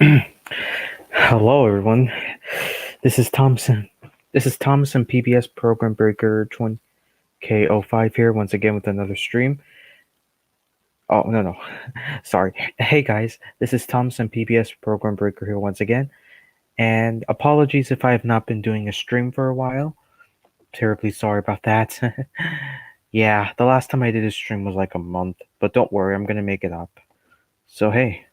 Hello, everyone. This is Thompson. This is Thompson PBS Program Breaker 20K05 here once again with another stream. Oh, no. Sorry. Hey, guys. This is Thompson PBS Program Breaker here once again. And apologies if I have not been doing a stream for a while. Terribly sorry about that. Yeah, the last time I did a stream was like a month. But don't worry, I'm going to make it up. So, hey.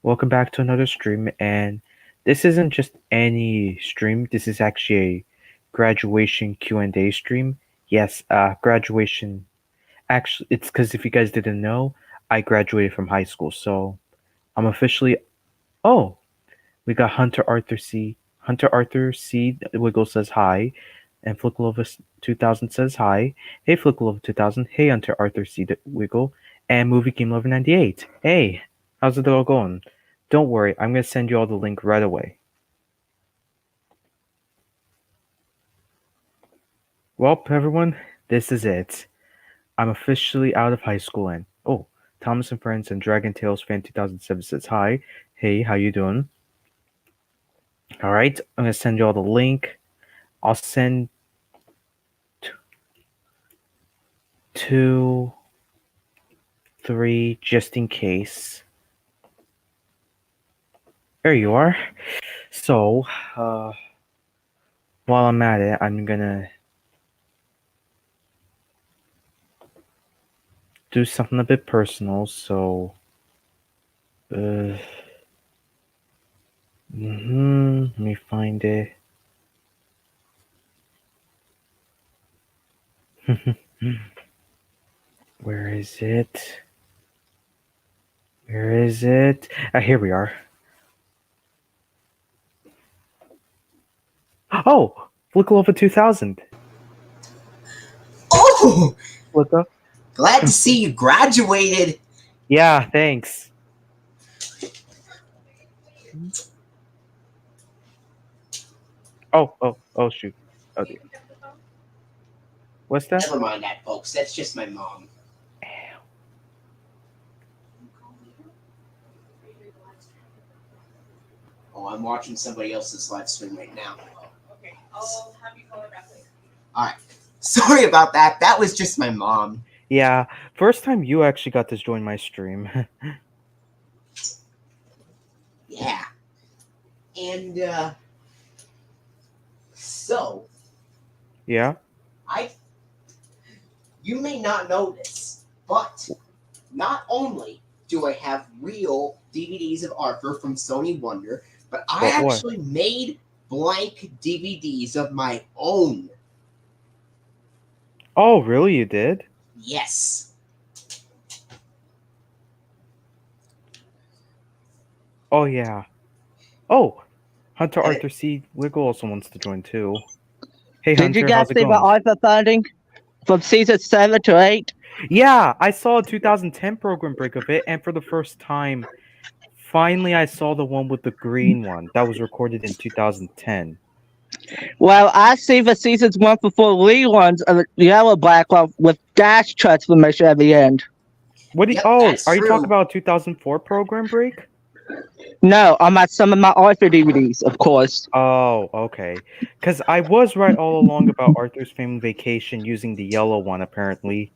Welcome back to another stream, and this isn't just any stream. This is actually a graduation Q&A stream. Yes, graduation. Actually, it's because if you guys didn't know, I graduated from high school, so I'm officially. Oh, we got Hunter Arthur C. Hunter Arthur C. Wiggle says hi, and Flickalova 2000 says hi. Hey, Flickalova 2000. Hey, Hunter Arthur C. Wiggle, and Movie Game Lover 98. Hey, how's it all going? Don't worry, I'm going to send you all the link right away. Well, everyone, this is it. I'm officially out of high school and Thomas and Friends and Dragon Tales Fan 2007 says hi. Hey, how you doing? All right, I'm going to send you all the link. I'll send 2, 3 just in case. There you are. So, while I'm at it, I'm going to do something a bit personal, so let me find it. Where is it? Where is it? Here we are. Oh, Flickalova 2000. Oh! Flicka. Glad to see you graduated. Yeah, thanks. Oh, shoot. Oh, dear. What's that? Never mind that, folks. That's just my mom. Oh, I'm watching somebody else's live stream right now. Oh, okay. I'll have you call her back later. All right. Sorry about that. That was just my mom. Yeah, first time you actually got to join my stream. Yeah. And, so. Yeah? You may not know this, but not only do I have real DVDs of Arthur from Sony Wonder, but I actually made blank DVDs of my own. Oh, really? You did? Yes. Oh, yeah. Oh, Hunter Arthur C. Wiggle also wants to join too. Hey, Hunter, did you guys how's it see the going? Arthur funding from season 7 to 8? Yeah, I saw a 2010 program break of it, and for the first time, finally I saw the one with the green one that was recorded in 2010. Well, I see the seasons 1 to 4 reruns of the yellow black one with dash transformation at the end. What do you, are you talking about 2004 program break? No, I'm at some of my Arthur DVDs, of course. Oh, okay. Because I was right all along about Arthur's Family Vacation using the yellow one, apparently.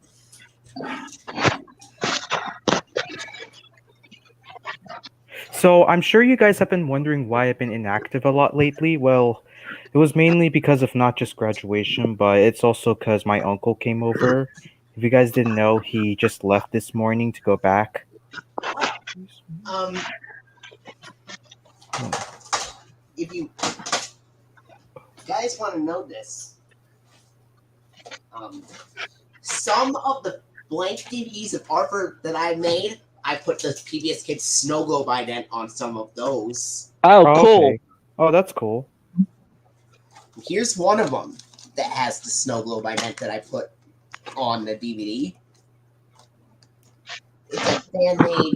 So I'm sure you guys have been wondering why I've been inactive a lot lately. Well, it was mainly because of not just graduation, but it's also because my uncle came over. If you guys didn't know, he just left this morning to go back. If you guys want to know this, some of the blank DVDs of Arthur that I made, I put the PBS Kids Snow Globe ident on some of those. Oh, cool. Okay. Oh, that's cool. Here's one of them that has the Snow Globe ident that I put on the DVD. It's a fan-made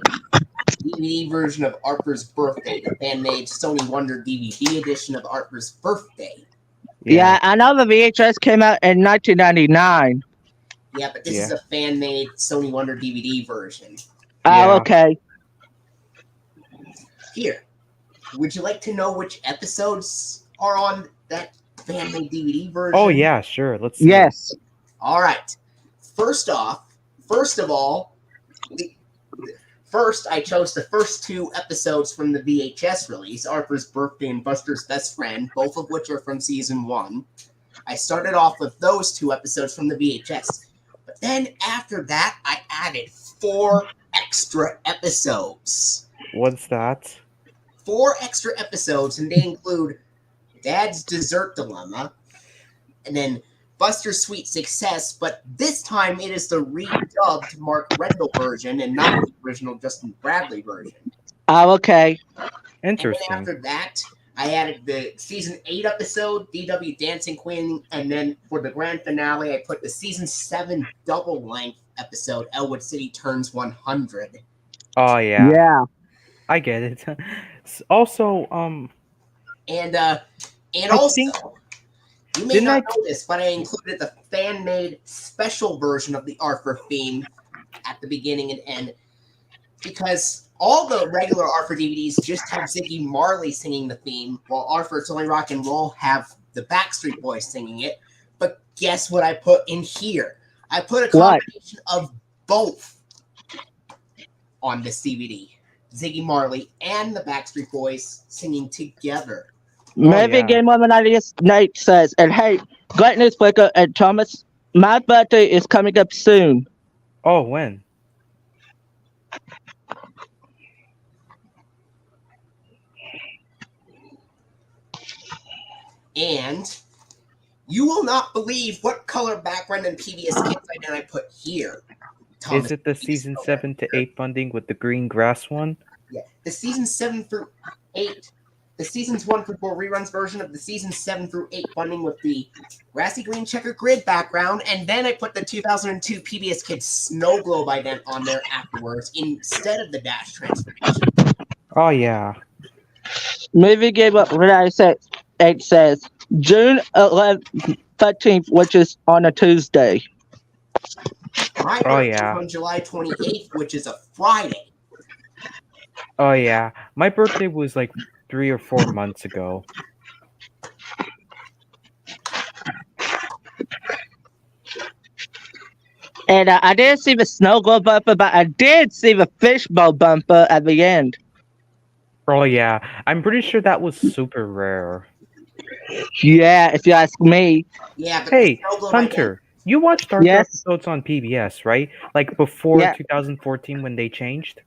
DVD version of Arthur's Birthday, the fan-made Sony Wonder DVD edition of Arthur's Birthday. Yeah, I know the VHS came out in 1999. Yeah, but this is a fan-made Sony Wonder DVD version. Oh, okay. Here, would you like to know which episodes are on that fan-made DVD version? Oh yeah, sure. Let's see. Yes. All right. First of all, first I chose the first 2 episodes from the VHS release, Arthur's Birthday and Buster's Best Friend, both of which are from season 1. I started off with those 2 episodes from the VHS. But then after that, I added 4 extra episodes. What's that? 4 extra episodes, and they include Dad's Dessert Dilemma, and then Buster's Sweet Success, but this time it is the redubbed Mark Rendell version and not the original Justin Bradley version. Oh, okay. Interesting. And then after that, I added the season 8 episode, DW Dancing Queen, and then for the grand finale, I put the season 7 double length episode, Elwood City Turns 100. Oh yeah. Yeah. I get it. Also, And I also, think- you may didn't not I- know this, but I included the fan-made special version of the Arthur theme at the beginning and end, because all the regular Arthur DVDs just have Ziggy Marley singing the theme, while Arthur's Only Rock and Roll have the Backstreet Boys singing it. But guess what I put in here? I put a combination of both on this DVD. Ziggy Marley and the Backstreet Boys singing together. Maybe yeah. Game Over 98 Nate says, and hey, great news, Flicker and Thomas. My birthday is coming up soon. Oh, when? And you will not believe what color background and PBS Kids I put here. Thomas, Is it the season 7 to 8 funding with the green grass one? Yeah, the season 7 through 8. The seasons 1 through 4 reruns version of the season 7 through 8 funding with the grassy green checker grid background, and then I put the 2002 PBS Kids Snow Globe ident on there afterwards instead of the dash transformation. Oh yeah. Movie Game Over 98 says June 11th, 13th, which is on a Tuesday. My Oh, birthday yeah. is on July 28th, which is a Friday. Oh yeah. My birthday was like 3 or 4 months ago. And I didn't see the snow globe bumper, but I did see the fishbowl bumper at the end. Oh yeah. I'm pretty sure that was super rare. Yeah, if you ask me. Yeah, but Hey, the Snow Globe Hunter, you watched Arthur Yes. episodes on PBS, right? Like before Yeah. 2014 when they changed?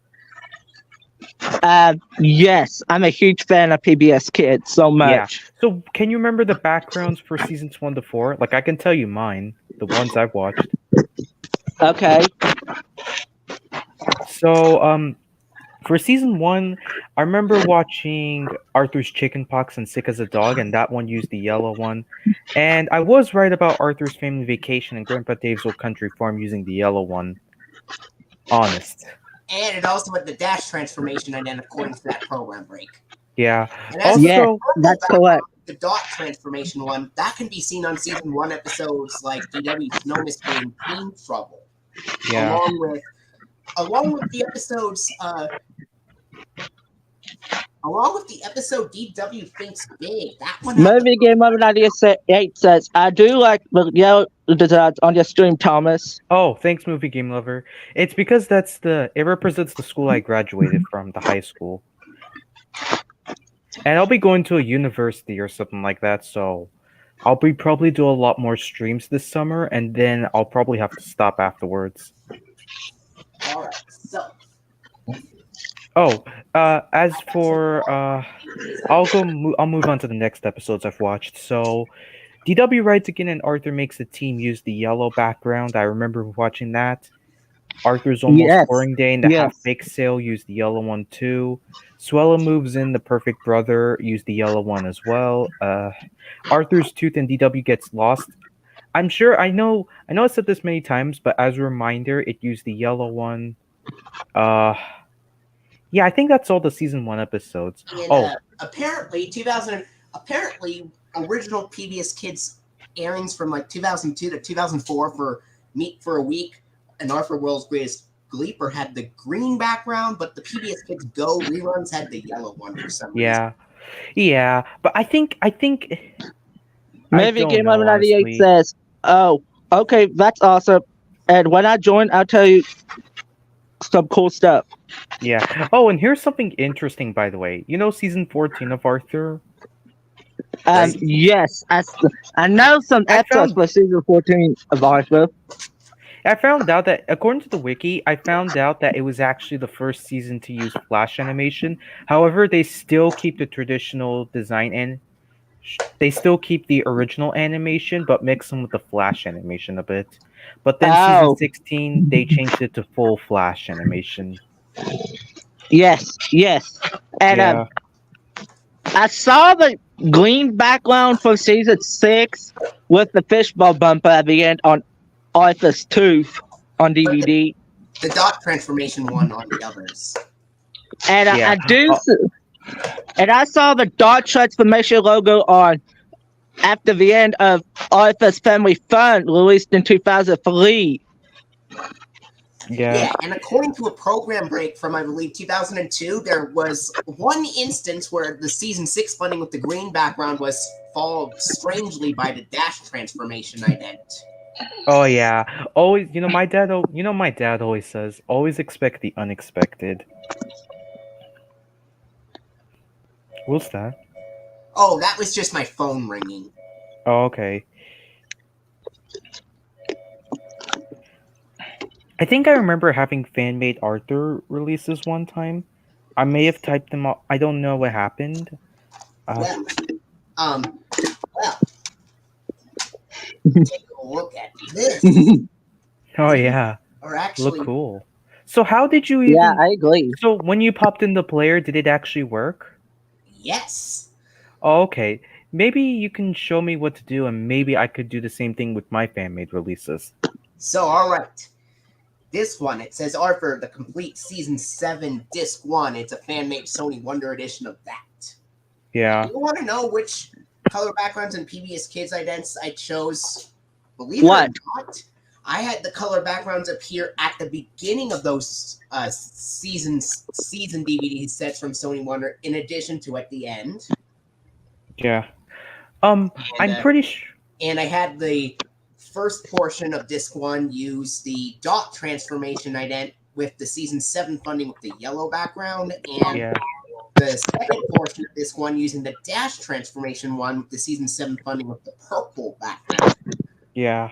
Yes, I'm a huge fan of PBS Kids so much. So can you remember the backgrounds for seasons 1 to 4? Like I can tell you mine, the ones I've watched. Okay. So, for season 1, I remember watching Arthur's Chickenpox and Sick as a Dog, and that one used the yellow one. And I was right about Arthur's Family Vacation and Grandpa Dave's Old Country Farm using the yellow one. Honest. And it also had the dash transformation ident according to that program break. Yeah. And as Also, Yeah, that's correct. the dot transformation one, that can be seen on season 1 episodes like DW Snow Mystery and Teen Trouble. yeah. Along with the episodes DW Thinks Big. That one had Movie Game Over 98 says, I do like the yellow designs on your stream, Thomas. Oh, thanks, Movie Game Lover. It's because it represents the school I graduated from, the high school. And I'll be going to a university or something like that, so I'll be probably do a lot more streams this summer, and then I'll probably have to stop afterwards. All right, so Oh, as for I'll move on to the next episodes I've watched. So, DW Rides Again and Arthur Makes a Team use the yellow background. I remember watching that. Arthur's Almost Yes, Boring Day and the yes. Half Bake Sale used the yellow one too. Swella Moves In, The Perfect Brother used the yellow one as well. Arthur's Tooth and DW Gets Lost. I'm sure I know I said this many times, but as a reminder, it used the yellow one. Yeah, I think that's all the season 1 episodes. and, apparently original PBS Kids airings from like 2002 to 2004 for Meet for a Week and Arthur World's Gleeper had the green background, but the PBS Kids Go reruns had the yellow one for some reason. Yeah, but I think I Maybe don't Game know Over 98 honestly. says, "Oh, okay, that's awesome." And when I join, I'll tell you some cool stuff. Yeah. Oh, and here's something interesting, by the way. You know, season 14 of Arthur. Right. Yes, I know some I episodes found for season 14 of Arthur. I found out that according to the wiki, I found out that it was actually the first season to use flash animation. However, they still keep the traditional design and they still keep the original animation, but mix them with the flash animation a bit. But then season Oh, 16, they changed it to full flash animation. yes, yes. And Yeah. I saw the green background from season 6 with the fishbowl bumper at the end on Arthur's tooth on But DVD. the dot transformation one on the others. And Yeah. and I saw the dot transformation logo on after the end of Arthur's Family Fun, released in 2003. Yeah. Yeah, and according to a program break from, I believe, 2002, there was one instance where the season 6 funding with the green background was followed strangely by the dash transformation ident. Oh yeah. Always, my dad always says, always expect the unexpected. What's that? Oh, that was just my phone ringing. Oh, okay. I think I remember having fan-made Arthur releases one time. I may have typed them up. I don't know what happened. Uh, Well, well, take a look at this. oh yeah, Or look actually, cool. So how did you Yeah, even? I agree. So when you popped in the player, did it actually work? yes. Oh, okay. Maybe you can show me what to do, and maybe I could do the same thing with my fan-made releases. So, all right. This one, it says Arthur, the complete season 7 disc 1. It's a fan-made Sony Wonder edition of that. Yeah. You want to know which color backgrounds and PBS Kids idents I chose? Believe What? it or not, I had the color backgrounds appear at the beginning of those season DVD sets from Sony Wonder, in addition to at the end. Yeah. And, I'm pretty sure. and I had the first portion of disc 1 use the dot transformation ident with the season 7 funding with the yellow background, and Yeah. the second portion of disc 1 using the dash transformation one with the season 7 funding with the purple background. Yeah.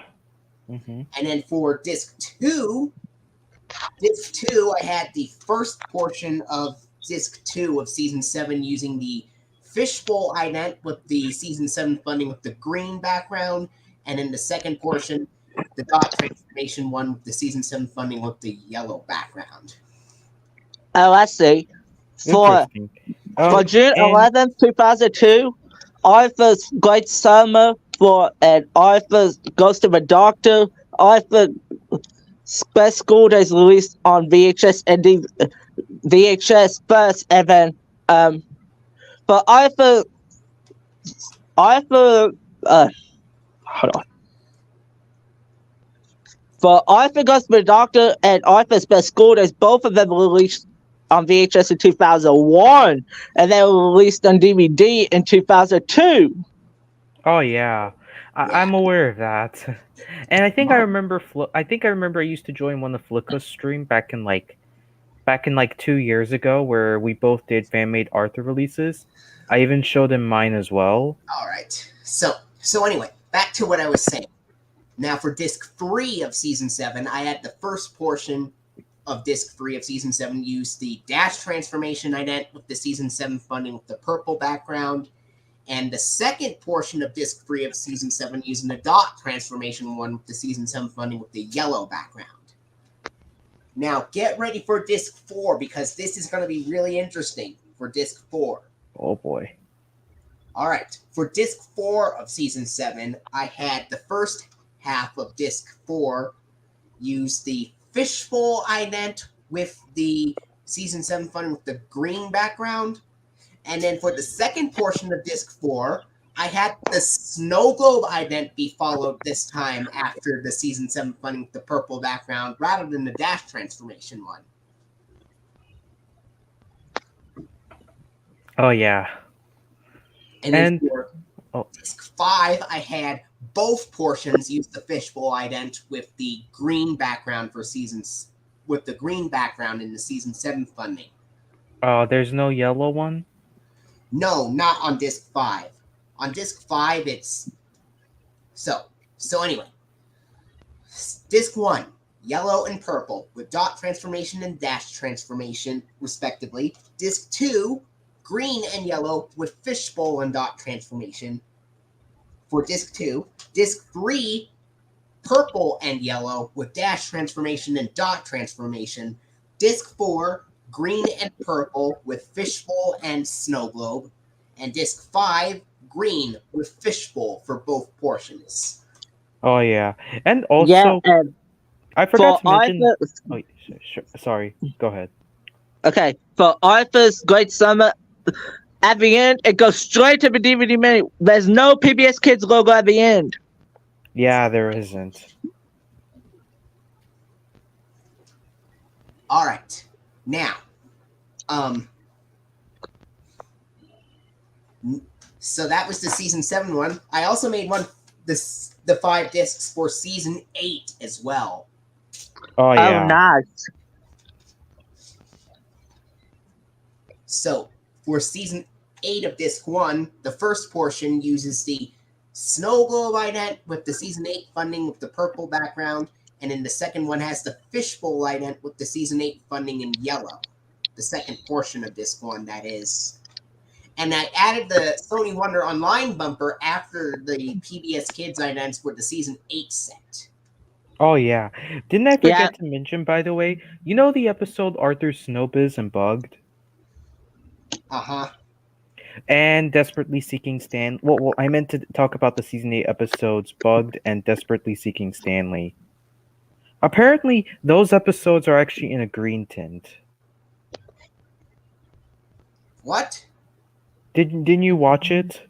Mm-hmm. And then for disc 2, I had the first portion of disc 2 of season 7 using the fishbowl ident with the season 7 funding with the green background, and in the second portion, the dot transformation one with the season 7 funding with the yellow background. Oh, I see. For Interesting. June And 11th, 2002, Arthur's Great Summer and Arthur's Ghost of a Doctor, Arthur Best School Days released on VHS and VHS first, and then for Arthur, hold on. For Arthur Ghost of a Doctor and Arthur's Best School Days, both of them were released on VHS in 2001, and they were released on DVD in 2002. oh yeah, I'm aware of that. And I think I remember. I think I remember. I used to join one of Flicka's stream back in like 2 years ago, where we both did fan made Arthur releases. I even showed him mine as well. All right. So anyway, back to what I was saying. Now for disc 3 of season 7, I had the first portion of disc 3 of season 7 use the dash transformation ident with the season 7 funding with the purple background, and the second portion of disc 3 of season 7 using the dot transformation one with the season 7 funding with the yellow background. Now get ready for disc 4, because this is going to be really interesting for disc 4. Oh boy. All right, for disc 4 of season 7, I had the first half of disc 4 use the fishbowl ident with the season 7 funding with the green background. And then for the second portion of disc 4, I had the snow globe ident be followed this time after the season 7 funding with the purple background rather than the dash transformation one. Oh yeah. And then And for disc 5, I had both portions use the fishbowl ident with the green background for seasons with the green background in the season 7 funding. there's no yellow one? No, not on disc 5. On disc 5 it's so anyway. Disc 1, yellow and purple with dot transformation and dash transformation respectively. Disc 2, green and yellow with fishbowl and dot transformation for disc 2. Disc 3, purple and yellow with dash transformation and dot transformation. Disc 4, green and purple with fishbowl and snow globe. And disc 5, green with fishbowl for both portions. Oh yeah. And also Yeah, and I forgot to mention Arthur, sorry, go ahead. okay, for Arthur's Great Summer, at the end, it goes straight to the DVD menu. There's no PBS Kids logo at the end. Yeah, there isn't. All right. Now, so that was the season 7 one. I also made one the 5 discs for season 8 as well. Oh yeah. Oh, nice. So for season 8 of disc 1, the first portion uses the snow globe ident with the season 8 funding with the purple background, and then the second one has the fishbowl ident with the season 8 funding in yellow. The second portion of disc 1, that is. And I added the Sony Wonder Online bumper after the PBS Kids idents with the season 8 set. Oh yeah. Didn't I forget to mention, by the way, you know the episode Arthur Snowbiz and Bugged? Uh-huh. And Desperately Seeking Stan. Well, I meant to talk about the season 8 episodes Bugged and Desperately Seeking Stanley. Apparently, those episodes are actually in a green tint. What? Didn't you watch it?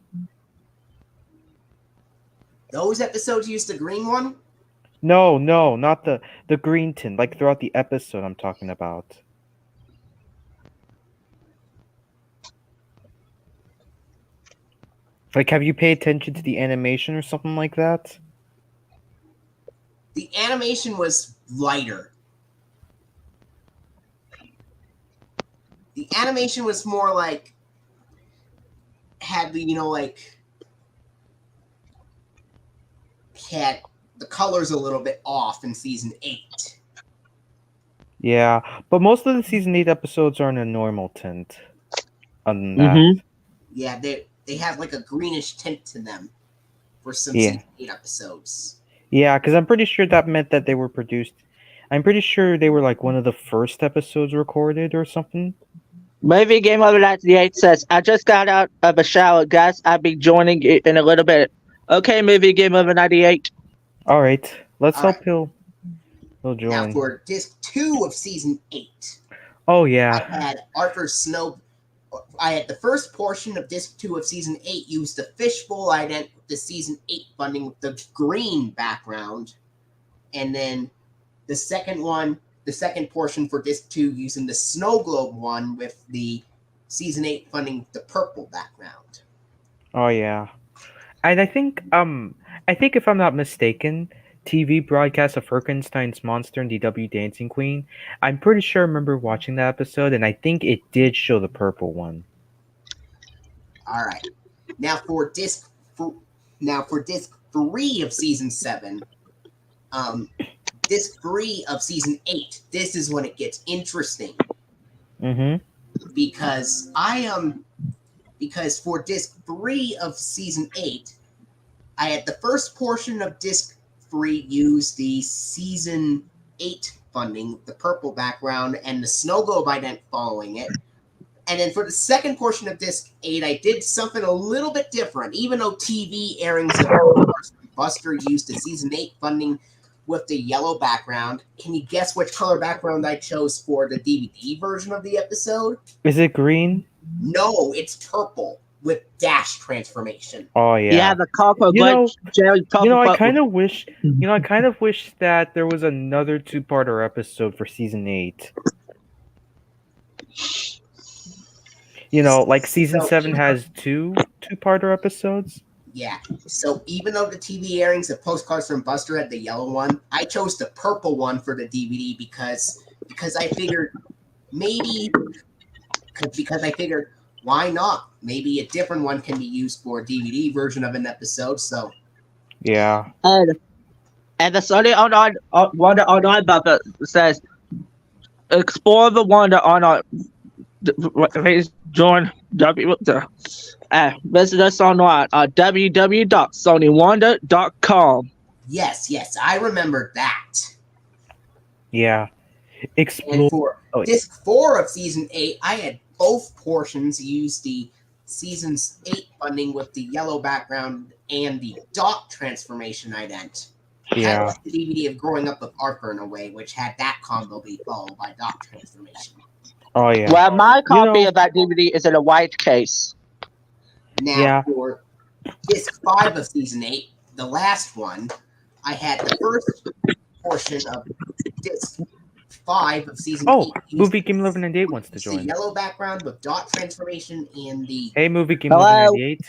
Those episodes used the green one? No, not the green tint. Like throughout the episode, I'm talking about. Like, have you paid attention to the animation or something like that? The animation was lighter. The animation was more like had the had the colors a little bit off in season 8. Yeah, but most of the season 8 episodes are in a normal tint. Other than that. Yeah, they have like a greenish tint to them for some season 8 episodes. Yeah, because I'm pretty sure that meant that they were produced. I'm pretty sure they were like one of the first episodes recorded or something. Movie Game Over 98 says, I just got out of a shower, guys. I'll be joining you in a little bit. Okay, Movie Game Over 98. All right, let's hope he'll join. Now for disc 2 of season 8. Oh yeah. I had Arthur Snow. I had the first portion of disc 2 of season 8 use the fishbowl ident with the season 8 funding with the green background, and then the second portion for disc 2 using the snow globe one with the season 8 funding with the purple background. Oh yeah. And I think if I'm not mistaken, TV broadcast of Frankenstein's Monster and DW Dancing Queen, I'm pretty sure I remember watching that episode, and I think it did show the purple one. All right. Now for disc 3 of season 7, disc 3 of season 8, this is when it gets interesting. Because because for disc 3 of season 8, I had the first portion of disc 3 use the season 8 funding, the purple background, and the snow globe ident following it. And then for the second portion of disc 8, I did something a little bit different. Even though TV airings of Buster used the season 8 funding with the yellow background, can you guess which color background I chose for the DVD version of the episode? Is it green? No, it's purple. with dash transformation. Oh Yeah, the Coco You know- Jerry I kind of wish. I kind of wish that there was another two-parter episode for season 8. Like season So 7 even- has two-parter episodes. Yeah. So even though the TV airings of Postcards from Buster had the yellow one, I chose the purple one for the DVD because I figured maybe because I figured why not? Maybe a different one can be used for a DVD version of an episode. So Yeah. and the Sunday Online Wonder Online button says explore the wonder on our please join visit us online at www.sonywonder.com. yes, I remember that. Yeah. And Explore. for Oh, disc 4 of season 8, I had both portions use the season's 8 funding with the yellow background and the dot transformation ident. Kind of yeah. like the DVD of Growing Up with Arthur in a way, which had that combo be followed by dot transformation. Oh, yeah. Well, my copy know- of that DVD is in a white case. Now, Yeah. for disc 5 of season 8, the last one, I had the first portion of disc 5 of season 8. Oh, Movie Game 1198 wants to The join. yellow background with dot transformation and the Hey, Movie Game Hello. 1198.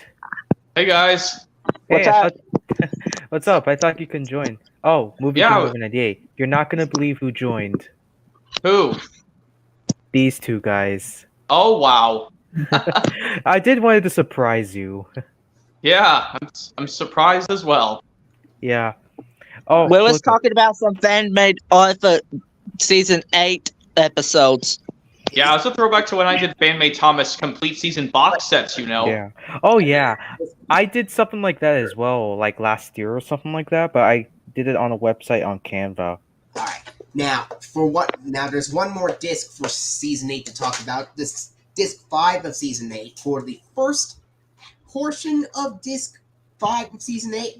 Hey guys. What's Hey, I up? thought- what's up? I thought you can join. Oh, Movie Yeah. Game 1198. You're not gonna believe who joined. Who? These two guys. Oh wow. I did wanted to surprise you. Yeah, I'm surprised as well. Yeah. Oh, We was look, talking about some fan-made Arthur season 8 episodes. Yeah, it's a throwback to when I did Bandmate Thomas complete season box sets, you know. Yeah. Oh, yeah. I did something like that as well, like last year or something like that, but I did it on a website on Canva. All right. Now, there's one more disc for season 8 to talk about. This disc 5 of season 8. For the first portion of disc 5 of season 8,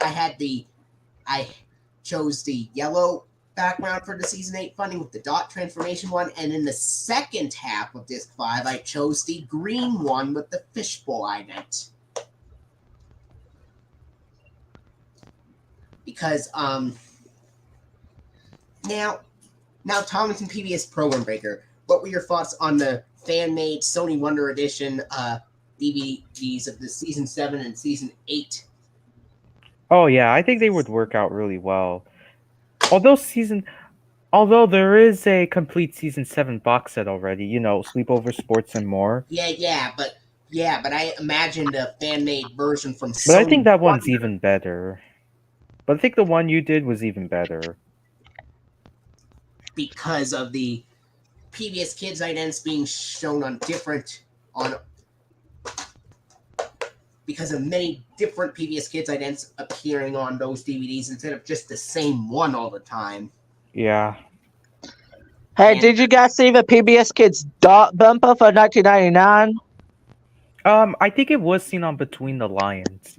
I chose the yellow background for the season 8 funding with the dot transformation one, and in the second half of disc 5, I chose the green one with the fishbowl ident. Because now Thomas and PBS Program Breaker, what were your thoughts on the fan-made Sony Wonder Edition DVDs of the season 7 and season 8? Oh, yeah, I think they would work out really well. Although there is a complete season 7 box set already, Sleepover Sports and more. Yeah, but I imagined a fan-made version from Sony. But I think that one's Wonder even better. But I think the one you did was even better. because of the PBS Kids idents being shown because of many different PBS Kids idents appearing on those DVDs instead of just the same one all the time. Yeah. Hey, And- did you guys see the PBS Kids dot bumper for 1999? I think it was seen on Between the Lions.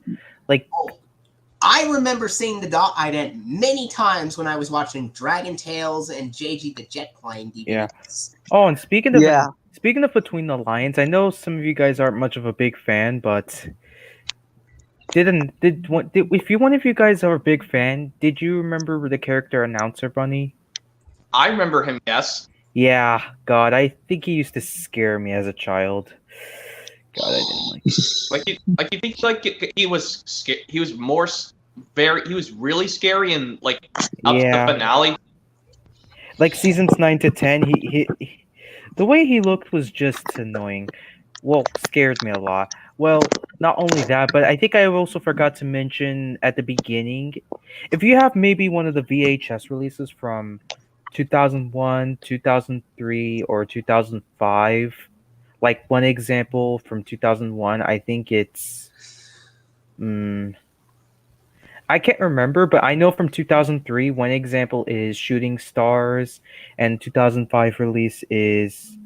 Like, I remember seeing the dot ident many times when I was watching Dragon Tales and JG the Jet Plane DVDs. Yeah. Oh, and speaking of Yeah. Between the Lions, I know some of you guys aren't much of a big fan, but if one of you guys are a big fan, did you remember the character Announcer Bunny? I remember him, yes. Yeah, God, I think he used to scare me as a child. God, I didn't like it. You think he was he was really scary and up to Yeah. the finale. Like seasons 9 to 10, he the way he looked was just annoying. Well, scared me a lot. Well, not only that, but I think I also forgot to mention at the beginning, if you have maybe one of the VHS releases from 2001, 2003, or 2005, like one example from 2001, I think it's I can't remember, but I know from 2003, one example is Shooting Stars, and 2005 release is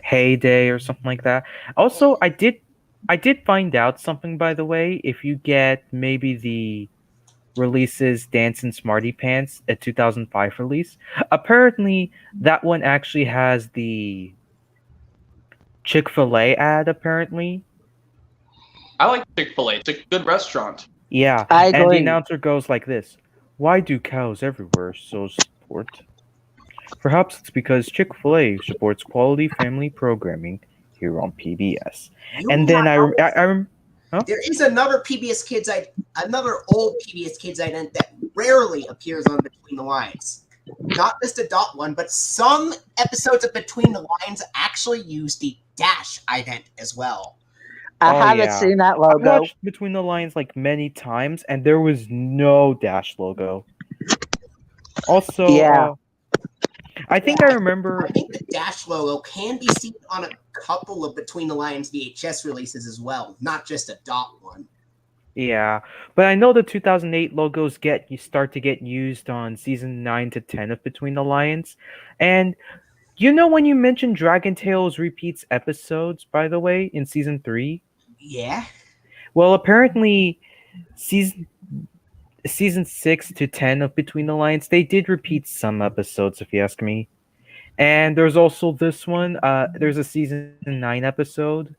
Heyday or something like that. Also, I did find out something, by the way. If you get maybe the releases Dance and Smarty Pants, a 2005 release, apparently that one actually has the Chick-fil-A ad, apparently. I like Chick-fil-A. It's a good restaurant. Yeah, I and the agree. announcer goes like this: "Why do cows everywhere so support?" Perhaps it's because Chick-fil-A supports quality family programming here on PBS. You And will then not huh? There is another old PBS Kids ident that rarely appears on Between the Lines. Not just a dot one, but some episodes of Between the Lines actually use the dash ident as well. I Oh, haven't yeah. seen that I logo. watched Between the Lines like many times, and there was no dash logo. Also, Yeah. I think I remember. I think the dash logo can be seen on a couple of Between the Lines VHS releases as well, not just a dot one. Yeah, but I know the 2008 logos start to get used on season 9 to 10 of Between the Lions. And you know when you mentioned Dragon Tales repeats episodes, by the way, in season 3? Yeah. Well, apparently season 6 to 10 of Between the Lions, they did repeat some episodes if you ask me. And there's also this one, there's a season 9 episode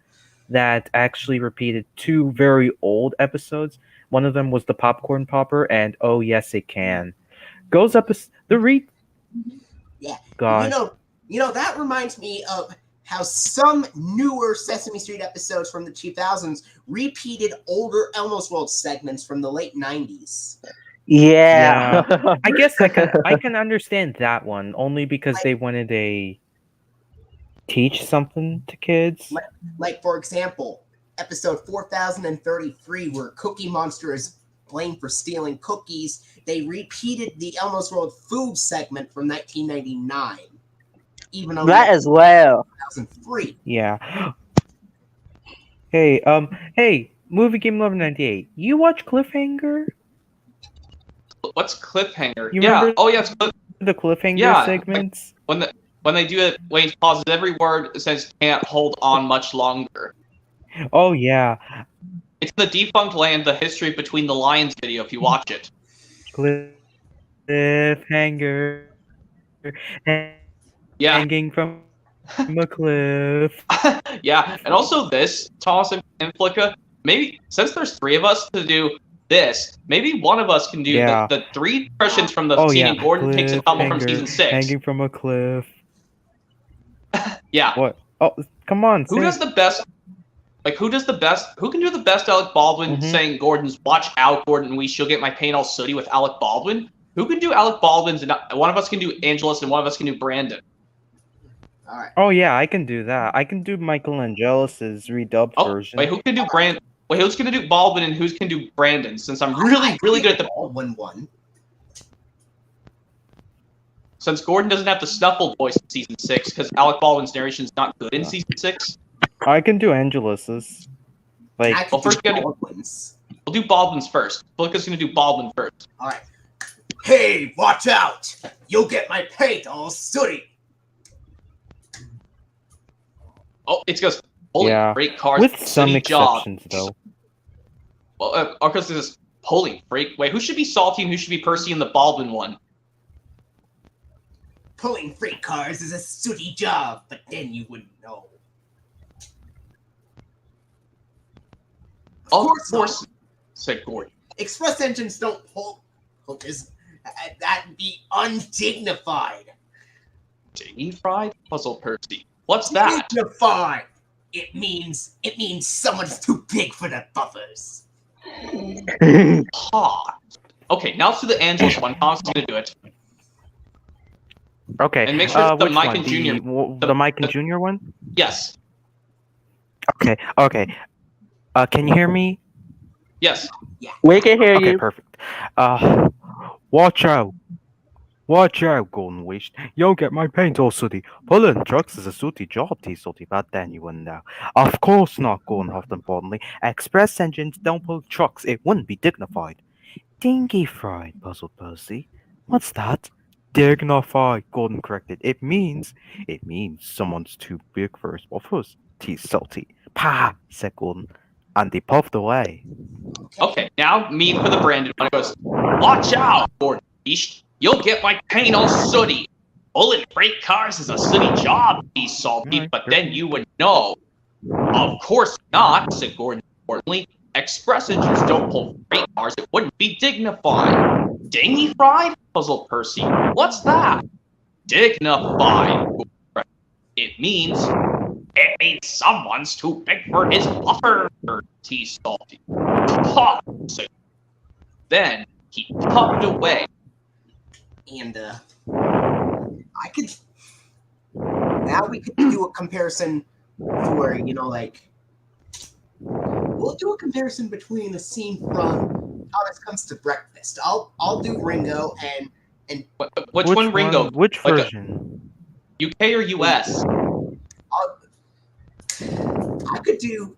that actually repeated 2 very old episodes. One of them was the popcorn popper and Oh Yes It Can. Goes up the read. Yeah. God. That reminds me of how some newer Sesame Street episodes from the 2000s repeated older Elmo's World segments from the late 90s. Yeah. I guess I can understand that one only because they wanted to teach something to kids. Like for example, episode 4033, where Cookie Monster is blamed for stealing cookies, they repeated the Elmo's World food segment from 1999. Even though that as well. 2003. Yeah. Hey, Movie Game 1198. You watch Cliffhanger? What's Cliffhanger? You Yeah. remember Oh, yeah. It's the Cliffhanger Yeah, segments? when they do it, when he pauses every word, it says "can't hold on much longer." Oh yeah, It's the defunct land, the history between the lions video. If you watch it, Cliffhanger, yeah, hanging from a cliff. yeah, and also this Thomas and Flicka. Maybe since there's 3 of us to do this, maybe one of us can do Yeah. the 3 impressions from the Oh scene yeah, in Gordon Takes a Tumble from Cliffhanger, season 6. hanging from a cliff. Yeah. What? Oh, come on. Who does the best? Like, who does the best? Who can do the best Alec Baldwin saying Gordon's "Watch out, Gordon, we shall get my paint all sooty" with Alec Baldwin? Who can do Alec Baldwin's? And one of us can do Angelus, and one of us can do Brandon. All right. Oh yeah, I can do that. I can do Michael Angelis's redubbed version. Wait, who can do Brandon? Wait, who's gonna do Baldwin and who's can do Brandon? Since I'm really good at the Baldwin one. Since Gordon doesn't have the snuffled voice in season 6, because Alec Baldwin's narration is not good in season 6. I can do Angelus's. Like, well, first Baldwin's. We'll do Baldwin's first. Flicka's gonna do Baldwin first. All right. Hey, watch out! You'll get my paint all sooty. Oh, it's because holy freight cars with some city exceptions job. though. Well, Arcos is holy freight. Wait, who should be Salty and who should be Percy in the Baldwin one? Pulling freight cars is a sooty job, but then you wouldn't know. Of course, said Gordon. Express engines don't pull hookers. That'd be undignified. Dignified? Puzzled Percy. What's that? Dignified. It means someone's too big for the buffers. Ha. Okay, now let's do the Angelus one. Tom's gonna do it. Okay. And make sure it's the which Mike one? and Junior. The Mike and Junior one? Yes. Okay. Can you hear me? Yes. Yeah. We can hear Okay, you. perfect. Watch out. Watch out, Golden Waste. You'll get my paint all sooty. Pulling trucks is a sooty job, T-Sooty, but then you wouldn't know. Of course not, Golden Huffed importantly. Express engines don't pull trucks. It wouldn't be dignified. Dingy fried, puzzled Percy. What's that? Dignified, Gordon corrected. It means someone's too big for his buffers, T-Salty. Pah, said Gordon. And he puffed away. Okay, now me for the Brandon one. It goes, watch out, Gordon Beast. You'll get my paint all sooty. Pulling freight cars is a sooty job, T Salty, but then you would know. Of course not, said Gordon importantly, express engines don't pull freight cars. It wouldn't be dignified. Dingy-fried? Puzzled Percy. What's that? Dignified. It means someone's too big for his buffer, teased Salty. Ha! Then he puffed away. And I could now we could do a comparison for like we'll do a comparison between the scene from Thomas Comes to Breakfast. I'll do Ringo and which one Ringo? Which version? UK or US? I could do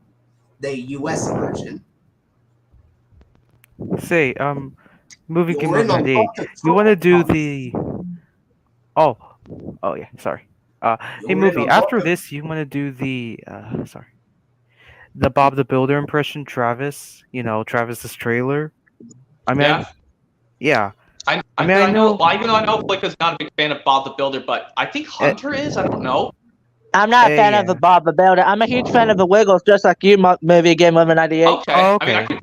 the US version. Say, movie game You're in over a day. lot of You want to do trouble, the? Oh, yeah. Sorry. Hey, You're in movie. a lot After of- this, you want to do the? Sorry. The Bob the Builder impression, Travis. Travis's trailer. I mean, Yeah. yeah. I know. Well, even though I know Flick is not a big fan of Bob the Builder, but I think Hunter is. I don't know. I'm not a fan of yeah. the Bob the Builder. I'm a huge fan of the Wiggles, just like you, movie game over 98. Okay. Oh, I mean,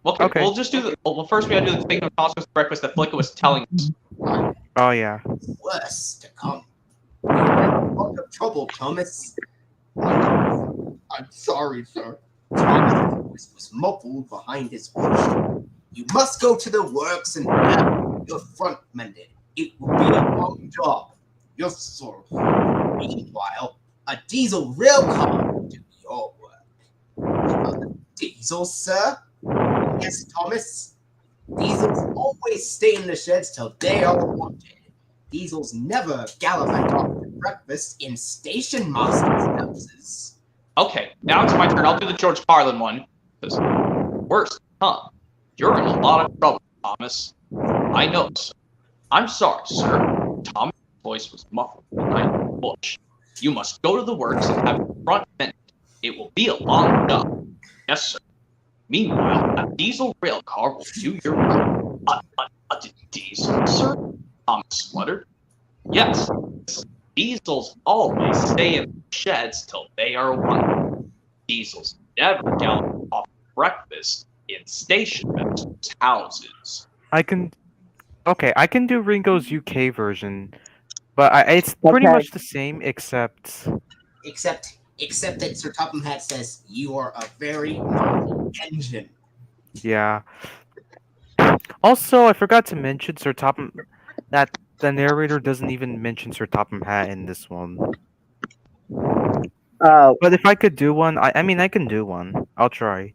okay. okay. We'll just do the. Well, first we gotta do the thing of Thomas Breakfast that Flick was telling us. Oh yeah. Worse to come. You're in a lot of trouble, Thomas. I'm sorry, sir. Thomas' voice was muffled behind his bush. You must go to the works and have your front mended. It will be a long job. Yes, sir. Meanwhile, a diesel rail car will do your work. Diesel, sir? Yes, Thomas. Diesels always stay in the sheds till they are wanted. Diesels never gallivant off to breakfast in station masters' houses. Okay, now it's my turn. I'll do the George Carlin one. Worst, huh? You're in a lot of trouble, Thomas. I know, sir. I'm sorry, sir. Thomas' voice was muffled behind the bush. You must go to the works and have your front mended. It will be a long job. Yes, sir. Meanwhile, a diesel rail car will do your work. A diesel, sir? Thomas spluttered. Yes. Diesels always stay in the sheds till they are wanted. Diesels never gallop off breakfast in station masters' houses. I can do Ringo's UK version, but it's pretty Okay. much the same except. Except that Sir Topham Hatt says you are a very naughty engine. Yeah. Also, I forgot to mention Sir Topham that the narrator doesn't even mention Sir Topham Hatt in this one. Oh, But if I could do one, I mean I can do one. I'll try.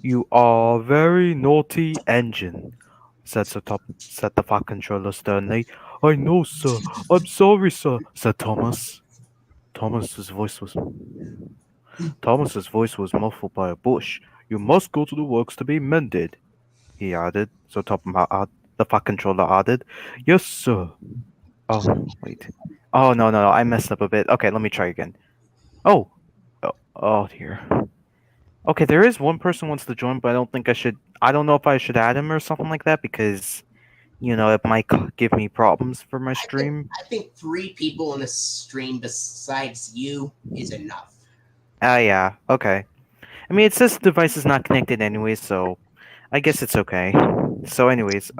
You are very naughty engine, said the fat controller sternly. I know, sir. I'm sorry, sir, said Thomas. Thomas's voice was muffled by a bush. You must go to the works to be mended, he added. So the fat controller added, Yes, sir. Oh, wait. Oh, no, I messed up a bit. Okay, let me try again. Oh, dear. Okay, there is one person wants to join, but I don't think I should. I don't know if I should add him or something like that because, it might give me problems for my stream. I think 3 people in a stream besides you is enough. Yeah, okay. I mean, it says the device is not connected anyway, so I guess it's okay. So, anyways,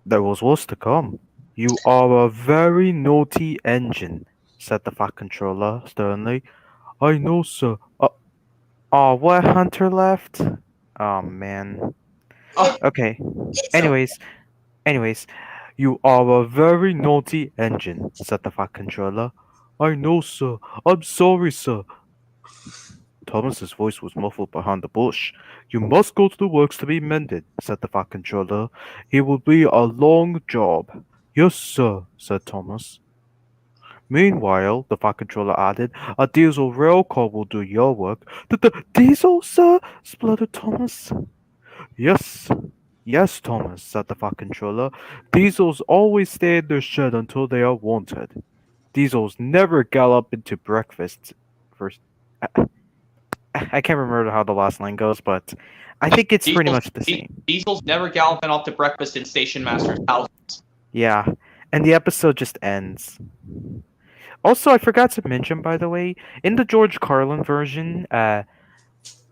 there was worse to come. You are a very naughty engine, said the fat controller sternly. I know, sir. Oh, what? Hunter left? Oh, man. Okay. It's Anyways, you are a very naughty engine, said the fat controller. I know, sir. I'm sorry, sir. Thomas's voice was muffled behind the bush. You must go to the works to be mended, said the fat controller. It will be a long job. Yes, sir, said Thomas. Meanwhile, the fat controller added, a diesel rail car will do your work. The diesel, sir? Spluttered Thomas. Yes, Thomas, said the fat controller. Diesels always stay in their shed until they are wanted. Diesels never gallop into breakfast. First, I can't remember how the last line goes, but I think it's pretty much the same. Diesels never galloping off to breakfast in station masters' houses. Yeah, and the episode just ends. Also, I forgot to mention, by the way, in the George Carlin version,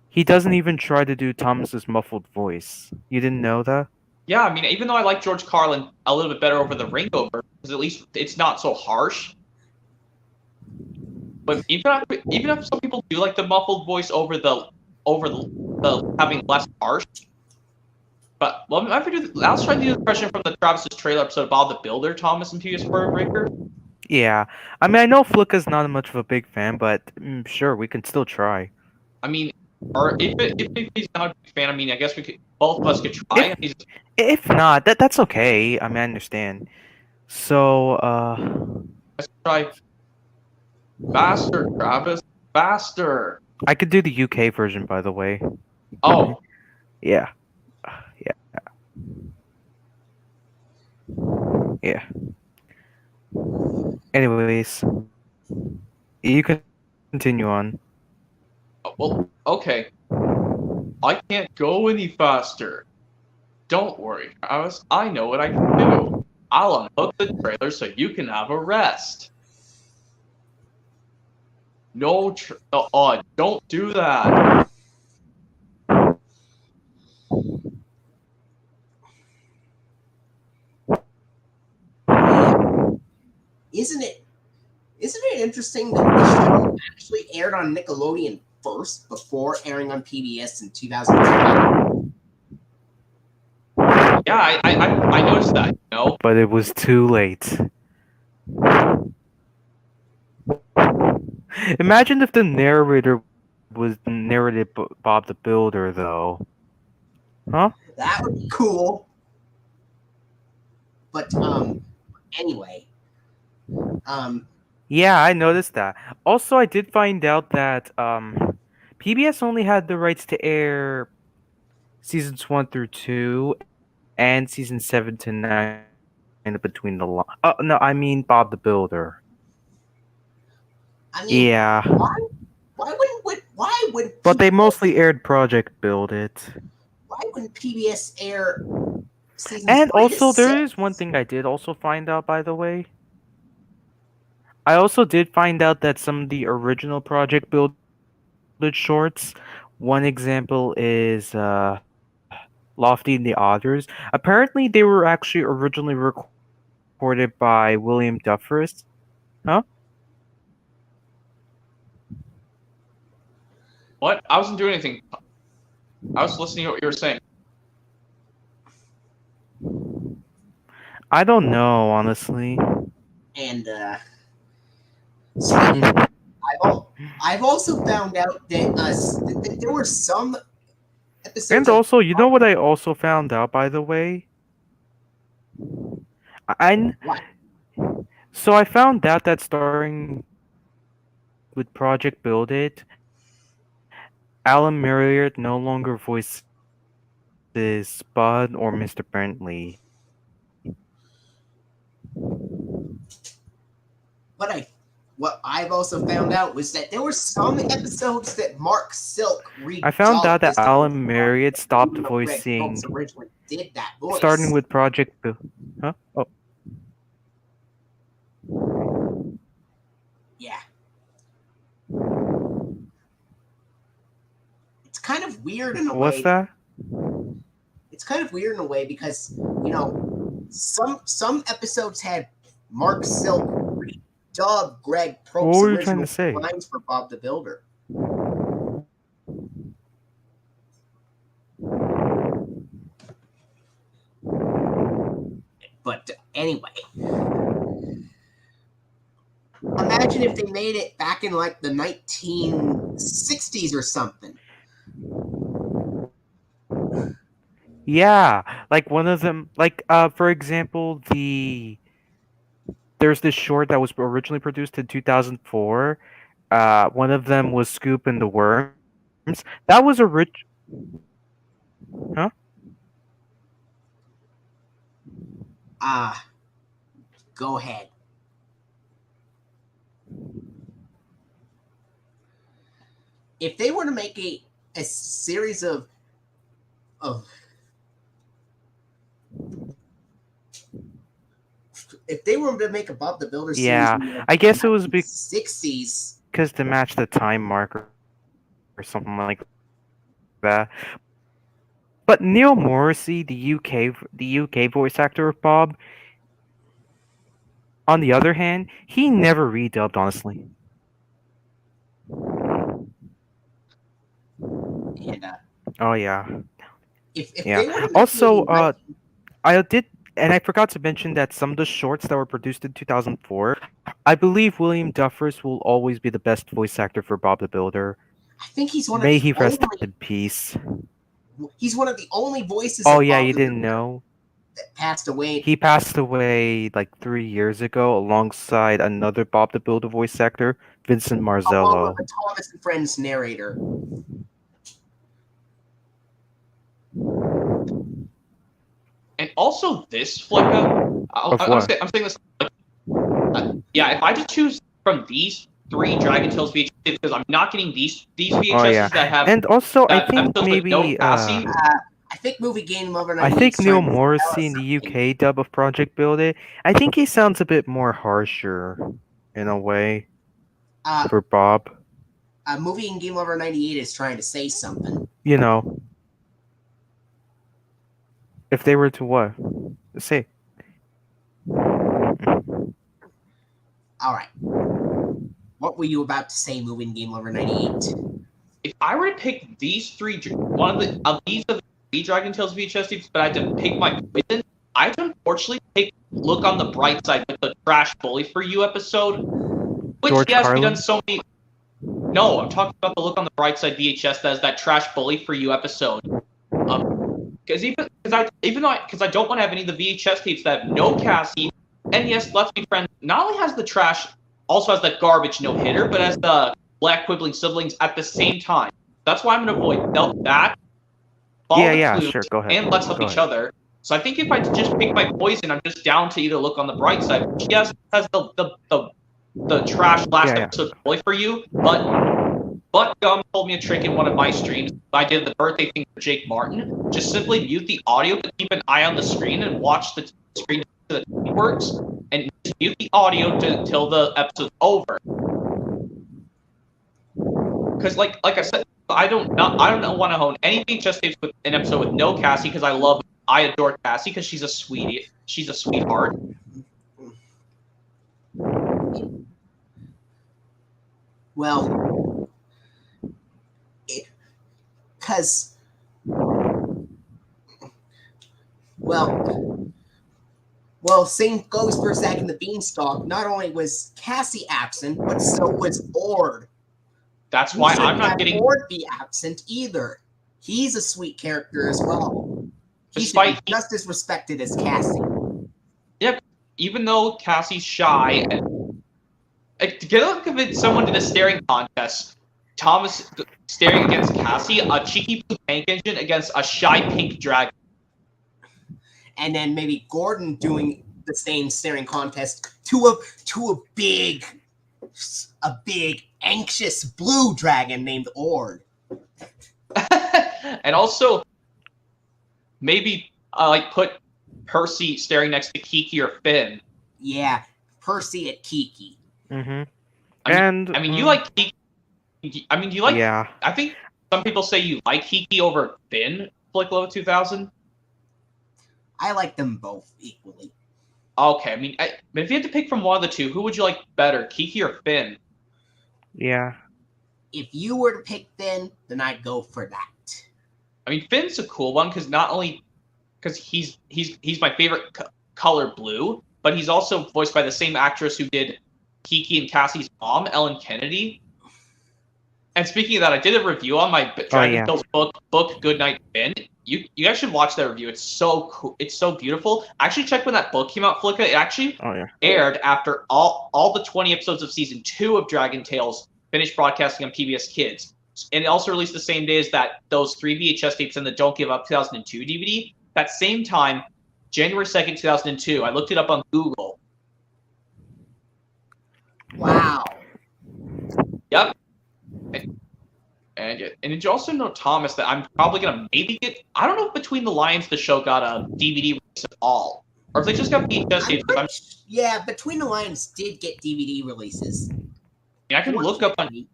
he doesn't even try to do Thomas's muffled voice. You didn't know that? Yeah, I mean, even though I like George Carlin a little bit better over the Ringo version, because at least it's not so harsh. But even if some people do like the muffled voice over the having less harsh. But let's try to do the impression from the Travis's trailer episode Bob the Builder, Thomas and PBS Program Breaker. Yeah. I mean, I know Flicka's not much of a big fan, but sure, we can still try. I mean, or if he's not a big fan, I mean, I guess both of us could try. If not, that's okay. I mean, I understand. So, let's try faster, Travis, faster. I could do the UK version, by the way. Oh, Yeah. Yeah. Anyways, you can continue on. well, okay. I can't go any faster. Don't worry, Travis. I know what I can do. I'll unhook the trailer so you can have a rest. No, don't do that. Isn't it interesting that the show actually aired on Nickelodeon first before airing on PBS in 2002? Yeah, I noticed that, you know? But it was too late. Imagine if the narrator was narrated Bob the Builder, though. Huh? That would be cool. But anyway, yeah, I noticed that. Also, I did find out that PBS only had the rights to air seasons 1 through 2 and season 7 to 9 between the line. Oh no, I mean Bob the Builder. I mean, yeah. Why would? But they mostly aired Project Build It. Why wouldn't PBS air seasons? And also, there is one thing I did also find out, by the way. I also did find out that some of the original Project Build It shorts. One example is Lofty and the Others. Apparently, they were actually originally recorded by William Duffers. Huh? What? I wasn't doing anything. I was listening to what you were saying. I don't know, honestly. And I've also found out that there were some episodes. And also, you know what I also found out, by the way? What? So I found out that starting with Project Build It, Alan Marriott no longer voices Spud or Mr. Bentley. What I've also found out was that there were some episodes that Mark Silk redubbed. I found out that Alan Marriott stopped voicing. Originally did that voice. Starting with Project Build. Huh? Oh. Yeah. It's kind of weird in a way. What's that? It's kind of weird in a way because, you know, some episodes had Mark Silk redub Greg Propo's original lines for Bob the Builder. But anyway, imagine if they made it back in like the 1960s or something. Yeah, like one of them, like for example, there's this short that was originally produced in 2004. One of them was Scoop and the Worms. That was a rich, huh? Go ahead. If they were to make a series of if they were to make a Bob the Builder series, Yeah, in the I guess it was 60s. because to match the time marker or something like that. But Neil Morrissey, the UK voice actor of Bob, on the other hand, he never redubbed, honestly. And Oh yeah, if yeah. they were to make Also, a I did, and I forgot to mention that some of the shorts that were produced in 2004, I believe William Duffers will always be the best voice actor for Bob the Builder. I think he's one of May the he rest only. in peace. He's one of the only voices Oh of yeah, Bob you the didn't Builder know? that passed away. He passed away like 3 years ago alongside another Bob the Builder voice actor, Vincent Along with Marzello. the Thomas and Friends narrator. And also this Flicka. Of I'm what? saying this. Yeah, if I just choose from these three Dragon Tales VHS, because I'm not getting these VHSs Oh yeah, that have and also I that think episodes with no maybe Cassie. I think Movie Game Lover I 98 think is Neil trying to tell Morrissey us in the something. UK dub of Project Build It, I think he sounds a bit more harsher in a way for Bob. Movie and Game Lover 98 is trying to say something. You know, if they were to what? Say. All right. What were you about to say, Movie and Game Lover 98? If I were to pick these three, one of these are the three Dragon Tales VHS tapes, but I had to pick my poison, I had to unfortunately pick Look on the Bright Side with the Trash Bully for You episode. Which, George yes, we've Carlin? done so many. No, I'm talking about the Look on the Bright Side VHS that is that Trash Bully for You episode. Because I don't want to have any of the VHS tapes that have no Cassie, and yes, let's be friends, not only has the trash, also has that garbage no hitter, but has the black quibbling siblings at the same time. That's why I'm going to avoid that. Yeah, sure, go ahead. And Let's Help Each Other. So I think if I just pick my poison, I'm just down to either Look on the Bright Side, which yes has the trash last episode Bully for You, but Gum told me a trick in one of my streams. I did the birthday thing for Jake Martin. Just simply mute the audio, but keep an eye on the screen and watch the screen until it works, and just mute the audio until the episode's over. Because, like I said, I don't want to own any VHS tapes with an episode with no Cassie because I adore Cassie because she's a sweetie. She's a sweetheart. Well, because same goes for Zack and the Beanstalk. Not only was Cassie absent, but so was Ord. That's why I'm not getting Ord be absent either. He's a sweet character as well. He's just as respected as Cassie. Yep. Even though Cassie's shy, to convince someone to the staring contest, Thomas staring against Cassie, a cheeky blue tank engine against a shy pink dragon. And then maybe Gordon doing the same staring contest to a big anxious blue dragon named Ord. And also maybe put Percy staring next to Kiki or Finn. Yeah, Percy at Kiki. Mm-hmm. I mean, you like Kiki. I mean, you like. Yeah. I think some people say you like Kiki over Finn. Flick Love 2000. I like them both equally. Okay, I mean, if you had to pick from one of the two, who would you like better, Kiki or Finn? Yeah. If you were to pick Finn, then I'd go for that. I mean, Finn's a cool one because not only because he's my favorite color blue, but he's also voiced by the same actress who did Kiki and Cassie's mom, Ellen Kennedy. And speaking of that, I did a review on my Dragon Tales book Goodnight Finn. You guys should watch that review. It's so cool. It's so beautiful. I actually checked when that book came out, Flicka. It actually aired after all the 20 episodes of season 2 of Dragon Tales finished broadcasting on PBS Kids. And it also released the same day as those 3 VHS tapes and the Don't Give Up 2002 DVD. That same time, January 2nd, 2002. I looked it up on Google. Wow. Yep. And did you also know, Thomas, that I'm probably going to maybe get... I don't know if Between the Lions, the show, got a DVD release at all. or if they just got VHS tapes. Yeah, Between the Lines did get DVD releases. I can look up on.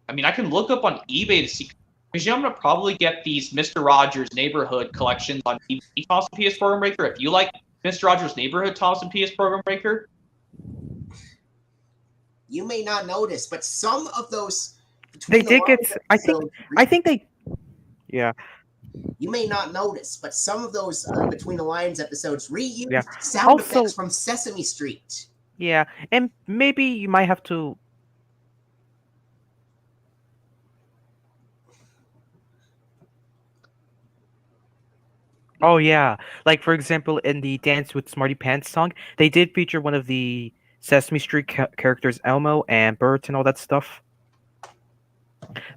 I can look up on eBay to see. Because I'm gonna probably get these Mr. Rogers Neighborhood collections on DVD, Thompson PS Program Breaker. If you like Mr. Rogers Neighborhood, Thompson PS Program Breaker. You may not notice, but some of those they did get. I think they. Yeah. You may not notice, but some of those Between the Lines episodes reused sound effects from Sesame Street. Yeah, and maybe you might have to. Oh yeah, like for example, in the Dance with Smarty Pants song, they did feature one of the Sesame Street characters, Elmo and Bert, and all that stuff.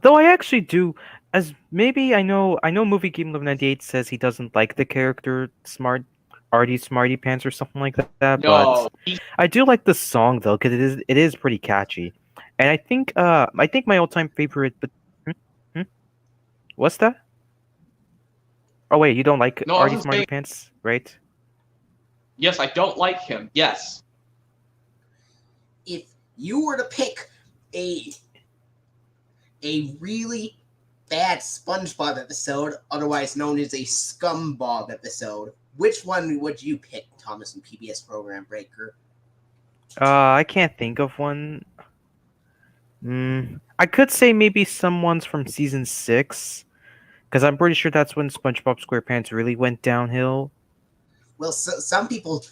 Though I actually do, as maybe I know Movie Game Love 98 says he doesn't like the character Smarty Pants or something like that. No, but I do like the song though, because it is pretty catchy, and I think my all time favorite. But what's that? Oh wait, you don't like Artie Smarty Pants, right? Yes, I don't like him. Yes. If you were to pick a really bad SpongeBob episode, otherwise known as a Scumbob episode, which one would you pick, Thomas and PBS Program Breaker? I can't think of one. I could say maybe someone's from season 6. Because I'm pretty sure that's when SpongeBob SquarePants really went downhill. Well, some people,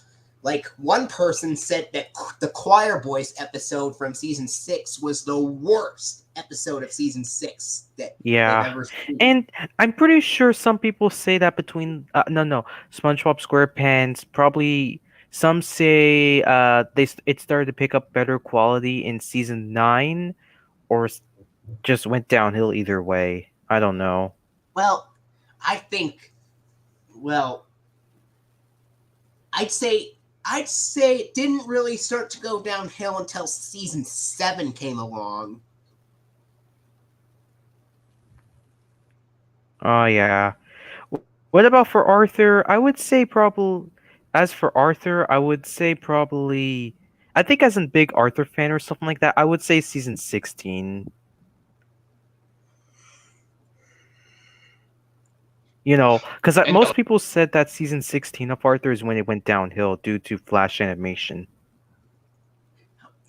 like one person said that the Choir Boys episode from season 6 was the worst episode of season 6 that they've ever seen. And I'm pretty sure some people say that between SpongeBob SquarePants probably some say it started to pick up better quality in season 9 or just went downhill either way. I don't know. Well, I think, I'd say it didn't really start to go downhill until season 7 came along. Oh, yeah. What about for Arthur? I would say probably, as for Arthur, I would say probably, I think as a big Arthur fan or something like that, I would say season 16. You know, because most people said that season 16 of Arthur is when it went downhill due to Flash animation.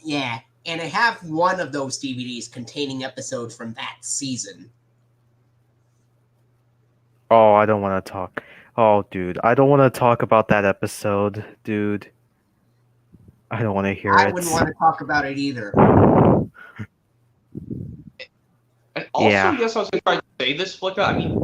Yeah, and I have one of those DVDs containing episodes from that season. Oh, I don't want to talk. Oh, dude, I don't want to talk about that episode, dude. I don't want to hear it. I wouldn't want to talk about it either. And also, yes, I was going to try to say this, Flicka. I mean,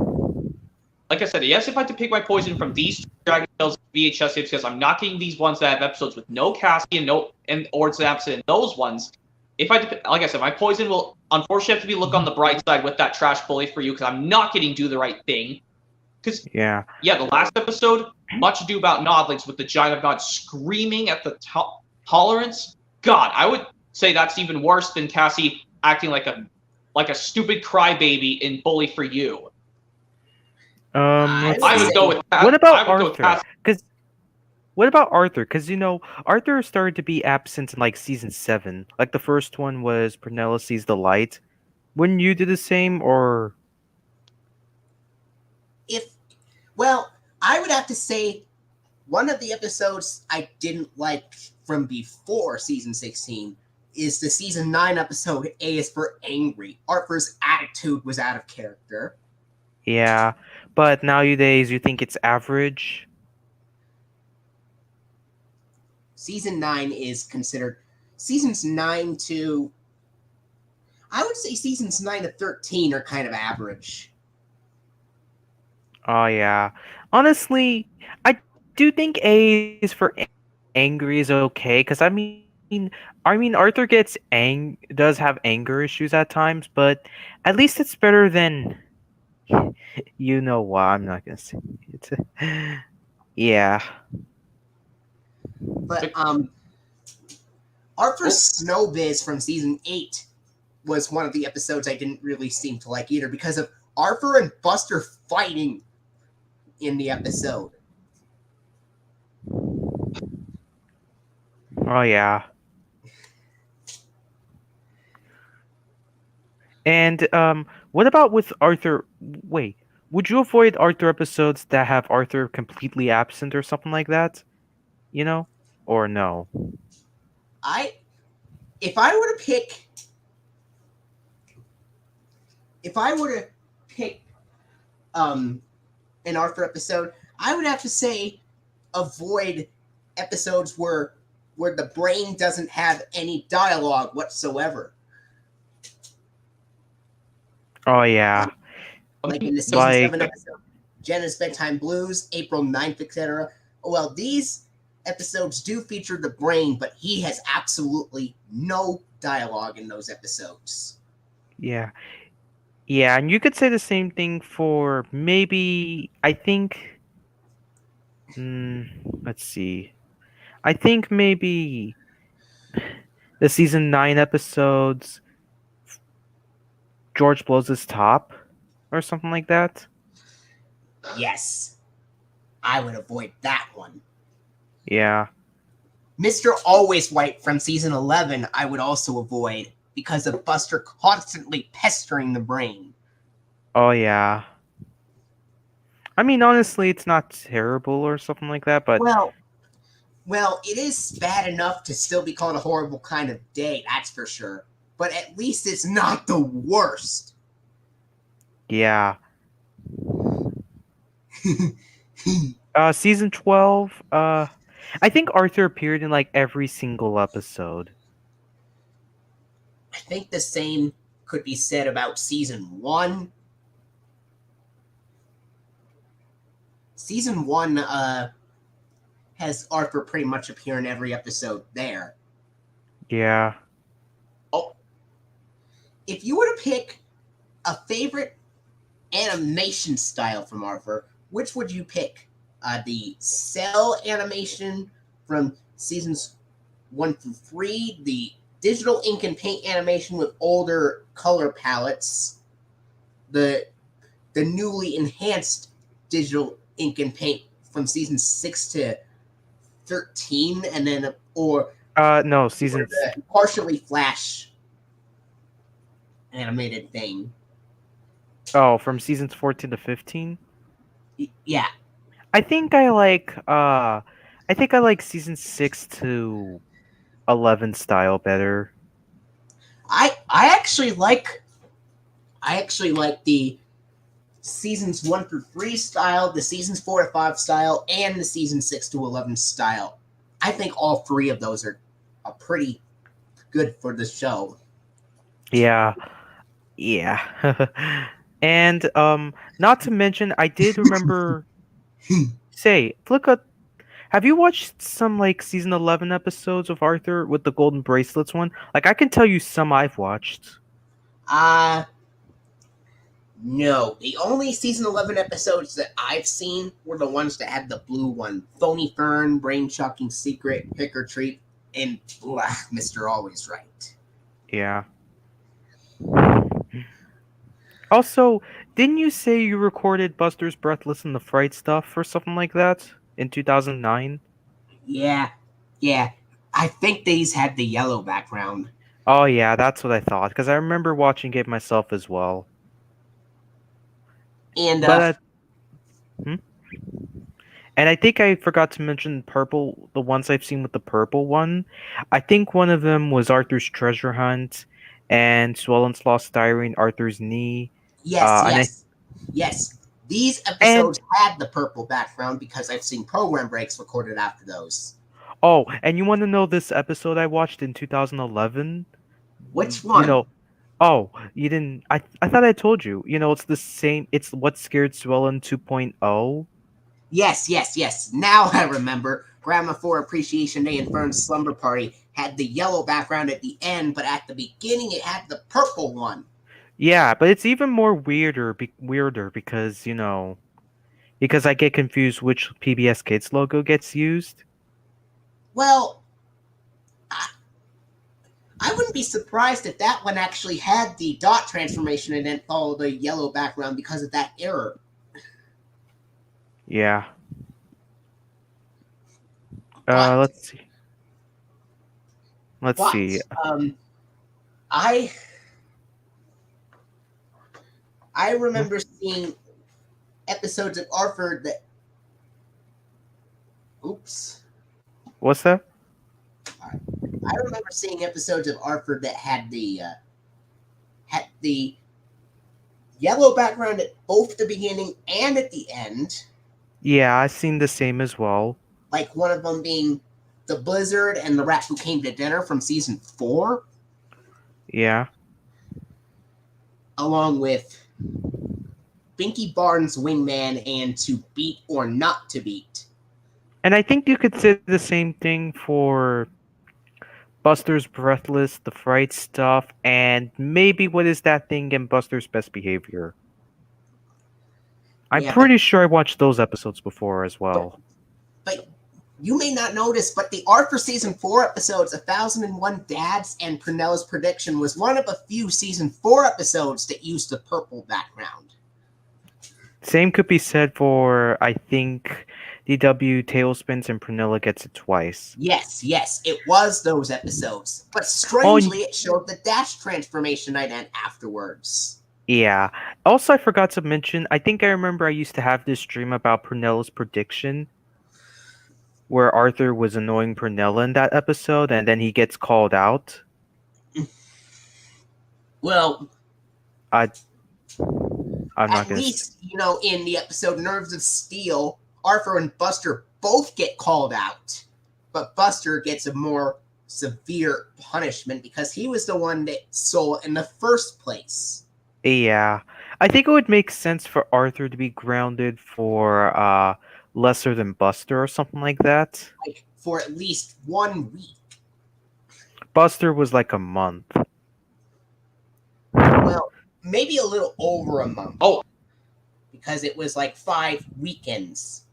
like I said, yes, if I had to pick my poison from these Dragon Tales VHS tapes, because I'm not getting these ones that have episodes with no Cassie or Zapson and those ones. If I, like I said, my poison will unfortunately have to be look on the bright side with that trash bully for you, because I'm not getting Do the Right Thing. Because the last episode, Much Ado About Nodlings with the Giant of Nod screaming at the tolerance. God, I would say that's even worse than Cassie acting like a stupid crybaby in Bully for You. I would go with that. What about Arthur? What about Arthur? Because Arthur started to be absent in like season 7. Like the first one was Prunella Sees the Light. Wouldn't you do the same, or? I would have to say one of the episodes I didn't like from before season 16 is the season 9 episode A is for Angry. Arthur's attitude was out of character. Yeah, but nowadays you think it's average? Season 9 is considered... Seasons 9 to... I would say seasons 9 to 13 are kind of average. Oh, yeah. Honestly, I do think A is for Angry is okay, because I mean, Arthur does have anger issues at times, but at least it's better than... You know what? I'm not gonna say it. Yeah. But Arthur's Snow Biz from season 8 was one of the episodes I didn't really seem to like either because of Arthur and Buster fighting in the episode. Oh yeah. And what about with Arthur? Wait, would you avoid Arthur episodes that have Arthur completely absent or something like that? You know, or no? I if I were to pick if I were to pick an Arthur episode, I would have to say avoid episodes where the brain doesn't have any dialogue whatsoever. Oh yeah, Like in the season like 7 episode, Jenna's Bedtime Blues, April 9th, etc. Well, these episodes do feature the brain, but he has absolutely no dialogue in those episodes. yeah, yeah, and you could say the same thing for maybe I think. Mm, let's see. I think maybe the season 9 episodes. George blows his top, or something like that. Yes, I would avoid that one. Yeah. Mr. Always White from season 11, I would also avoid because of Buster constantly pestering the brain. Oh yeah. I mean, honestly, it's not terrible or something like that, but Well, it is bad enough to still be called a horrible kind of day, that's for sure. But at least it's not the worst. yeah. Season 12. I think Arthur appeared in like every single episode. I think the same could be said about season 1. Season 1 has Arthur pretty much appear in every episode there. Yeah. Oh, if you were to pick a favorite animation style from Arthur, which would you pick? The cell animation from seasons 1 through 3, the digital ink and paint animation with older color palettes, the newly enhanced digital ink and paint from season 6 to 13, and then No, or season. the partially flash animated thing. Oh, from seasons 14 to 15. Yeah, I think I like. I think I like season 6 to 11 style better. I actually like the seasons 1 through 3 style, the seasons 4 to 5 style, and the season 6 to 11 style. I think all three of those are pretty good for the show. Yeah. Yeah. And not to mention, I did remember. Say, look at. Have you watched some like season 11 episodes of Arthur with the golden bracelets one? Like I can tell you some I've watched. Uh no. The only season 11 episodes that I've seen were the ones that had the blue one. Phony Fern, Brain Shocking Secret, Pick or Treat, and Mr. Always Right. Yeah. Also, didn't you say you recorded Buster's Breathless and the Fright stuff or something like that in 2009? Yeah. Yeah. I think these had the yellow background. Oh yeah, that's what I thought because I remember watching it myself as well. And But hmm? And I think I forgot to mention purple, the ones I've seen with the purple one. I think one of them was Arthur's Treasure Hunt and Swollen's Lost Diary and Arthur's Knee. yes, And I yes. Yes. These and episodes had the purple background because I've seen program breaks recorded after those. oh, and you want to know this episode I watched in 2011? Which You one? know, oh, you didn't. I thought I told you. You know, it's the same. It's What Scared Swellen 2.0. Yes, yes, yes. Now I remember. Grandma for Appreciation Day and Fern's Slumber Party had the yellow background at the end, but at the beginning it had the purple one. Yeah, but it's even more weirder because because I get confused which PBS Kids logo gets used. Well, I wouldn't be surprised if that one actually had the dot transformation and then followed the yellow background because of that error. Yeah. But Let's see. Let's But see. I remember seeing episodes of Arthur that. Oops. What's that? I remember seeing episodes of Arthur that had the yellow background at both the beginning and at the end. Yeah, I've seen the same as well. Like one of them being the Blizzard and the Rat Who Came to Dinner from season 4. Yeah. Along with Binky Barnes' Wingman and To Beat or Not to Beat. And I think you could say the same thing for Buster's Breathless, the Fright stuff, and maybe what is that thing in Buster's Best Behavior? I'm Yeah, pretty sure I watched those episodes before as well. But you may not notice, but the Arthur season 4 episodes, 1001 Dads and Prunell's Prediction, was one of a few season 4 episodes that used the purple background. Same could be said for, I think, DW Tailspins and Prunella Gets It Twice. Yes, it was those episodes. But strangely, it showed the Dash transformation ident afterwards. Yeah. Also, I forgot to mention, I think I remember I used to have this dream about Prunella's Prediction, where Arthur was annoying Prunella in that episode, and then he gets called out. Well, I'm not at gonna. least, in the episode Nerves of Steel, Arthur and Buster both get called out. But Buster gets a more severe punishment because he was the one that stole it in the first place. Yeah. I think it would make sense for Arthur to be grounded for lesser than Buster or something like that. Like, for at least 1 week. Buster was like a month. Well, maybe a little over a month. Oh. Because it was like 5 weekends.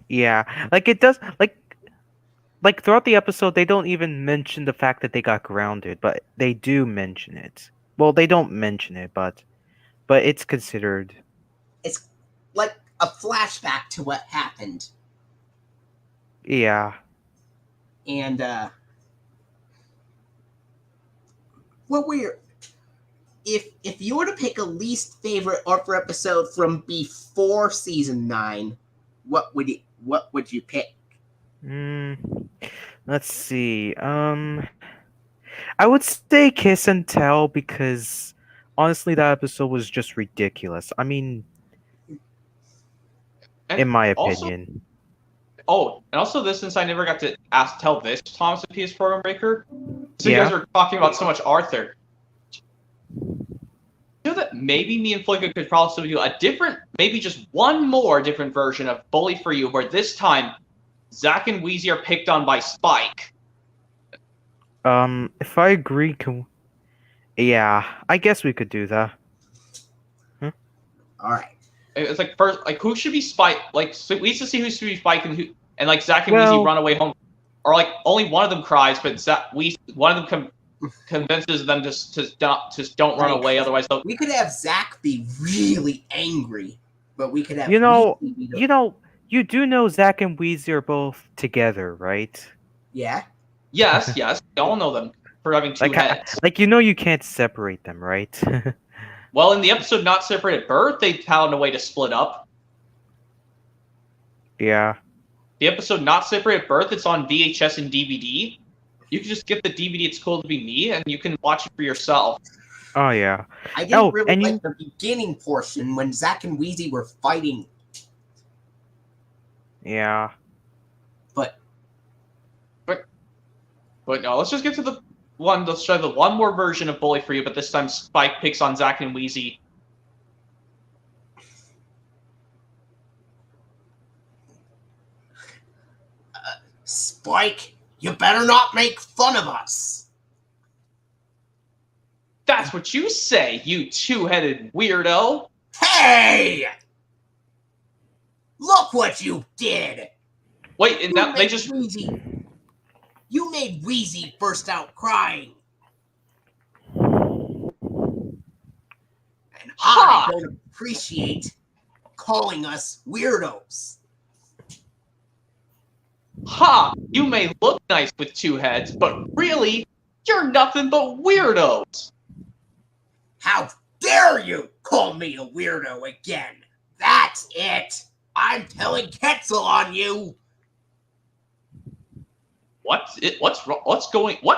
Yeah. Like it does like throughout the episode they don't even mention the fact that they got grounded, but they do mention it. Well, they don't mention it, but it's considered. It's like a flashback to what happened. Yeah. And what were your if you were to pick a least favorite Arthur episode from before season 9, what would you pick? Let's see. I would say Kiss and Tell because honestly that episode was just ridiculous. I mean, And in my also- opinion. and also this, since I never got to tell this, Thomas of PS Program Breaker. So Yeah. you guys were talking about so much Arthur. You know that maybe me and Flicka could probably do a different, maybe just one more different version of Bully for You, where this time Zack and Wheezy are picked on by Spike. If I agree, yeah, I guess we could do that. All right. It's like first, like who should be Spike? Like so we used to see who should be Spike and like Zack and Wheezy run away home, or like only one of them cries, but one of them convinces them just don't run away. Otherwise, we could have Zack be really angry, but we could have you do know Zack and Wheezy are both together, right? Yeah. Yes, we all know them for having two heads. Like you can't separate them, right? Well, in the episode Not Separate at Birth, they found a way to split up. Yeah. The episode Not Separate at Birth, it's on VHS and DVD. You can just get the DVD, It's Cool to Be Me, and you can watch it for yourself. Oh, yeah. I didn't really like the beginning portion when Zack and Wheezy were fighting. Yeah. But no, let's just get to the one. Let's try the one more version of Bully for You, but this time Spike picks on Zack and Wheezy. Spike, you better not make fun of us. That's what you say, you two-headed weirdo. Hey! Look what you did! Wait, and that they just... You made Wheezy burst out crying. And I don't appreciate calling us weirdos. Ha! You may look nice with two heads, but really, you're nothing but weirdos. How dare you call me a weirdo again? That's it. I'm telling Quetzal on you. What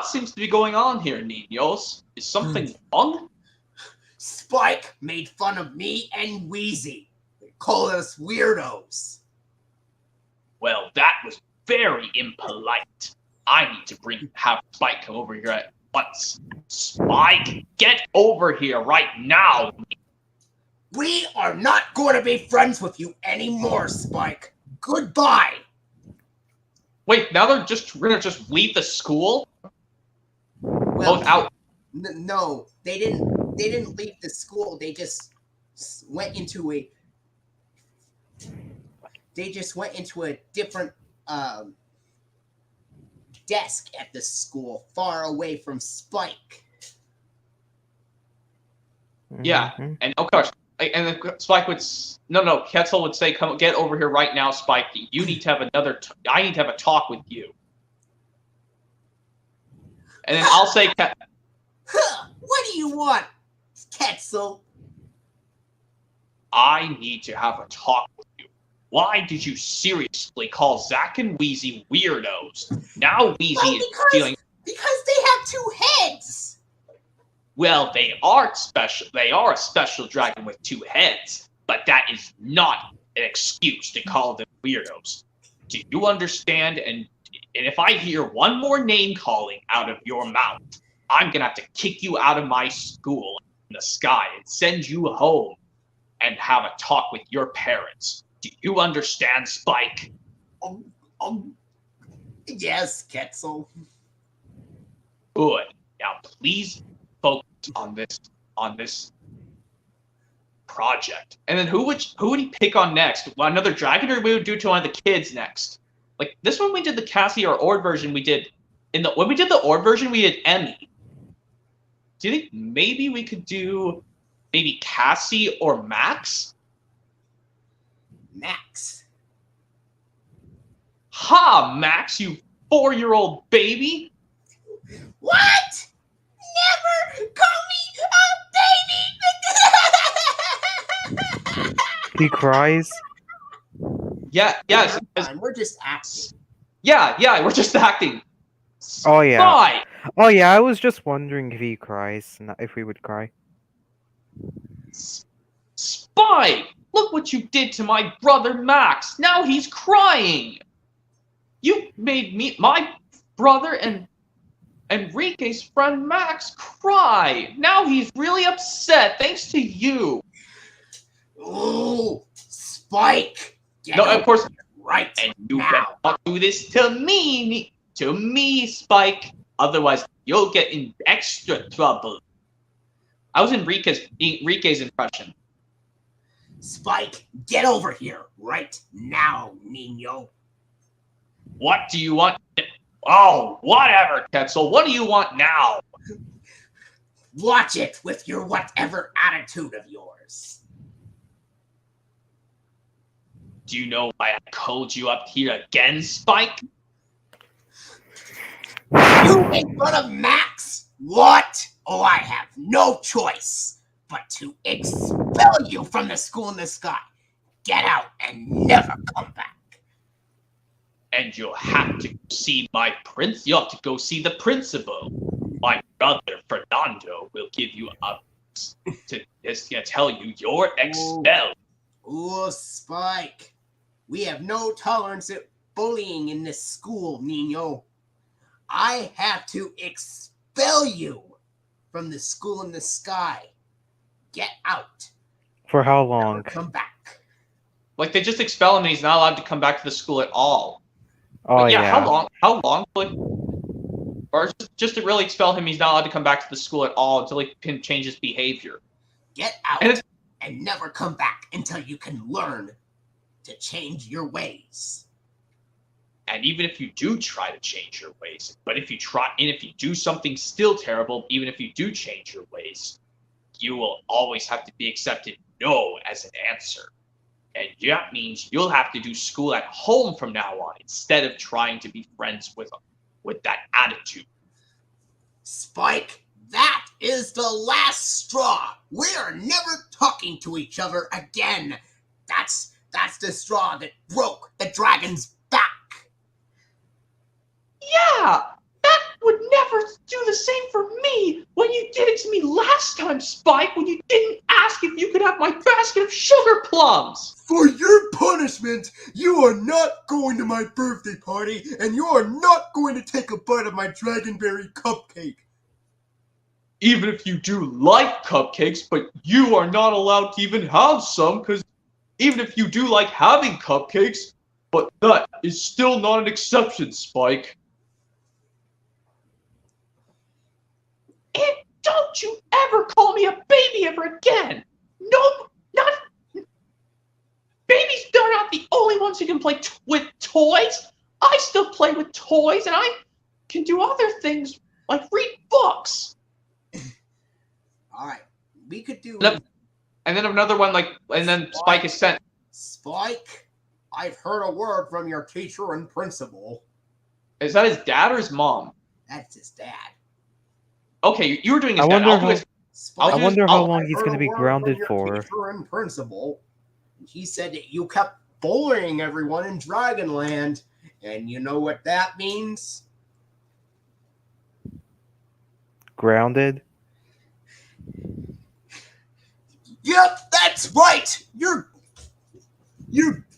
seems to be going on here, Niños? Is something wrong? Spike made fun of me and Wheezy. They called us weirdos. Well, that was very impolite. I need to have Spike come over here at once. Spike, get over here right now. We are not going to be friends with you anymore, Spike. Goodbye. Wait, now we're gonna just leave the school? Well, Both out. No, they didn't leave the school. They just went into a different desk at the school, far away from Spike. Yeah, and of course, and then Spike would Quetzal would say, "Come, get over here right now, Spike. You need to have I need to have a talk with you." And then I'll say, What do you want, Quetzal? "I need to have a talk with you. Why did you seriously call Zack and Wheezy weirdos? Now Wheezy is feeling because they have two heads." Well, they are special. They are a special dragon with two heads, but that is not an excuse to call them weirdos. Do you understand? And if I hear one more name calling out of your mouth, I'm gonna have to kick you out of my school in the sky and send you home and have a talk with your parents. Do you understand, Spike? Yes, Quetzal. Good. Now, please focus on this project. And then who would he pick on next? Another dragon, or we would do to one of the kids next? Like this one, we did the Cassie or Ord version. We did when we did the Ord version, we did Emmy. Do you think maybe we could do maybe Cassie or Max? Max. Ha, Max, you 4-year-old baby! What? Never call me a baby! He cries. Yeah, We're just acting. yeah, we're just acting. Oh yeah. Spike! Oh yeah, I was just wondering if he cries, if we would cry. Spike! Look what you did to my brother Max. Now he's crying. You made my brother and Enrique's friend Max cry. Now he's really upset thanks to you. Ooh, Spike. No, of course. Right. And you now. better not do this to me, Spike. Otherwise, you'll get in extra trouble. I was Enrique's impression. Spike, get over here right now, Nino. What do you want? Oh, whatever, Quetzal. What do you want now? Watch it with your whatever attitude of yours. Do you know why I called you up here again, Spike? You make fun of Max? What? Oh, I have no choice but to expel you from the school in the sky. Get out and never come back. And you'll have to see my prince. You'll have to go see the principal. My brother Fernando will give you up to tell you you're expelled. Ooh, Spike. We have no tolerance at bullying in this school, Nino. I have to expel you from the school in the sky. Get out. For how long? Never come back. Like they just expel him and he's not allowed to come back to the school at all. Oh But yeah. How long? Or just to really expel him, he's not allowed to come back to the school at all until he can change his behavior. Get out and never come back until you can learn to change your ways. And even if you do try to change your ways, but if you do something still terrible, even if you do change your ways, you will always have to be accepted no as an answer. And that means you'll have to do school at home from now on instead of trying to be friends with that attitude. Spike, that is the last straw. We are never talking to each other again. That's the straw that broke the dragon's back. Yeah, that would never do the same for me when you did it to me last time, Spike, when you didn't ask if you could have my basket of sugar plums. For your punishment, you are not going to my birthday party, and you are not going to take a bite of my dragonberry cupcake. Even if you do like cupcakes, but you are not allowed to even have some, because even if you do like having cupcakes, but that is still not an exception, Spike. And don't you ever call me a baby ever again! No, not... Babies are not the only ones who can play with toys! I still play with toys, and I can do other things, like read books! Alright, we could do... And then another one, and then Spike is sent. Spike, I've heard a word from your teacher and principal. Is that his dad or his mom? That's his dad. Okay, you were doing his I dad. wonder how long he's going to be grounded for. Teacher and principal. He said that you kept bullying everyone in Dragonland, and you know what that means? Grounded? Yep, that's right! You're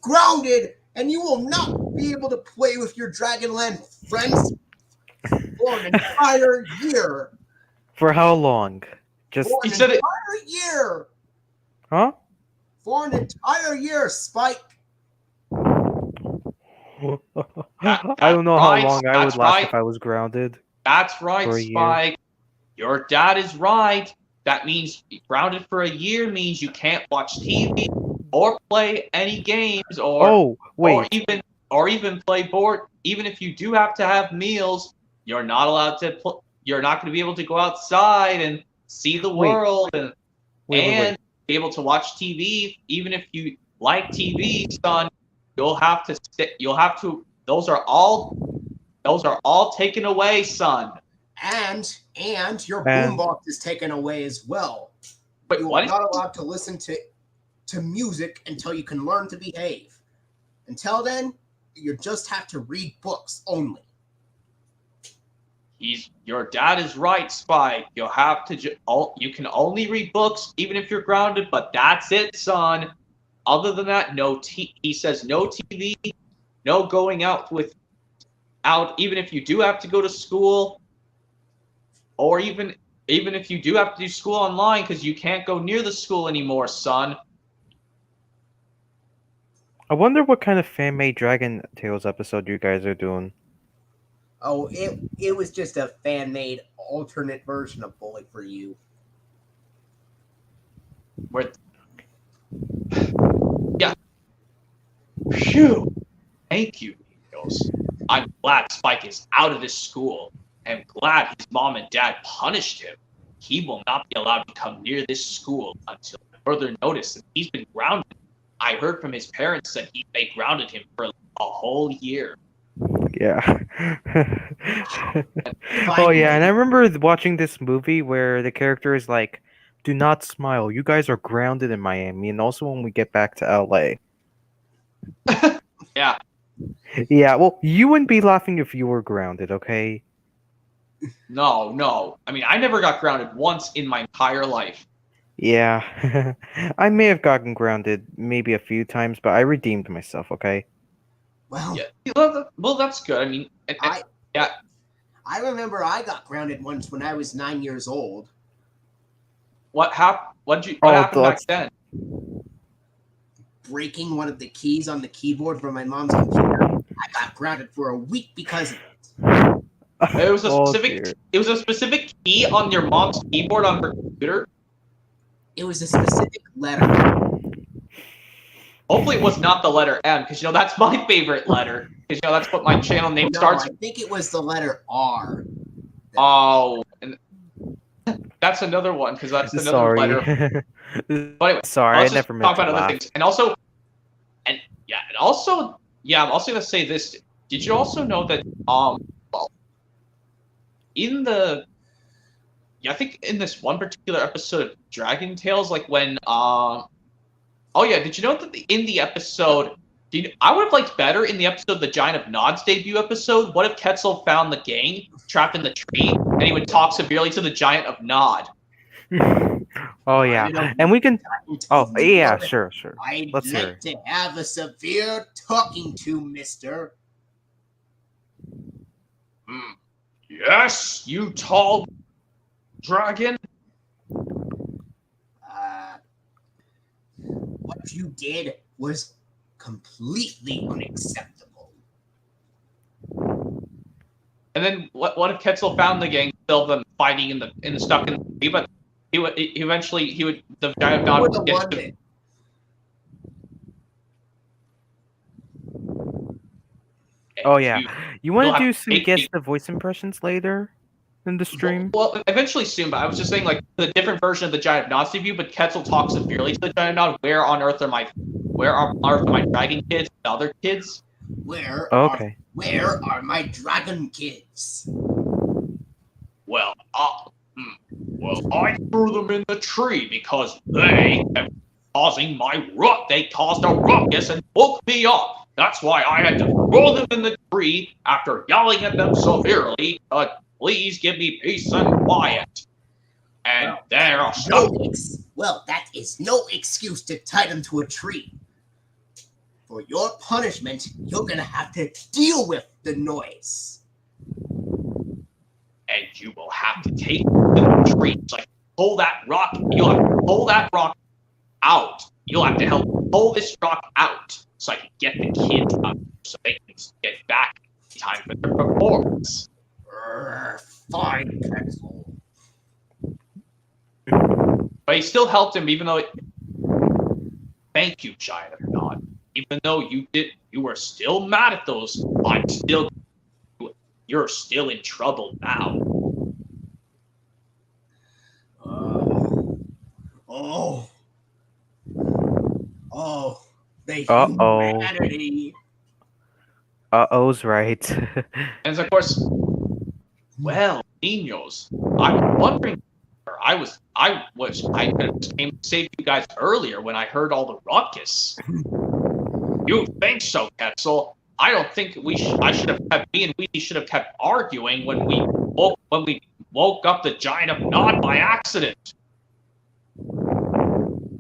grounded, and you will not be able to play with your Dragonland friends for an entire year. For how long? Just For an entire year! Huh? For an entire year, Spike! I don't know how long I would last if I was grounded. That's right, Spike. Your dad is right. That means grounded for a year means you can't watch TV or play any games or even play board. Even if you do have to have meals, you're not allowed to. You're not going to be able to go outside and see the world and be able to watch TV. Even if you like TV, son, you'll have to. Those are all taken away, son. And your boombox is taken away as well. But you are not allowed to listen to music until you can learn to behave. Until then, you just have to read books only. Your dad is right, Spike. You'll have to. You can only read books, even if you're grounded. But that's it, son. Other than that, he says no TV, no going out. Even if you do have to go to school, or even if you do have to do school online, because you can't go near the school anymore, son. I wonder what kind of fan-made Dragon Tales episode you guys are doing. Oh, it was just a fan-made alternate version of Bully for You. Yeah. Phew. Thank you, Nichols. I'm glad Spike is out of this school. I'm glad his mom and dad punished him. He will not be allowed to come near this school until further notice, and he's been grounded. I heard from his parents that they grounded him for a whole year. Yeah. Oh yeah, and I remember watching this movie where the character is like, "Do not smile. You guys are grounded in Miami, and also when we get back to LA." Yeah. Yeah. Well, you wouldn't be laughing if you were grounded, okay? No. I mean, I never got grounded once in my entire life. Yeah. I may have gotten grounded maybe a few times, but I redeemed myself, okay? Well, yeah. Well, that's good. I mean, I remember I got grounded once when I was 9 years old. What happened? What happened back then? Breaking one of the keys on the keyboard from my mom's computer. I got grounded for a week because of it. It was a specific key on your mom's keyboard on her computer. It was a specific letter. Hopefully it was not the letter M, because that's my favorite letter. Because that's what my channel name starts with. I think it was the letter R. Oh, and that's another one, because that's another letter. But anyway, sorry, I never meant talk to about laugh. other things. And also, also, yeah, I'm also gonna say this. Did you also know that well, in the I think in this one particular episode of Dragon Tales, like when oh yeah, did you know that in the episode, I would have liked better in the episode, the Giant of Nod's debut episode. What if Quetzal found the gang trapped in the tree, and he would talk severely to the Giant of Nod? Oh yeah, and we can. Oh yeah, sure. I'd Let's hear like to have a severe talking to, mister. Yes, you tall dragon. What you did was completely unacceptable. And then what if Quetzal found the gang, still them fighting in the stuck in the tree, but the Giant of Nod would get to. Oh yeah, you want to do some guess the voice impressions later in the stream? Well, eventually soon. But I was just saying, like the different version of the Giant of Nod's debut, but Quetzal talks severely to the Giant of Nod. Where on earth are my dragon kids and other kids? Where are my dragon kids? Well, I threw them in the tree because they kept causing my ruck. They caused a ruckus and woke me up. That's why I had to throw them in the tree after yelling at them severely. Please give me peace and quiet. And there are that is no excuse to tie them to a tree. For your punishment, you're gonna have to deal with the noise. And you will have to take the tree. Like pull that rock. You'll have to pull that rock out. You'll have to help pull this rock out so I can get the kids up so they can get back in time for their performance. Fine, Quetzal. But he still helped him, even though. Thank you, Giant of Nod. Even though you were still mad at those. You're still in trouble now. The humanity. Uh-oh's right. And of course, well, Niños, I'm wondering. I could have came to save you guys earlier when I heard all the ruckus. You think so, Quetzal? I don't think I should have kept. Me and we should have kept arguing when we woke up the Giant of Nod by accident.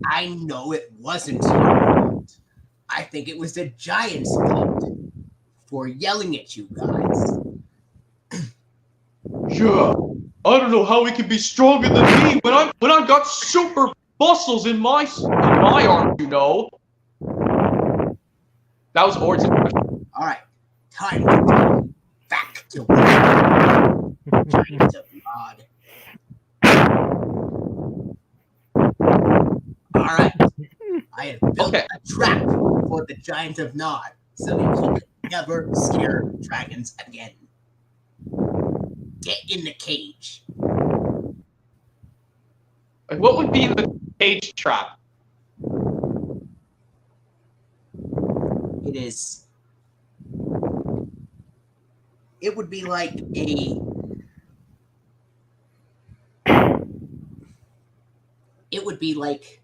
I know it wasn't your fault. I think it was the Giant's fault for yelling at you guys. Yeah, I don't know how he can be stronger than me when I got super muscles in my arm, you know. That was Ord's impression. All right, time to go back to work. Giant of Nod. All right, I have built a trap for the Giant of Nod so that he can never scare dragons again. Get in the cage. What would be the cage trap? It would be like a. It would be like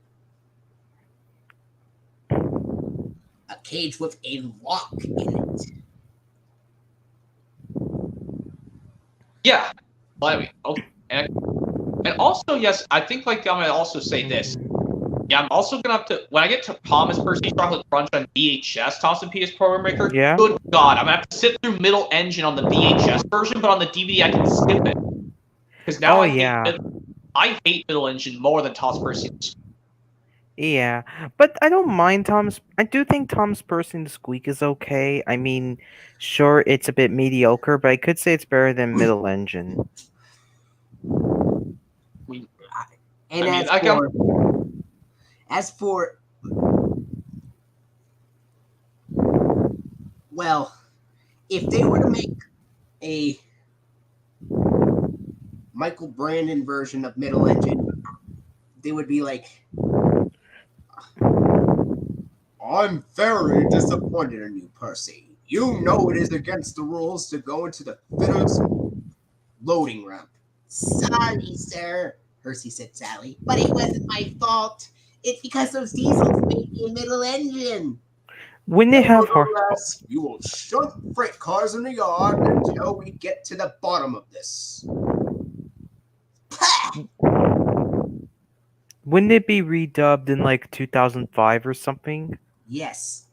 a cage with a lock in it. Yeah. Well, I mean, okay. And also, yes, I think like I'm gonna also say this. Yeah, I'm also gonna have to when I get to Thomas Percy's Chocolate Crunch on VHS, Thompson PS Program Maker. Yeah. Good God, I'm gonna have to sit through Middle Engine on the VHS version, but on the DVD I can skip it. Because now I hate Middle Engine more than Thomas Percy's. Yeah, but I don't mind Tom's. I do think Tom's Person the Squeak is okay. I mean, sure, it's a bit mediocre, but I could say it's better than Middle Engine. As for well, if they were to make a Michael Brandon version of Middle Engine, they would be like, I'm very disappointed in you, Percy. You know it is against the rules to go into the fitter's loading ramp. Sorry, sir, Percy said sadly, but it wasn't my fault. It's because those diesels made me a middle engine. When they have Nevertheless, you will shunt freight cars in the yard until we get to the bottom of this. Wouldn't it be redubbed in like 2005 or something? Yes.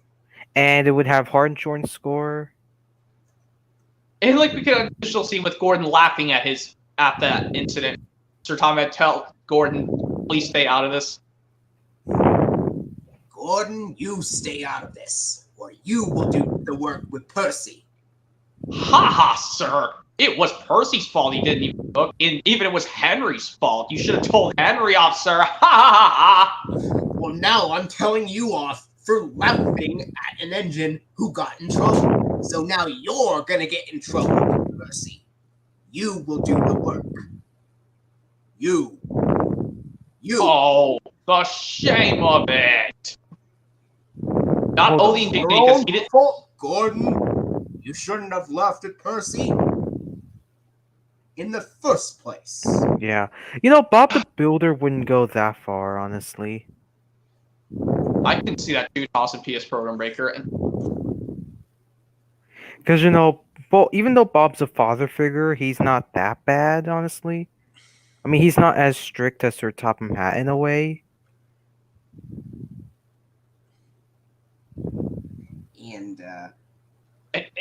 And it would have hard insurance score. And like we get an additional scene with Gordon laughing at that incident. Sir Tom had tell Gordon, please stay out of this. Gordon, you stay out of this, or you will do the work with Percy. Ha ha, sir! It was Percy's fault he didn't even book, and even it was Henry's fault. You should have told Henry off, sir. Ha ha ha! Well, now I'm telling you off for laughing at an engine who got in trouble. So now you're gonna get in trouble, Percy. You will do the work. You. Oh, the shame of it! Not only did because he didn't. Fault, Gordon. You shouldn't have laughed at Percy in the first place. Yeah. You know, Bob the Builder wouldn't go that far, honestly. I can see that too, Toss and PS Program Breaker. Because, you know, well, even though Bob's a father figure, he's not that bad, honestly. I mean, he's not as strict as Sir Topham Hatt in a way.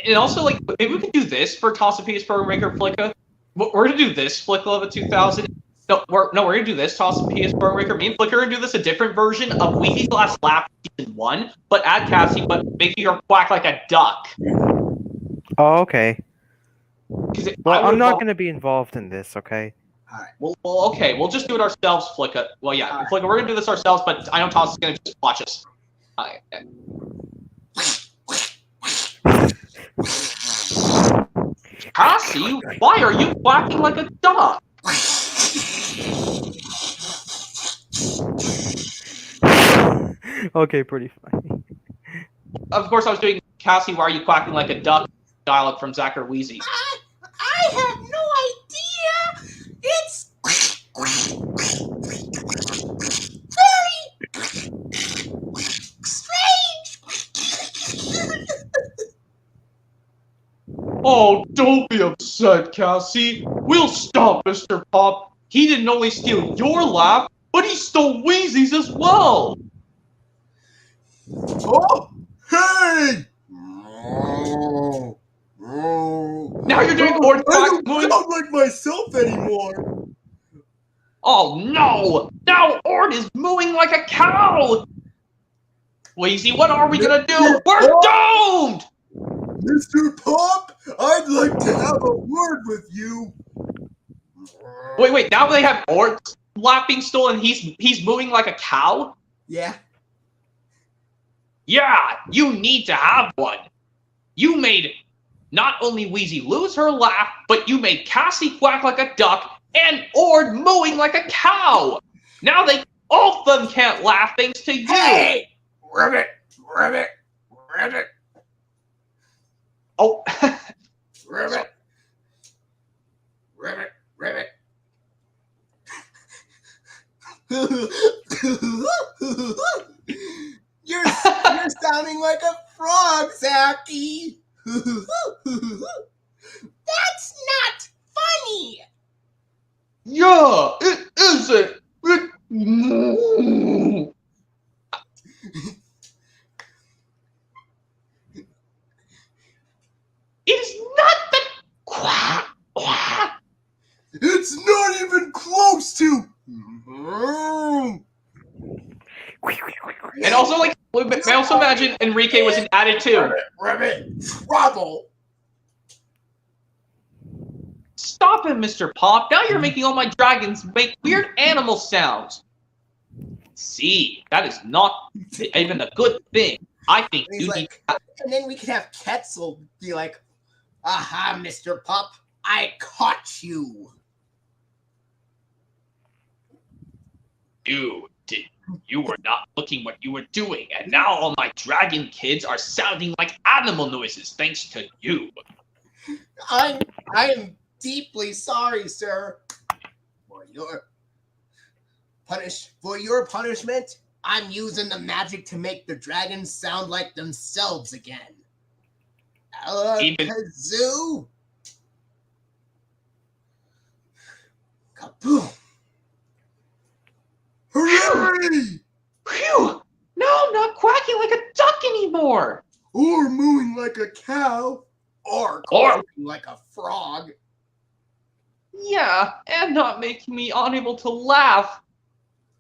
And also, like, maybe we could do this for Toss and PS Program Breaker Flicka. We're gonna do this Flicka of a 2000. No, we're gonna do this Toss and PS Program Breaker. Me and Flicker are gonna do this a different version of Weezy's Last Laugh Season 1, but add Cassie, but making her quack like a duck. Oh, okay. Well, I'm not going to be involved in this, okay? Alright. Well, okay, we'll just do it ourselves, Flicka. Well, yeah, Alright. Flicka, we're gonna do this ourselves, but I know Toss is gonna just watch us. Cassie, why are you quacking like a duck? Okay, pretty funny. Of course, I was doing Cassie, why are you quacking like a duck? Dialogue from Zachary Wheezy. I have no idea. It's very strange. Oh, don't be upset, Cassie. We'll stop Mr. Pop. He didn't only steal your laugh, but he stole Wheezy's as well. oh, hey! Now you're doing Gordon I quack don't moving. sound like myself anymore. Oh no! Now Ord is mooing like a cow! Wheezy, what are we gonna do? We're doomed! Mr. Pop, I'd like to have a word with you. Wait, now they have Ord's laugh being stolen, he's mooing like a cow? Yeah. Yeah, you need to have one. You made not only Wheezy lose her laugh, but you made Cassie quack like a duck and Ord mooing like a cow. Now all of them can't laugh thanks to you. Hey! Ribbit! Oh, Ribbit! You're sounding like a frog, Zacky. That's not funny. yeah, it isn't. It's not the quack. It's not even close to. And also, like, I also imagine Enrique was an attitude. Ribbit! Trouble! Stop it, Mr. Pop. Now you're making all my dragons make weird animal sounds. See, that is not even a good thing. I think And, you he's need. like, and then we could have Quetzal be like, aha, Mr. Pop, I caught you. You did You were not looking what you were doing, and now all my dragon kids are sounding like animal noises thanks to you. I am deeply sorry, sir. For your punishment, I'm using the magic to make the dragons sound like themselves again. Kazoo! Kaboom! Hooray! Phew! Now I'm not quacking like a duck anymore. Or mooing like a cow. Or croaking like a frog. Yeah, and not making me unable to laugh.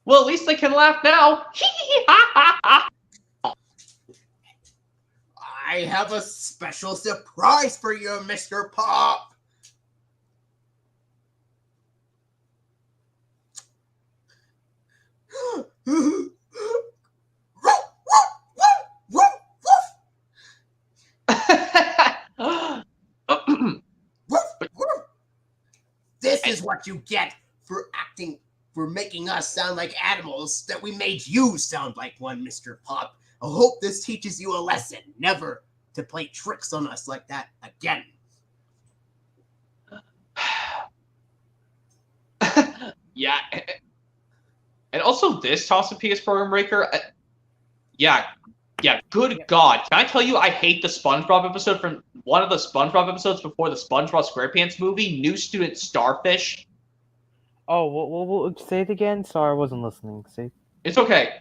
Well, at least I can laugh now. I have a special surprise for you, Mr. Pop. This is what you get for making us sound like animals that we made you sound like one, Mr. Pop. I hope this teaches you a lesson, never to play tricks on us like that again. Yeah. And also this Toss of PS Program Breaker, yeah, good God. Can I tell you I hate the SpongeBob episode from one of the SpongeBob episodes before the SpongeBob SquarePants movie, New Student Starfish? Oh, we'll say it again? Sorry, I wasn't listening. See? It's okay.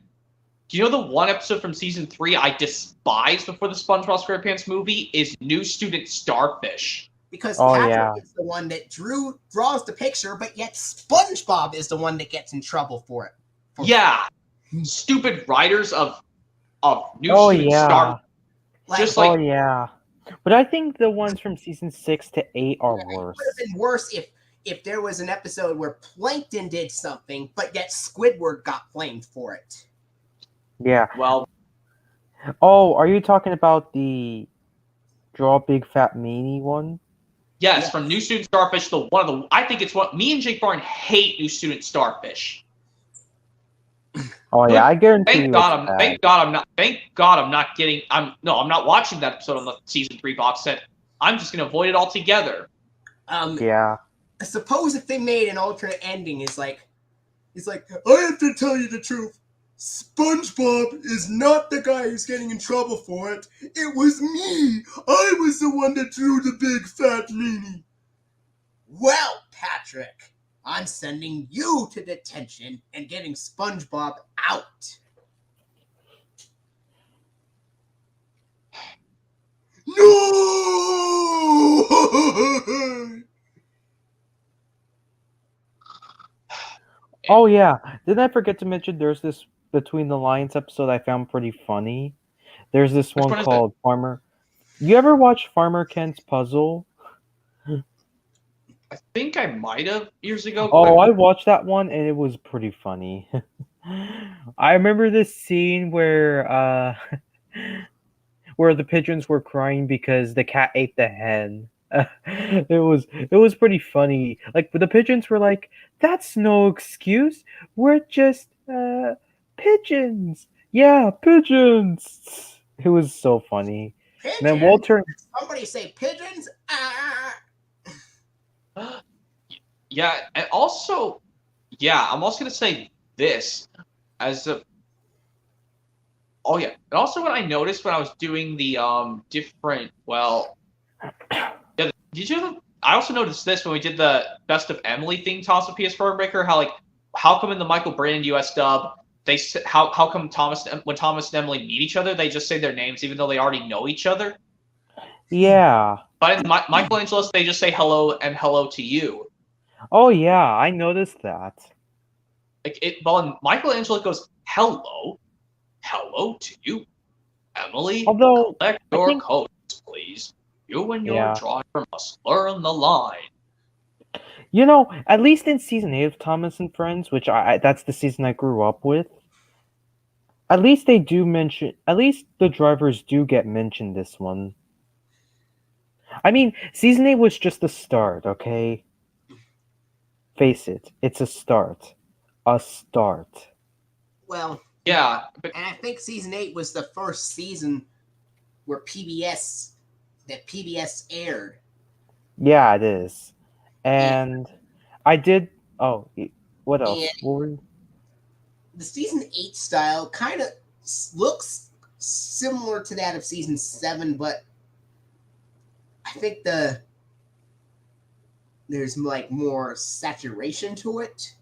Do you know the one episode from season 3 I despise before the SpongeBob SquarePants movie is New Student Starfish? Because Patrick is the one that draws the picture, but yet SpongeBob is the one that gets in trouble for it. Yeah. Stupid writers of New Student Starfish. Just like, oh, yeah. But I think the ones from season 6 to 8 are worse. It would have been worse if there was an episode where Plankton did something, but yet Squidward got blamed for it. Yeah. Well. Oh, are you talking about the Draw Big Fat Meanie one? Yes, from New Student Starfish. I think it's what me and Jake Barn hate. New Student Starfish. Oh yeah, I guarantee. Thank God I'm not getting. I'm not watching that episode on the season 3 box set. I'm just gonna avoid it altogether. Yeah. I suppose if they made an alternate ending, it's like, I have to tell you the truth. SpongeBob is not the guy who's getting in trouble for it. It was me. I was the one that drew the big fat meanie. Well, Patrick, I'm sending you to detention and getting SpongeBob out. No! Oh yeah, didn't I forget to mention there's this Between the Lines episode I found pretty funny. There's this one called Farmer. You ever watch Farmer Ken's Puzzle? I think I might have years ago. Oh, I watched that one and it was pretty funny. I remember this scene where where the pigeons were crying because the cat ate the hen. It was pretty funny. Like the pigeons were like, "That's no excuse. We're just pigeons. Yeah, pigeons." It was so funny. Pigeons? And then Walter. Somebody say pigeons. Yeah, and also, I'm also gonna say this as a. Oh yeah, and also what I noticed when I was doing the different I also noticed this when we did the Best of Emily thing toss of PS Program Breaker, how come in the Michael Brandon US dub how come when Thomas and Emily meet each other they just say their names even though they already know each other? Yeah. But in Michelangelo's they just say hello and hello to you. Oh yeah, I noticed that. Well, Michelangelo goes hello to you, Emily. Although collect your coats, please. You and your driver must learn the line. You know, at least in season 8 of Thomas and Friends, which that's the season I grew up with, at least they do mention, at least the drivers do get mentioned this one. I mean, season 8 was just the start, okay? Face it, it's a start. A start. Well, Yeah, but and I think season 8 was the first season where PBS aired. Yeah, it is. And, And I did. Oh, what and else? What were the season 8 style kind of looks similar to that of season 7, but I think there's like more saturation to it.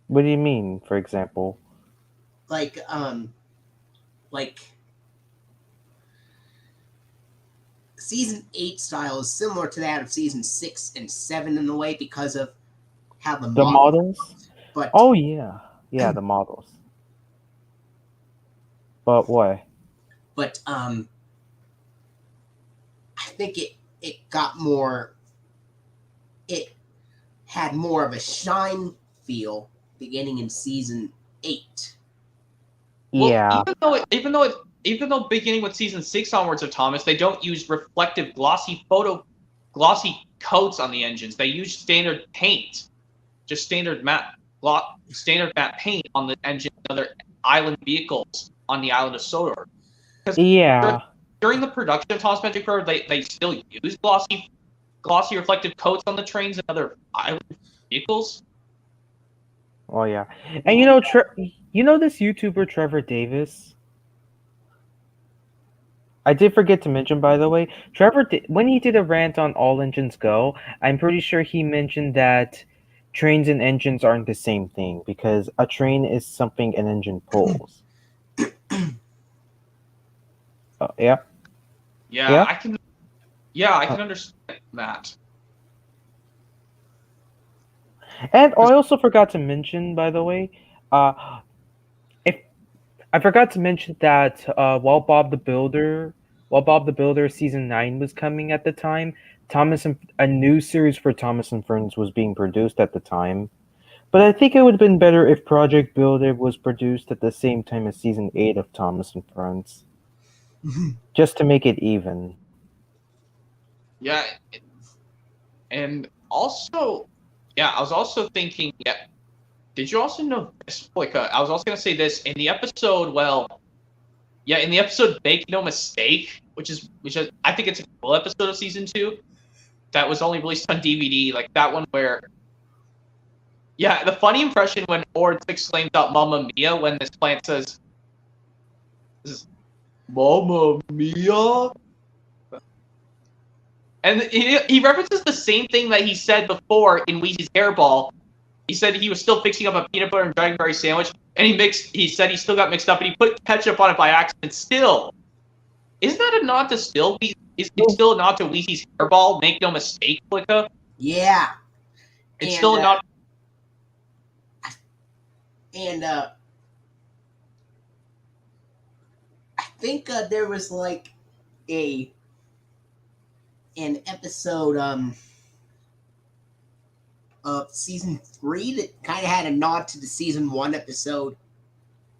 What do you mean, for example? Like season 8 style is similar to that of season 6 and 7 in a way because of how the The models models? looked. But Oh yeah, yeah, the models. But what? but I think it got more, it had more of a shine feel beginning in season 8. well, Yeah, even though beginning with season 6 onwards of Thomas, they don't use reflective glossy coats on the engines. They use standard paint, just standard matte paint on the engine and other island vehicles on the island of Sodor. Because yeah. during the production of Thomas Magic Road, they still use glossy reflective coats on the trains and other island vehicles. Oh yeah. And you know this YouTuber Trevor Davis? I did forget to mention, by the way, when he did a rant on All Engines Go, I'm pretty sure he mentioned that trains and engines aren't the same thing because a train is something an engine pulls. Yeah, Yeah, yeah. I can understand that. And I also forgot to mention, by the way, if I forgot to mention that while Bob the Builder season 9 was coming at the time, a new series for Thomas and Friends was being produced at the time. But I think it would have been better if Project Builder was produced at the same time as season 8 of Thomas and Friends, just to make it even. Yeah, and also, yeah, I was also thinking, yeah, did you also know this? Like, I was also gonna say this in the episode. Well, yeah, in the episode "Make No Mistake," which is I think it's a cool episode of season 2 that was only released on DVD. Like that one where, yeah, the funny impression when Ord exclaims out "Mamma Mia" when this plant says, "Mamma Mia." And he references the same thing that he said before in Wheezy's Hairball. He said he was still fixing up a peanut butter and dragonberry sandwich, and he said he still got mixed up, and he put ketchup on it by accident. Still, isn't that a nod to still? Is it still a nod to Wheezy's Hairball? Make no mistake, Flicka. Yeah. It's still a nod. And I think there was like an episode of season 3 that kind of had a nod to the season 1 episode,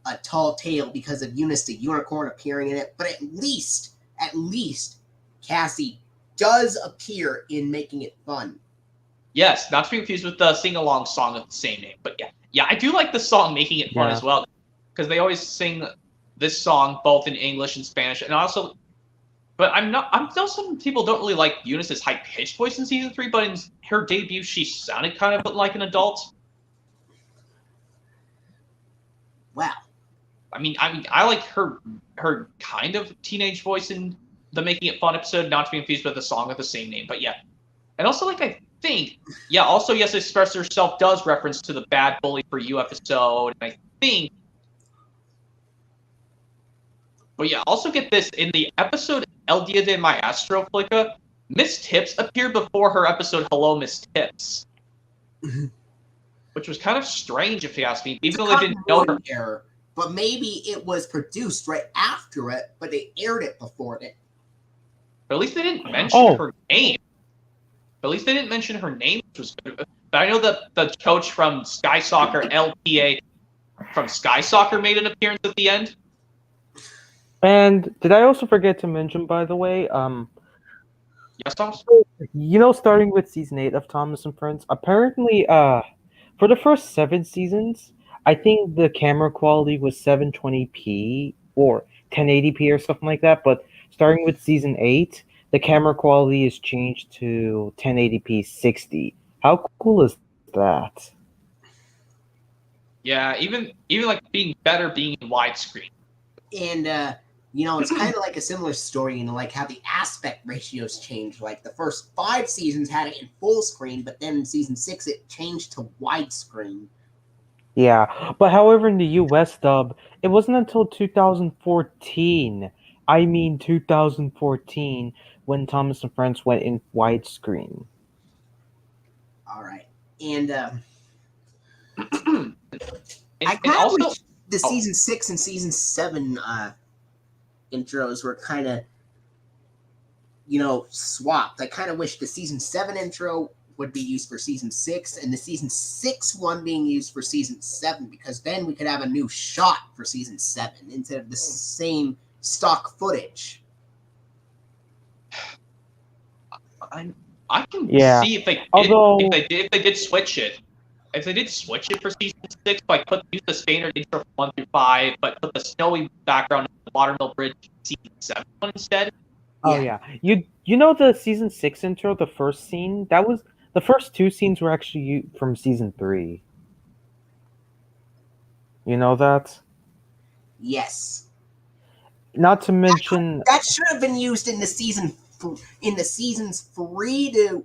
A Tall Tale, because of Eunice the Unicorn appearing in it. But at least Cassie does appear in Making It Fun. Yes, not to be confused with the sing-along song of the same name. But yeah, I do like the song Making It Fun as well, because they always sing this song both in English and Spanish, and also. But I know some people don't really like Eunice's high-pitched voice in season 3, but in her debut, she sounded kind of like an adult. Wow. I mean, I like her kind of teenage voice in the Making It Fun episode, not to be confused with the song with the same name. But yeah, and also like I think, yeah, also Yes, Express Herself does reference to the Bad Bully for You episode, and I think. But yeah, also get this, in the episode El Dia de Maestro, Flicka, Miss Tips appeared before her episode Hello, Miss Tips. Which was kind of strange, if you ask me, even though they didn't know her. Error, but maybe it was produced right after it, but they aired it before it. But at least they didn't mention her name. Which was good. But I know that the coach from Sky Soccer, LPA, from Sky Soccer made an appearance at the end. And did I also forget to mention, by the way, yes, Thomas? Starting with season 8 of Thomas and Friends, apparently, for the first 7 seasons, I think the camera quality was 720p or 1080p or something like that. But starting with season 8, the camera quality is changed to 1080p 60. How cool is that? Yeah, even like being better being in widescreen. And it's kind of like a similar story, like how the aspect ratios changed. Like the first 5 seasons had it in full screen, but then in season 6 it changed to widescreen. Yeah, but however, in the US dub, it wasn't until 2014. I mean, 2014 when Thomas and Friends went in widescreen. All right, and and I kind of also, wish the season 6 and season 7 intros were kind of, swapped. I kind of wish the season 7 intro would be used for season 6 and the season 6 one being used for season 7, because then we could have a new shot for season 7 instead of the same stock footage. I can Yeah, see if they did, although if they did switch it. If they did switch it for season 6, like use the standard intro from 1 through 5, but put the snowy background in the Watermill Bridge season 7 one instead. oh yeah, you know the season 6 intro, the first scene, that was the first 2 scenes were actually from season 3. You know that? Yes, Not to mention, that should have been used in the seasons 3 to.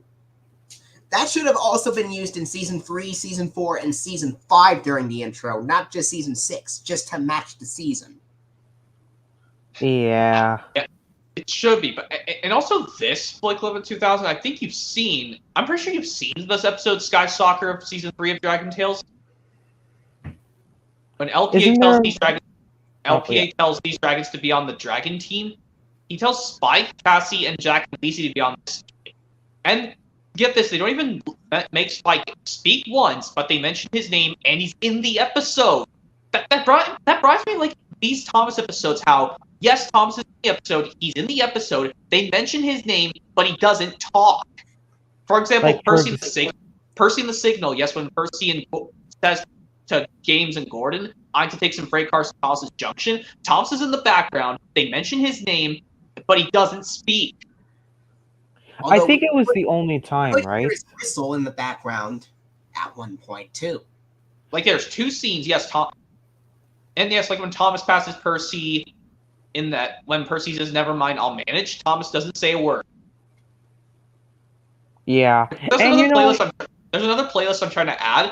That should have also been used in season 3, season 4, and season 5 during the intro, not just season 6, just to match the season. yeah. It should be, but and also this Blake Living 2000. I think you've seen. I'm pretty sure you've seen this episode, Sky Soccer of season 3 of Dragon Tales. When LPA tells these dragons to be on the dragon team, he tells Spike, Cassie, and Jack and Lacey to be on this team. And get this, they don't even make Spike speak once, but they mention his name and he's in the episode. That brought me like these Thomas episodes. How yes, Thomas is in the episode. He's in the episode. They mention his name, but he doesn't talk. For example, Like, Percy in the Signal. Yes, when Percy says to James and Gordon, "I need to take some freight cars to Thomas's Junction." Thomas is in the background. They mention his name, but he doesn't speak. I think it was the only time, right? There's whistle in the background at one point too. Like there's 2 scenes. Yes, and yes, like when Thomas passes Percy, in that when Percy says, "Never mind, I'll manage," Thomas doesn't say a word. Yeah, There's and another playlist I'm trying to add.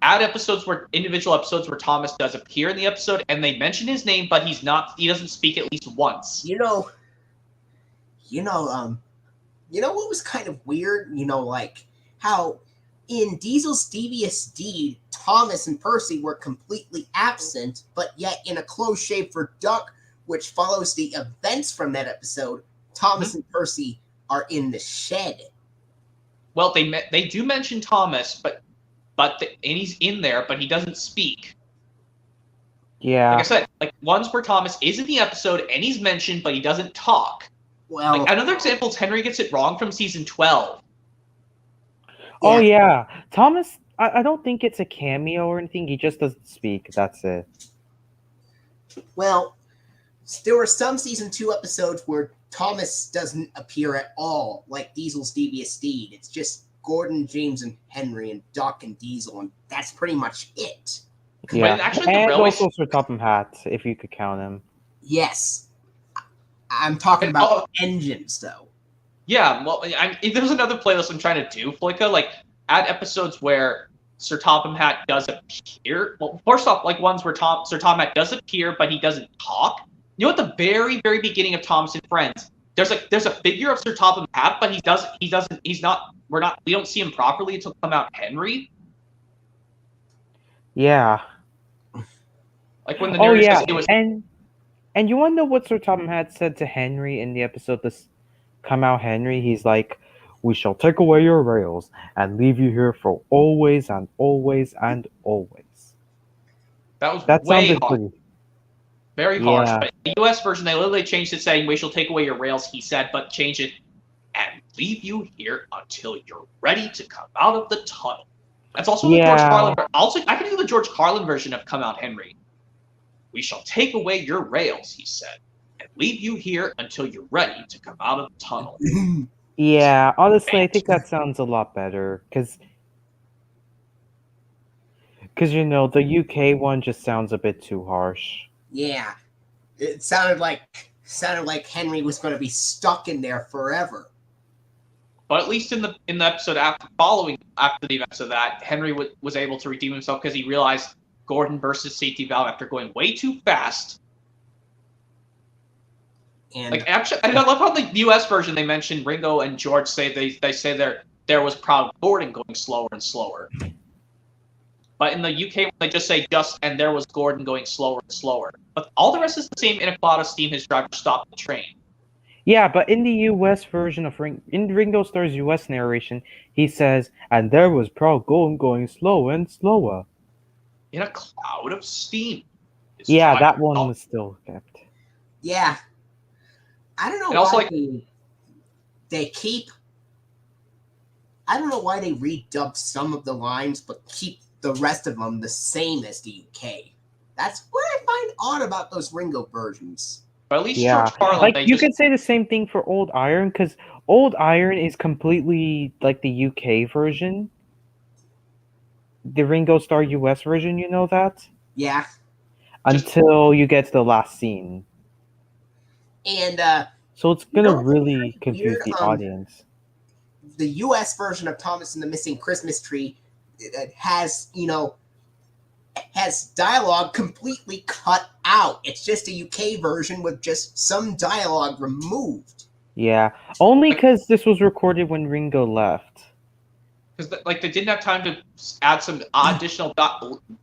Add episodes individual episodes where Thomas does appear in the episode and they mention his name, but he doesn't speak at least once. You know what was kind of weird? Like how in Diesel's Devious Deed, Thomas and Percy were completely absent, but yet in A Close Shave for Duck, which follows the events from that episode, Thomas and Percy are in the shed. Well, they do mention Thomas, and he's in there, but he doesn't speak. yeah. Like I said, like ones where Thomas is in the episode and he's mentioned, but he doesn't talk. Well, like another example is Henry gets it wrong from season 12. Oh yeah, Thomas. I don't think it's a cameo or anything. He just doesn't speak. That's it. Well, there were some season 2 episodes where Thomas doesn't appear at all, like Diesel's Devious Deed. It's just Gordon, James, and Henry, and Doc and Diesel, and that's pretty much it. Yeah, Actually, and also Sir Topham Hatt, if you could count him. Yes. I'm talking about engines, though. Yeah, well, there's another playlist I'm trying to do, Flicka, like add episodes where Sir Topham Hatt does appear. Well, first off, like ones where Sir Topham Hatt does appear, but he doesn't talk. You know, at the very, very beginning of Thomas and Friends, there's a figure of Sir Topham Hatt, but we don't see him properly until come out Henry. Yeah. Like when the narrator says it was. And you want to know what Sir Topham Hatt said to Henry in the episode "This Come Out Henry"? He's like, "We shall take away your rails and leave you here for always and always and always." That way hard. Very harsh. Yeah. But in the US version, they literally changed it saying, "We shall take away your rails," he said, but change it and leave you here until you're ready to come out of the tunnel. That's also the George Carlin. Also, I can do the George Carlin version of "Come Out, Henry." We shall take away your rails, he said, and leave you here until you're ready to come out of the tunnel. Yeah, honestly, I think that sounds a lot better because you know the UK one just sounds a bit too harsh. Yeah, it sounded like Henry was going to be stuck in there forever. But at least in the episode after the events of that, Henry was able to redeem himself because he realized Gordon burst his safety valve after going way too fast. And like actually, I love how the U.S. version they mentioned Ringo and George say they say there was proud Gordon going slower and slower. But in the UK, they just say and there was Gordon going slower and slower. But all the rest is the same. In a cloud of steam, his driver stopped the train. Yeah, but in the U.S. version of in Ringo Starr's U.S. narration, he says, "And there was proud Gordon going slower and slower." In a cloud of steam. Yeah, that one was still kept. Yeah, I don't know also, why they keep. I don't know why they redubbed some of the lines, but keep the rest of them the same as the UK. That's what I find odd about those Ringo versions. But at least George Carlin, like you could say the same thing for Old Iron, because Old Iron is completely like the UK version. The Ringo Starr US version, you know that? Yeah. Until you get to the last scene. And so it's gonna really confuse the audience. The US version of Thomas and the Missing Christmas Tree has dialogue completely cut out. It's just a UK version with just some dialogue removed. Yeah, only because this was recorded when Ringo left. Because they didn't have time to add some additional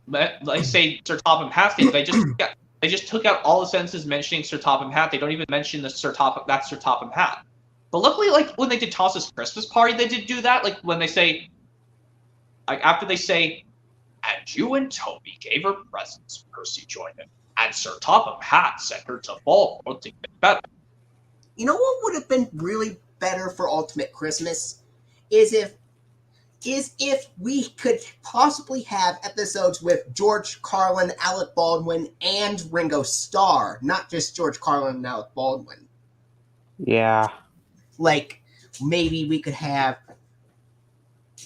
like say Sir Topham Hatt. They just took out all the sentences mentioning Sir Topham Hatt. They don't even mention the Sir Topham Hatt. But luckily, like when they did Thomas's Christmas party, they did do that. Like when they say, like after they say, "And you and Toby gave her presents," Percy joined him, "and Sir Topham Hatt sent her to Baltimore to get better." You know what would have been really better for Ultimate Christmas is if we could possibly have episodes with George Carlin, Alec Baldwin, and Ringo Starr, not just George Carlin and Alec Baldwin. Yeah. Like, maybe we could have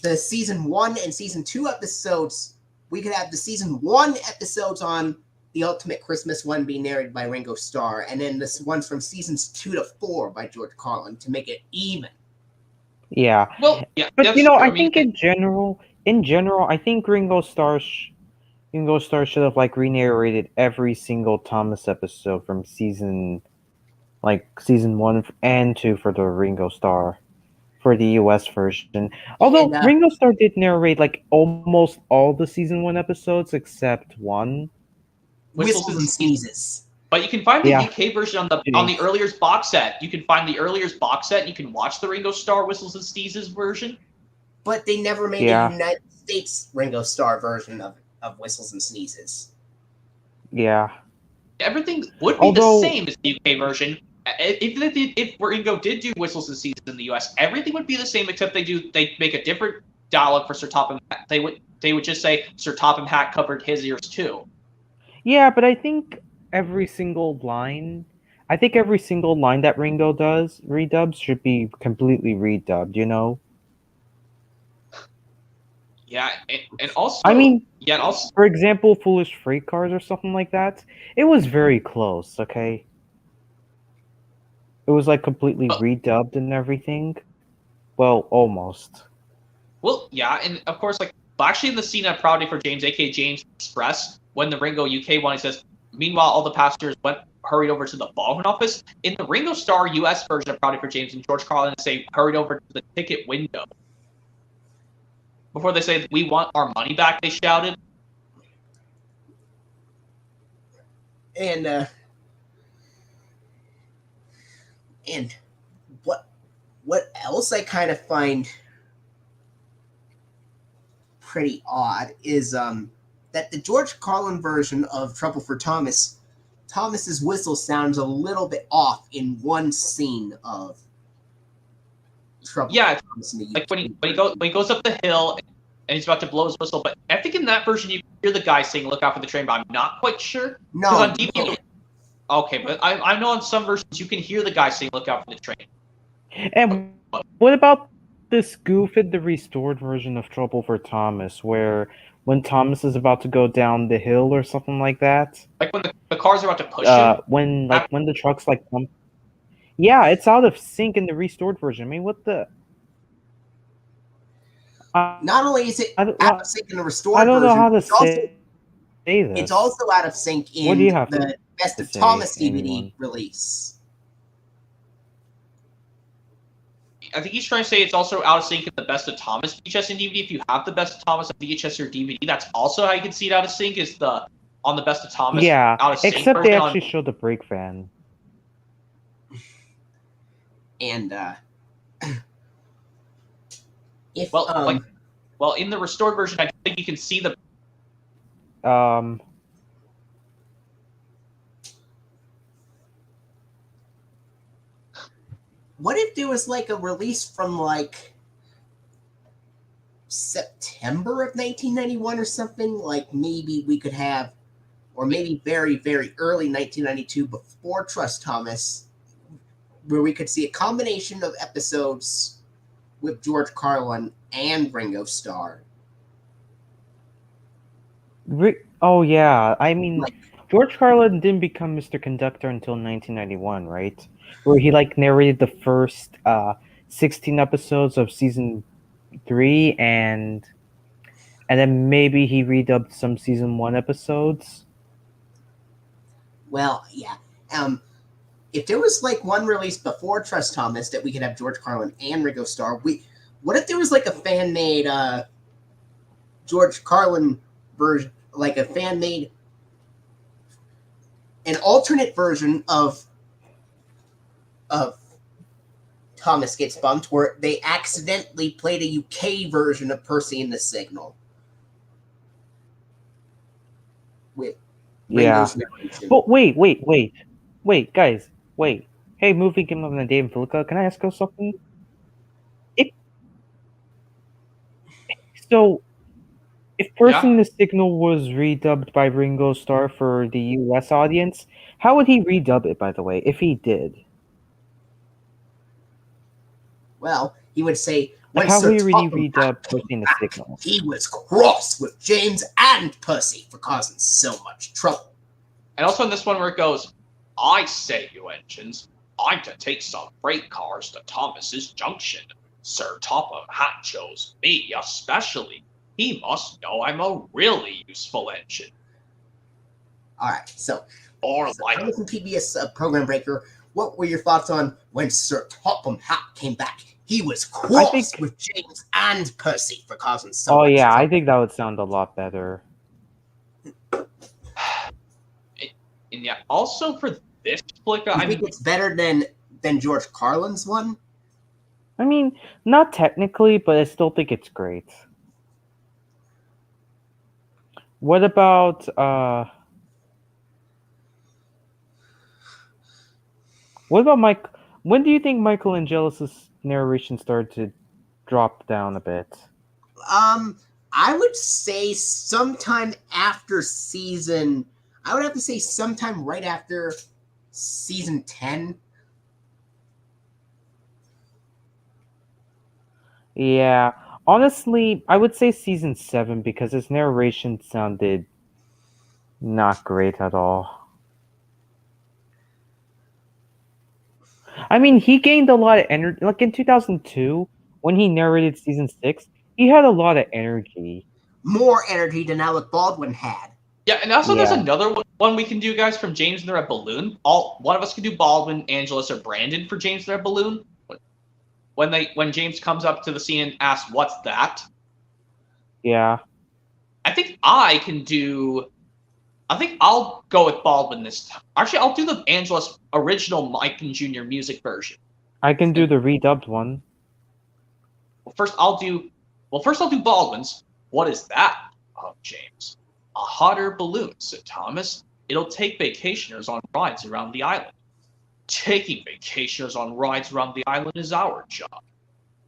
the season 1 and season 2 episodes. We could have the season 1 episodes on the Ultimate Christmas one being narrated by Ringo Starr, and then the ones from seasons 2 to 4 by George Carlin to make it even. Yeah. Well, yeah, but I think in general, I think Ringo Starr should have like re-narrated every single Thomas episode from season 1 and 2 for the Ringo Starr for the US version. Although Ringo Starr did narrate like almost all the season 1 episodes except one. Whistles and Sneezes. But you can find the UK version on the earlier's box set. You can find the earlier's box set and you can watch the Ringo Starr Whistles and Sneezes version. But they never made a United States Ringo Starr version of Whistles and Sneezes. Yeah. Everything would be the same as the UK version. If Ringo did do Whistles and Sneezes in the US, everything would be the same except they make a different dialogue for Sir Topham Hatt. They would just say Sir Topham Hatt covered his ears too. Yeah, but I think every single line that Ringo does redubs should be completely redubbed, you know? Yeah, and also for example, Foolish Freight Cars or something like that, it was very close, okay? It was like completely redubbed and everything. Well, almost. Well, yeah, and of course, like actually in the scene at Proudly for James, aka James Express, when the Ringo UK one, he says, "Meanwhile, all the passengers hurried over to the Baldwin office." In the Ringo Starr US version of Proudly for James and George Carlin say hurried over to the ticket window. Before they say, "We want our money back," they shouted. And what else I kind of find pretty odd is that the George Carlin version of Trouble for Thomas's whistle sounds a little bit off in one scene of Trouble for Thomas in the UK. Like when he goes up the hill and he's about to blow his whistle. But I think in that version you hear the guy saying "Look out for the train," but I'm not quite sure. No. On DVD, okay, but I know on some versions you can hear the guy saying "Look out for the train." And what about this goof in the restored version of Trouble for Thomas, where when Thomas is about to go down the hill or something like that? Like when the cars are about to push him? When the truck's like yeah, it's out of sync in the restored version. I mean, what the? Not only is it out of sync in the restored I don't know version, how to say this. It's also out of sync in the Best of Thomas DVD release. I think he's trying to say it's also out of sync in the Best of Thomas VHS and DVD. If you have the Best of Thomas on VHS or DVD, that's also how you can see it out of sync, is on the Best of Thomas. Yeah, out of sync except they actually show the brake van. And if well, in the restored version, I think you can see the what if there was like a release from like September of 1991 or something? Like maybe we could have, or maybe very, very early 1992 before Trust Thomas, where we could see a combination of episodes with George Carlin and Ringo Starr. Oh yeah, I mean, George Carlin didn't become Mr. Conductor until 1991, right? Where he narrated the first 16 episodes of season 3, and then maybe he redubbed some season 1 episodes. Well, yeah. If there was one release before Trust Thomas that we could have George Carlin and Ringo Starr, what if there was a fan made George Carlin version, a fan made an alternate version of Thomas Gets Bumped, where they accidentally played a UK version of Percy and the Signal. With Ringo's narration. But wait, guys, wait. Hey, movie game of the day and Filica, can I ask you something? If Percy and the Signal was redubbed by Ringo Starr for the US audience, how would he redub it, by the way, if he did? Well, he would say, how would he really redub Percy and the Signal? He was cross with James and Percy for causing so much trouble. And also in this one where it goes, I say, you engines, I'm to take some freight cars to Thomas's Junction. Sir Topham Hatt chose me especially. He must know I'm a really useful engine. All right, so Thomas and PBS Program Breaker, what were your thoughts on when Sir Topham Hatt came back? He was cross with James and Percy for causing so much trouble. I think that would sound a lot better. And yeah, also for this flick, I think it's better than George Carlin's one. I mean, not technically, but I still think it's great. What about Mike? When do you think Michael Angelis' narration started to drop down a bit? I would say sometime after season. I would have to say sometime right after season 10. Yeah, honestly, I would say season 7 because his narration sounded not great at all. I mean, he gained a lot of energy. Like in 2002, when he narrated season 6, he had a lot of energy. More energy than Alec Baldwin had. Yeah, and also there's another one we can do, guys, from James and the Red Balloon. One of us can do Baldwin, Angelis, or Brandon for James and the Red Balloon. When James comes up to the scene and asks, "What's that?" Yeah. I think I'll go with Baldwin this time. Actually, I'll do the Angelis original Mike and Jr. music version. I can do the redubbed one. Well, first I'll do Baldwin's. What is that? Oh, James. A hot air balloon, said Thomas. It'll take vacationers on rides around the island. Taking vacationers on rides around the island is our job,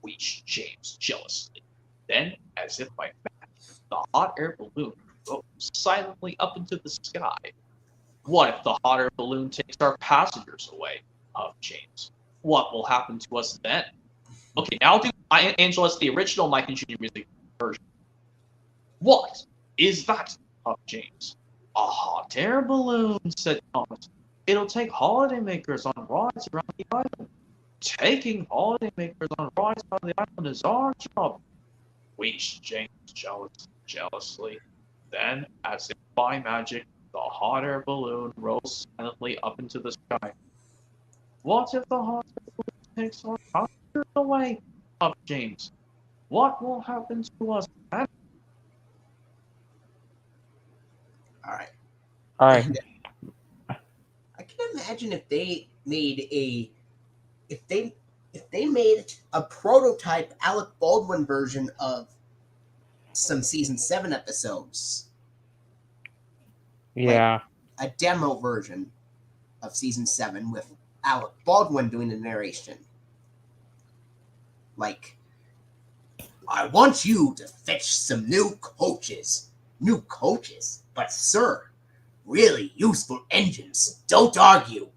wheezed James jealously. Then, as if by magic, the hot air balloon rose silently up into the sky. What if the hot air balloon takes our passengers away? James. What will happen to us then? Okay, now I'll do Angelus, the original Mike and Junior music version. What is that? James. A hot air balloon, said Thomas. It'll take holidaymakers on rides around the island. Taking holidaymakers on rides around the island is our job. Wheezed James jealously. Then, as if by magic, the hot air balloon rose silently up into the sky. What if the hot air balloon takes our passengers away? James. What will happen to us then? All right. All right. And I can imagine if they made a prototype Alec Baldwin version of some season 7 episodes. Yeah. Like a demo version of season 7 with Alec Baldwin doing the narration. Like, I want you to fetch some new coaches. New coaches? But sir, really useful engines. Don't argue.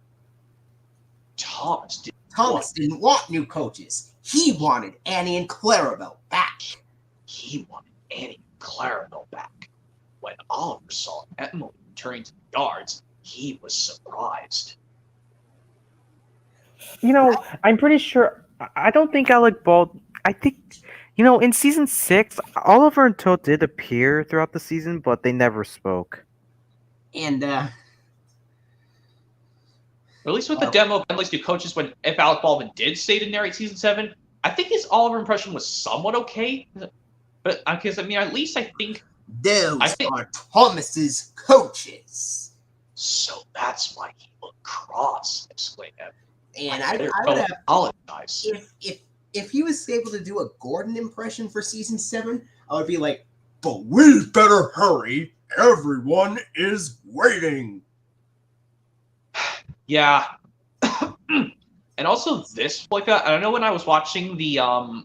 Thomas didn't want new coaches. He wanted Annie and Clarabelle back. He wanted Annie and Clarabelle back. When Oliver saw Emily returning to the yards, he was surprised. You know, I'm pretty sure. I don't think Alec Bald. I think, in season 6, Oliver and Toad did appear throughout the season, but they never spoke. And at least with the demo of Emily's new coaches, if Alec Baldwin did stay to narrate season 7, I think his Oliver impression was somewhat okay. But because at least I think those are Thomas's coaches. So that's why he looked cross, exclaimed Evan. And I would have apologize. If he was able to do a Gordon impression for season 7, I would be like, but we better hurry. Everyone is waiting. Yeah. And also this, I don't know when I was watching the,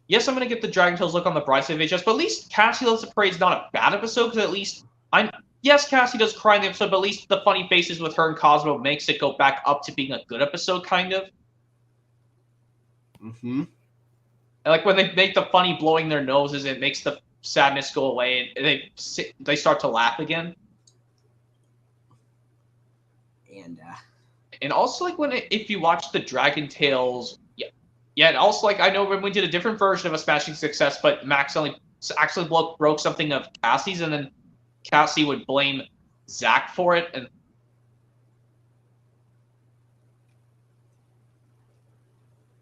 yes, I'm going to get the Dragon Tales look on the Bridesmaid VHS, but at least Cassie Loves the Parade is not a bad episode, because at least, yes, Cassie does cry in the episode, but at least the funny faces with her and Cosmo makes it go back up to being a good episode, kind of. Mm-hmm. Like, when they make the funny blowing their noses, it makes the sadness go away, and they start to laugh again. And also, if you watch the Dragon Tales, yeah, and also, I know when we did a different version of A Smashing Success, but Max actually broke something of Cassie's, and then Cassie would blame Zach for it, and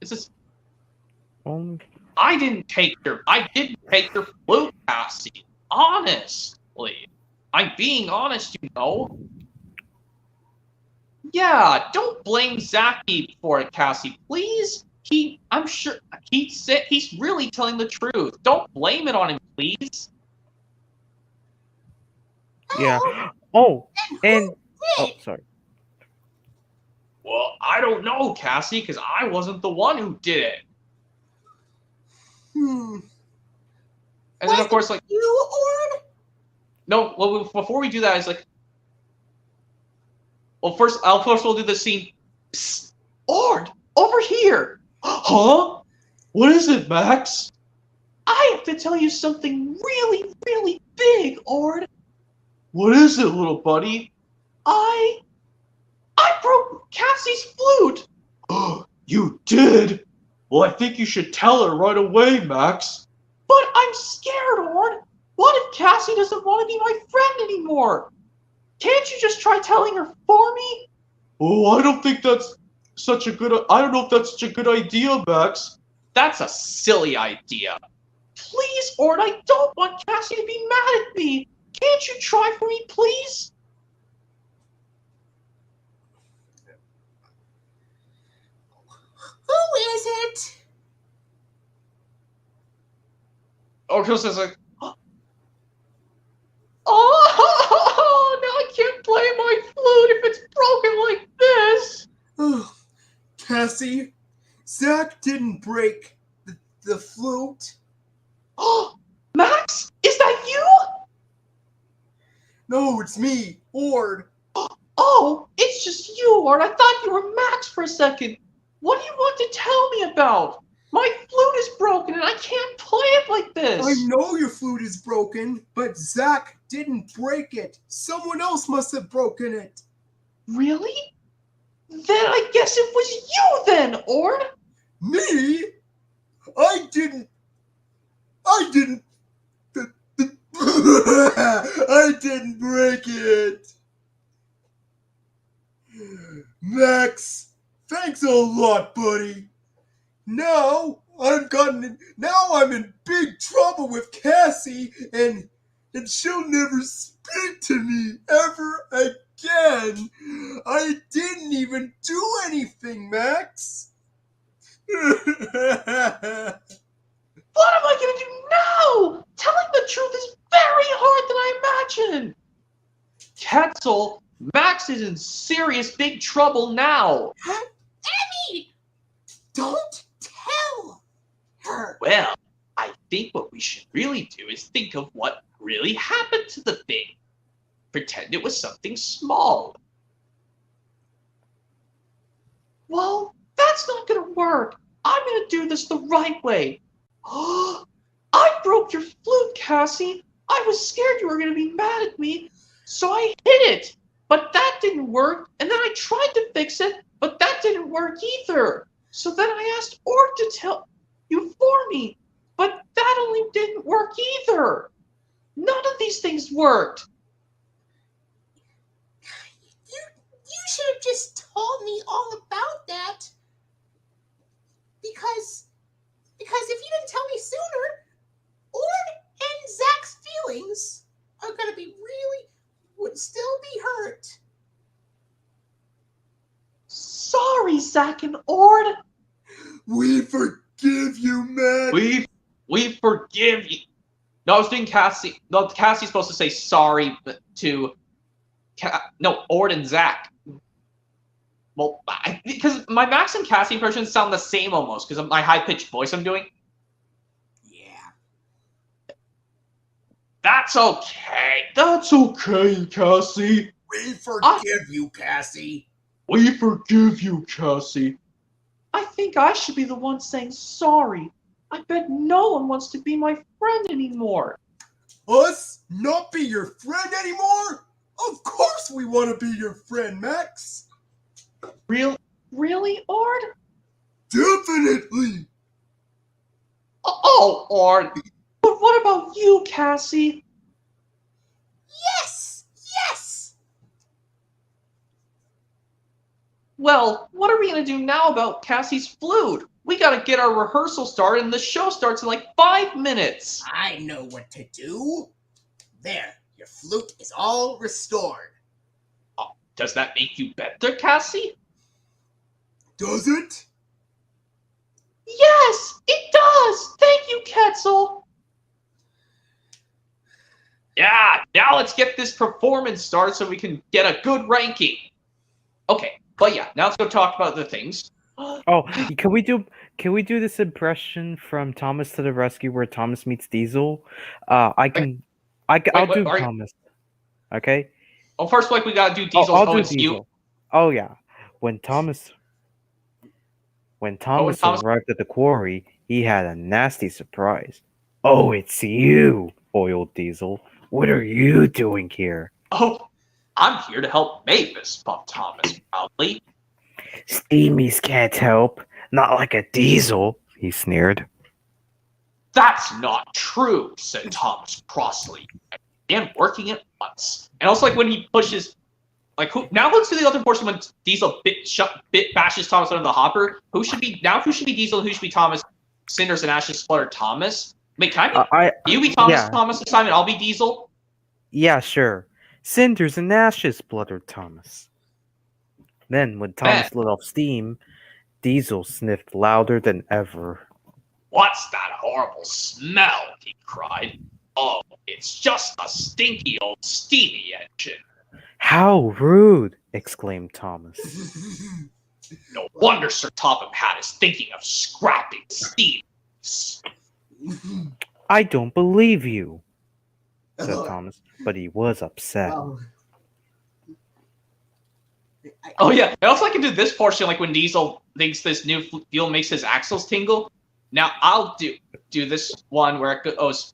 it's just, I didn't take your flute, Cassie. Honestly, I'm being honest, Yeah, don't blame Zachy for it, Cassie, please. I'm sure he's really telling the truth. Don't blame it on him, please. Yeah. Oh, and sorry. Well, I don't know, Cassie, because I wasn't the one who did it. And then, of course, you, Ord? No, well, before we do that, it's well, first we'll do the scene. Psst, Ord, over here. Huh? What is it, Max? I have to tell you something really, really big, Ord. What is it, little buddy? I broke Cassie's flute. You did? Well, I think you should tell her right away, Max. But I'm scared, Ord. What if Cassie doesn't want to be my friend anymore? Can't you just try telling her for me? Oh, I don't think that's such a good... I don't know if that's such a good idea, Max. That's a silly idea. Please, Ord, I don't want Cassie to be mad at me. Can't you try for me, please? Who is it? Orko says oh, now I can't play my flute if it's broken like this. Oh, Cassie, Zach didn't break the flute. Max, is that you? No, it's me, Ord. Oh, it's just you, Art. I thought you were Max for a second. What do you want to tell me about? My flute is broken and I can't play it like this. I know your flute is broken, but Zach didn't break it. Someone else must have broken it. Really? Then I guess it was you then, Ord. Me? I didn't. I didn't break it. Max, thanks a lot, buddy. Now I'm in big trouble with Cassie, and she'll never speak to me ever again. I didn't even do anything, Max. What am I going to do now? Telling the truth is very hard than I imagined. Quetzal, Max is in serious big trouble now. Emmy! Don't tell her. Well, I think what we should really do is think of what really happened to the thing. Pretend it was something small. Well, that's not going to work. I'm going to do this the right way. I broke your flute, Cassie. I was scared you were going to be mad at me, so I hid it. But that didn't work, and then I tried to fix it, but that didn't work either. So then I asked Ord to tell you for me, but that only didn't work either. None of these things worked. You should have just told me all about that. Because if you didn't tell me sooner, Ord and Zach's feelings are gonna would still be hurt. Sorry, Zach and Ord. We forgive you, man. We forgive you. No, I was doing Cassie. No, Cassie's supposed to say sorry to Ord and Zach. Well, because my Max and Cassie impressions sound the same almost because of my high-pitched voice I'm doing. Yeah. That's okay. That's okay, Cassie. We forgive you, Cassie. We forgive you, Cassie. I think I should be the one saying sorry. I bet no one wants to be my friend anymore. Us? Not be your friend anymore? Of course we want to be your friend, Max. Really, Ord? Definitely. Oh, Ord. But what about you, Cassie? Yes! Well, what are we going to do now about Cassie's flute? We got to get our rehearsal started, and the show starts in like 5 minutes. I know what to do. There, your flute is all restored. Oh, does that make you better, Cassie? Does it? Yes, it does. Thank you, Quetzal. Yeah, now let's get this performance started so we can get a good ranking. Okay, but yeah, now let's go talk about the things. Oh, can we do this impression from Thomas to the Rescue where Thomas meets Diesel? I'll do Thomas. Okay. Oh, first, like we gotta do Diesel's I'll home do and Skew. Diesel. Oh yeah, when Thomas arrived at the quarry, he had a nasty surprise. Oh, it's you, oiled Diesel. What are you doing here? Oh, I'm here to help Mavis, puffed Thomas proudly. Steamies can't help. Not like a Diesel, he sneered. That's not true, said Thomas crossly. I began working at once. And also, like, when he pushes... now let's do the other portion when Diesel bashes Thomas under the hopper. Who should be Diesel and who should be Thomas? Cinders and Ashes Splutter Thomas? Wait, can you be Thomas Thomas this time and I'll be Diesel? Yeah, sure. Cinders and Ashes spluttered Thomas. Then, when Thomas let off steam, Diesel sniffed louder than ever. What's that horrible smell? He cried. Oh, it's just a stinky old steamy engine. How rude! Exclaimed Thomas. No wonder Sir Topham Hatt is thinking of scrapping steam. I don't believe you, said Ugh. Thomas, but he was upset. Well, Oh yeah, I also like to do this portion, like when Diesel thinks this new fuel makes his axles tingle. Now I'll do this one where it goes.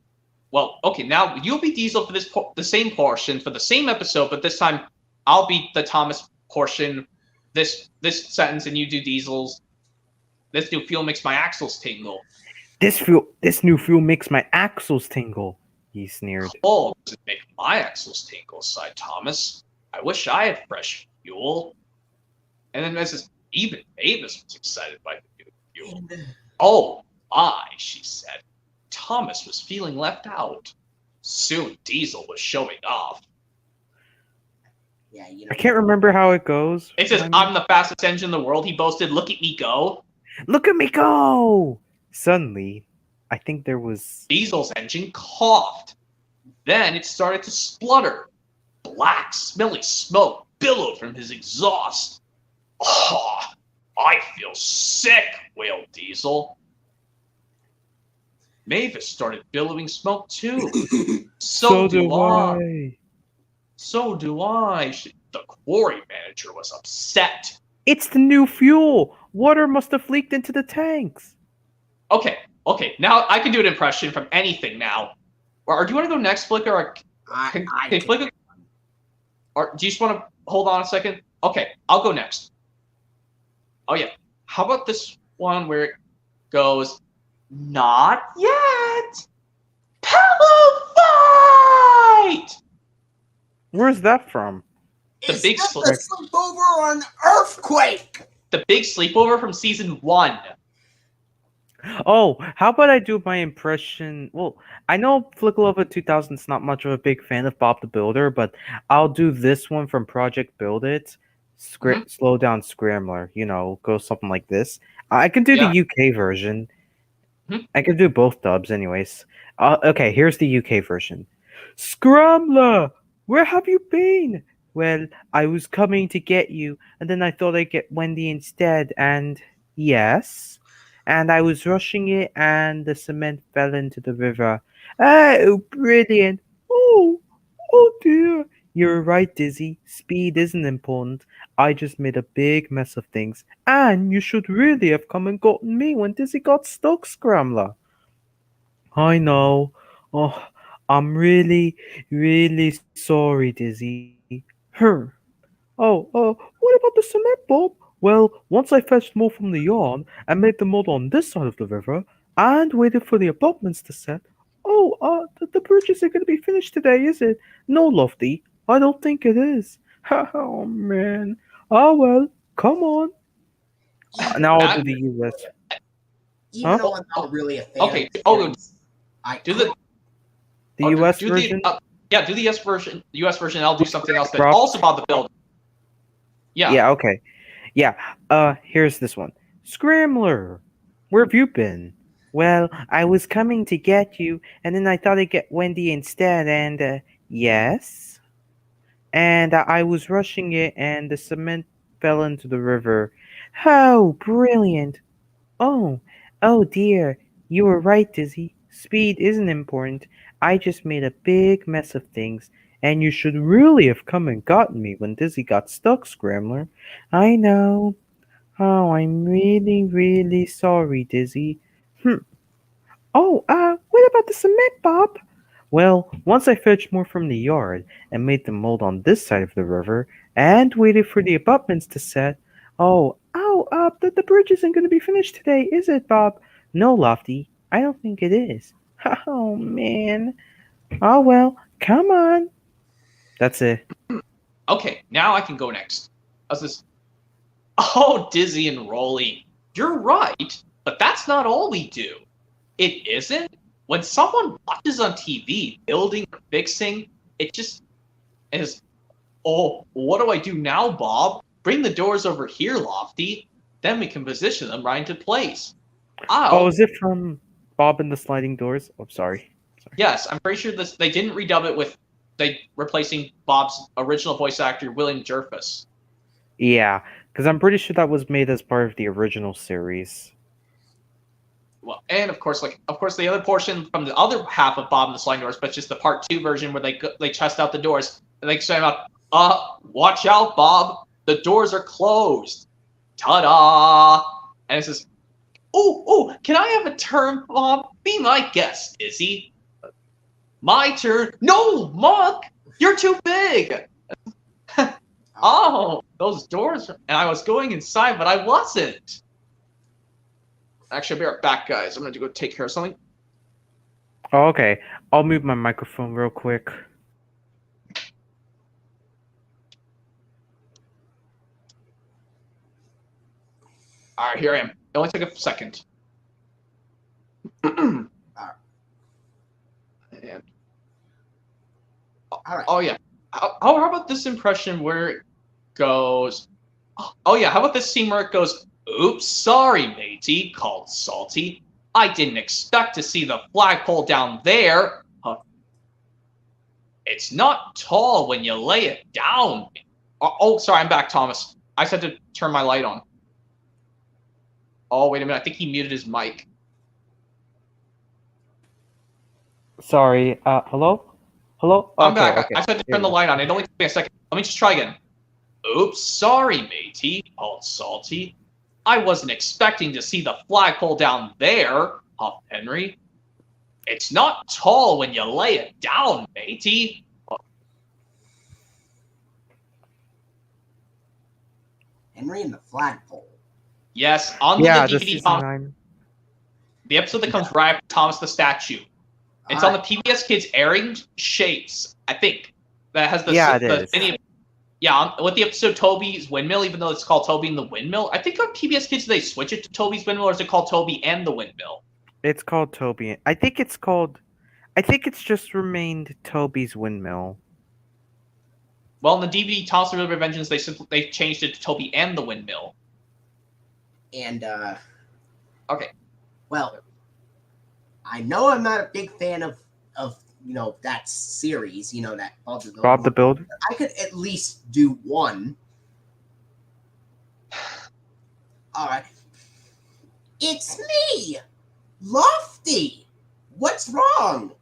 Well, okay, now you'll be Diesel for this the same portion for the same episode, but this time I'll be the Thomas portion. This sentence, and you do Diesel's. This new fuel makes my axles tingle. This new fuel makes my axles tingle, he sneered. Oh, does it make my axles tingle? Sighed Thomas. I wish I had fresh fuel. And then Mrs. Even Mavis was excited by the new fuel. Oh my, she said. Thomas was feeling left out. Soon Diesel was showing off. yeah, I can't remember how it goes. It says, I'm the fastest engine in the world, he boasted. Look at me go. Look at me go! Suddenly, I think there was... Diesel's engine coughed. Then it started to splutter. Black, smelly smoke billowed from his exhaust. Oh, I feel sick, wailed Diesel. Mavis started billowing smoke too. So do I. So do I. The quarry manager was upset. It's the new fuel! Water must have leaked into the tanks! Okay, now I can do an impression from anything now. Or do you want to go next, Flicker? Or I Flicker? Or do you just want to hold on a second? Okay, I'll go next. Oh yeah. How about this one where it goes, not yet. Pillow fight! Where's that from? The big sleepover on Earthquake. The big sleepover from season 1. Oh, how about I do my impression? Well, I know Flickalova 2000's not much of a big fan of Bob the Builder, but I'll do this one from Project Build It. Slow down Scrambler, go something like this. I can do the UK version. I can do both dubs anyways. Okay, here's the UK version. Scrambler, where have you been? Well, I was coming to get you, and then I thought I'd get Wendy instead, and yes. And I was rushing it, and the cement fell into the river. Oh, brilliant. Oh dear. You're right, Dizzy. Speed isn't important. I just made a big mess of things. And you should really have come and gotten me when Dizzy got stuck, Scrambler. I know. Oh, I'm really, really sorry, Dizzy. What about the cement, Bob? Well, once I fetched more from the yard and made the mud on this side of the river and waited for the abutments to set. The bridge isn't going to be finished today, is it? No, Lofty, I don't think it is. Oh, man. Oh, well, come on. Now I'll do the U.S. Even though I'm not really a fan Okay, of do the U.S. version? Do the U.S. version. U.S. version. I'll do something else that's also about the build. Yeah. Yeah. Okay. Yeah. Here's this one. Scrambler, where have you been? Well, I was coming to get you, and then I thought I'd get Wendy instead. And yes. And I was rushing it, and the cement fell into the river. Oh, brilliant! Oh dear. You were right, Dizzy. Speed isn't important. I just made a big mess of things, and you should really have come and gotten me when Dizzy got stuck, Scrambler. I know. Oh, I'm really, really sorry, Dizzy. What about the cement, Bob? Well, once I fetched more from the yard and made the mold on this side of the river and waited for the abutments to set. The bridge isn't going to be finished today, is it, Bob? No, Lofty, I don't think it is. Oh, man. Oh, well, come on. That's it. Okay, now I can go next. How's this? Oh, Dizzy and Rolly, you're right, but that's not all we do. It isn't? When someone watches on TV building or fixing, it just is, oh, what do I do now, Bob? Bring the doors over here, Lofty. Then we can position them right into place. Is it from Bob and the Sliding Doors? Oh, sorry. Yes, I'm pretty sure they didn't redub it with replacing Bob's original voice actor, William Jerfus. Yeah, because I'm pretty sure that was made as part of the original series. well, and of course, the other portion from the other half of Bob and the Sliding Doors, but just the part 2 version where they test out the doors and they say about, watch out, Bob, the doors are closed. Ta-da! And it says, oh, can I have a turn, Bob? Be my guest, Izzy. My turn. No, Muck, you're too big. Oh, those doors. And I was going inside, but I wasn't. Actually, I'll be right back, guys. I'm going to go take care of something. Oh, okay. I'll mute my microphone real quick. All right, here I am. It only took a second. And, All right. oh, yeah. How about this impression where it goes... Oh, yeah. How about this scene where it goes, oops, sorry, matey, called Salty. I didn't expect to see the flagpole down there. It's not tall when you lay it down. Oh, sorry, I'm back, Thomas. I just had to turn my light on. Oh, wait a minute. I think he muted his mic. Sorry. Hello? Hello? I'm Okay, back. okay. I just had to turn the light on. It only took me a second. Let me just try again. Oops, sorry, matey, called Salty. I wasn't expecting to see the flagpole down there, huffed Henry. It's not tall when you lay it down, matey. Henry and the flagpole. Yes, on Yeah, the the DVD, season 9. the episode that comes right after Thomas the Statue. It's on the PBS Kids airing shapes, I think. That has the Yeah, it is. With the episode Toby's Windmill, even though it's called Toby and the Windmill. I think on PBS Kids they switch it to Toby's Windmill, or is it called Toby and the Windmill? It's called Toby. I think it's just remained Toby's Windmill. Well, in the DVD Thomas the River Vengeance, they changed it to Toby and the Windmill. And okay. Well, I know I'm not a big fan of that series, that Bob the Builder. I could at least do one. All right. It's me, Lofty. What's wrong?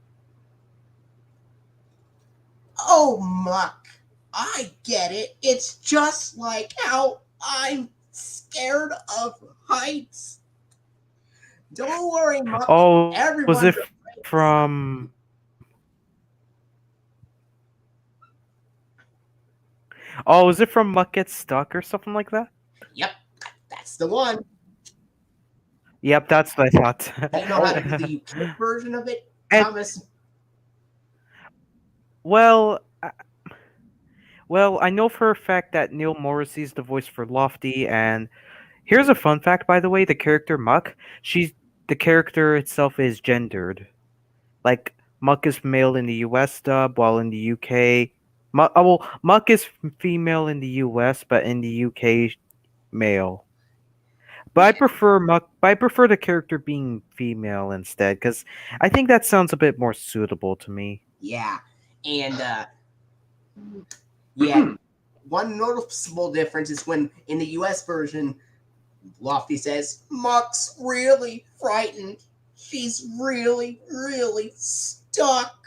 Oh, Muck. I get it. It's just like how I'm scared of heights. Don't worry, Muck. Oh, Everyone's was it from... Oh, is it from Muck Gets Stuck or something like that? Yep, that's the one. Yep, that's what I thought. Do you know how to do the UK version of it, And- Thomas? Well, I know for a fact that Neil Morrissey's the voice for Lofty, and here's a fun fact, by the way: the character Muck, the character itself is gendered. Like Muck is male in the U.S. dub, while in the U.K. Muck is female in the U.S., but in the U.K. male. But I prefer Muck. But I prefer the character being female instead, because I think that sounds a bit more suitable to me. Yeah, and yeah, one noticeable difference is when in the U.S. version, Lofty says, "Muck's really frightened. She's really, really stuck.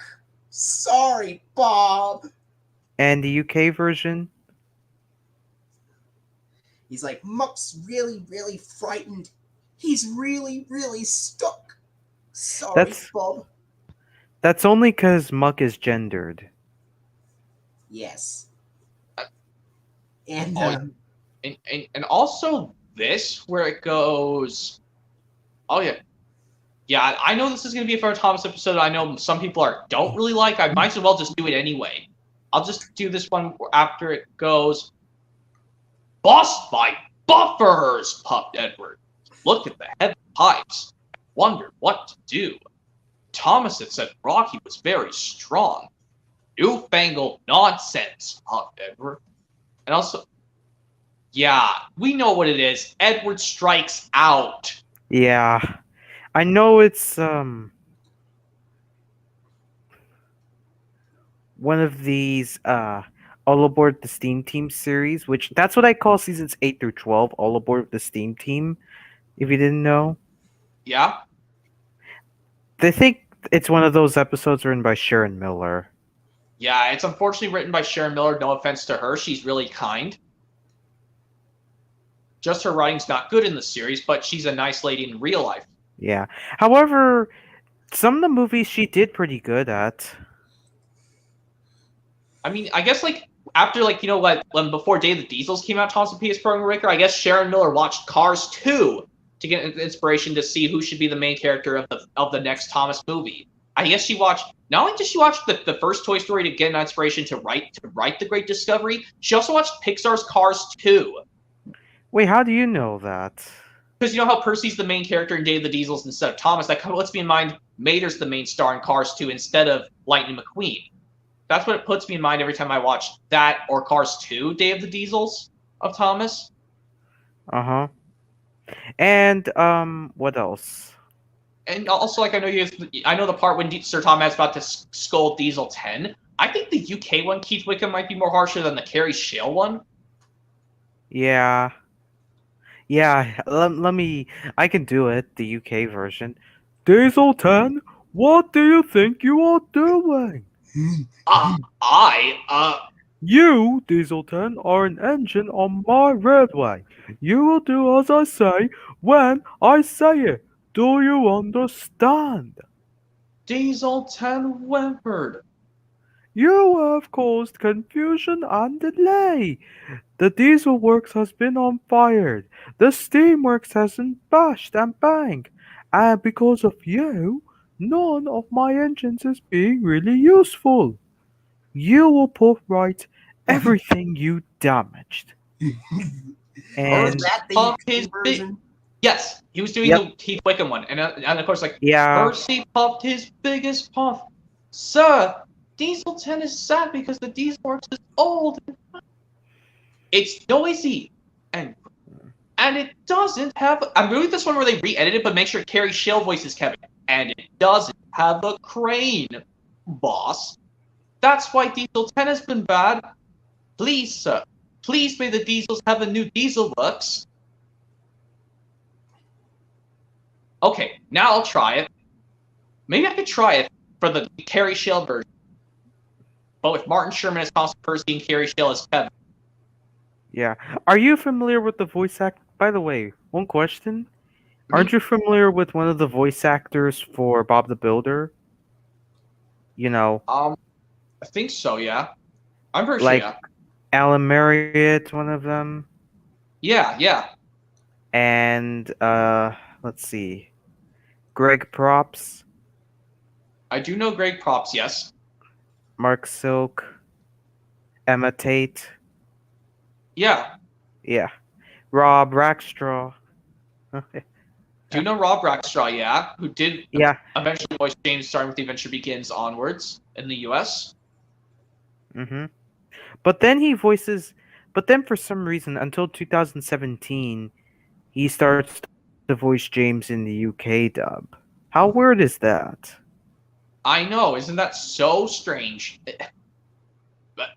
Sorry, Bob." And the UK version, he's like, "Muck's really, really frightened. He's really, really stuck. Sorry, Bob." That's only because Muck is gendered. Yes. And and also this where it goes. Oh yeah. Yeah, I know this is going to be a Fair Thomas episode. I know some people don't really like. I might as well just do it anyway. I'll just do this one after it goes. Bossed by buffers, puffed Edward. Looked at the head pipes. Wondered what to do. Thomas had said Rocky was very strong. Newfangled nonsense, puffed Edward. And also, yeah, we know what it is. Edward strikes out. Yeah. I know it's one of these All Aboard the Steam Team series, which that's what I call seasons 8 through 12, All Aboard the Steam Team, if you didn't know. Yeah. They think it's one of those episodes written by Sharon Miller. Yeah, it's unfortunately written by Sharon Miller. No offense to her, she's really kind. Just her writing's not good in the series, but she's a nice lady in real life. Yeah. However, some of the movies she did pretty good at. I mean, I guess like after like when before Day of the Diesels came out, Thomas and P.S. Program Breaker, I guess Sharon Miller watched Cars 2 to get inspiration to see who should be the main character of the next Thomas movie. I guess she watched not only did she watch the first Toy Story to get an inspiration to write The Great Discovery, she also watched Pixar's Cars 2. Wait, how do you know that? Because you know how Percy's the main character in Day of the Diesels instead of Thomas. That kind of lets me in mind Mater's the main star in Cars 2 instead of Lightning McQueen. That's what it puts me in mind every time I watch that or Cars 2, Day of the Diesels of Thomas. Uh-huh. And what else? And also, like, I know the part when Sir Thomas is about to scold Diesel 10. I think the UK one, Keith Wickham, might be more harsher than the Carrie Shale one. Yeah. Yeah, let me... I can do it, the UK version. Diesel 10, what do you think you are doing? You, Diesel 10, are an engine on my railway. You will do as I say when I say it. Do you understand? Diesel 10 whimpered. You have caused confusion and delay. The diesel works has been on fire. The steamworks has been bashed and banged. And because of you, none of my engines is being really useful. You will put right everything you damaged. And And that the UK version? Yes, he was doing the Keith Wickham one, and of course, like Percy puffed his biggest puff. Sir, Diesel 10 is sad because the diesel works is old. It's noisy, and it doesn't have. I'm really this one where they re-edited, but make sure Carrie Shale voices Kevin, and it doesn't have a crane, boss. That's why Diesel 10 has been bad. Please, sir, please may the diesels have a new diesel works. Okay, now I'll try it. Maybe I could try it for the Carrie Shale version. But with Martin Sherman as Thomas Percy and Carrie Shale as Kevin. Yeah. Are you familiar with the voice act? By the way, one question. Aren't you familiar with one of the voice actors for Bob the Builder? You know. I think so, yeah. I'm pretty like sure, yeah. Alan Marriott, one of them. Yeah. And let's see. Greg Props. I do know Greg Props, yes. Mark Silk. Emma Tate. Yeah. Yeah. Rob Rackstraw. Do you know Rob Rackstraw, yeah? Who did eventually voice James starting with The Adventure Begins onwards in the US? Mm-hmm. But then for some reason, until 2017, he starts to voice James in the UK dub. How weird is that? I know, isn't that so strange?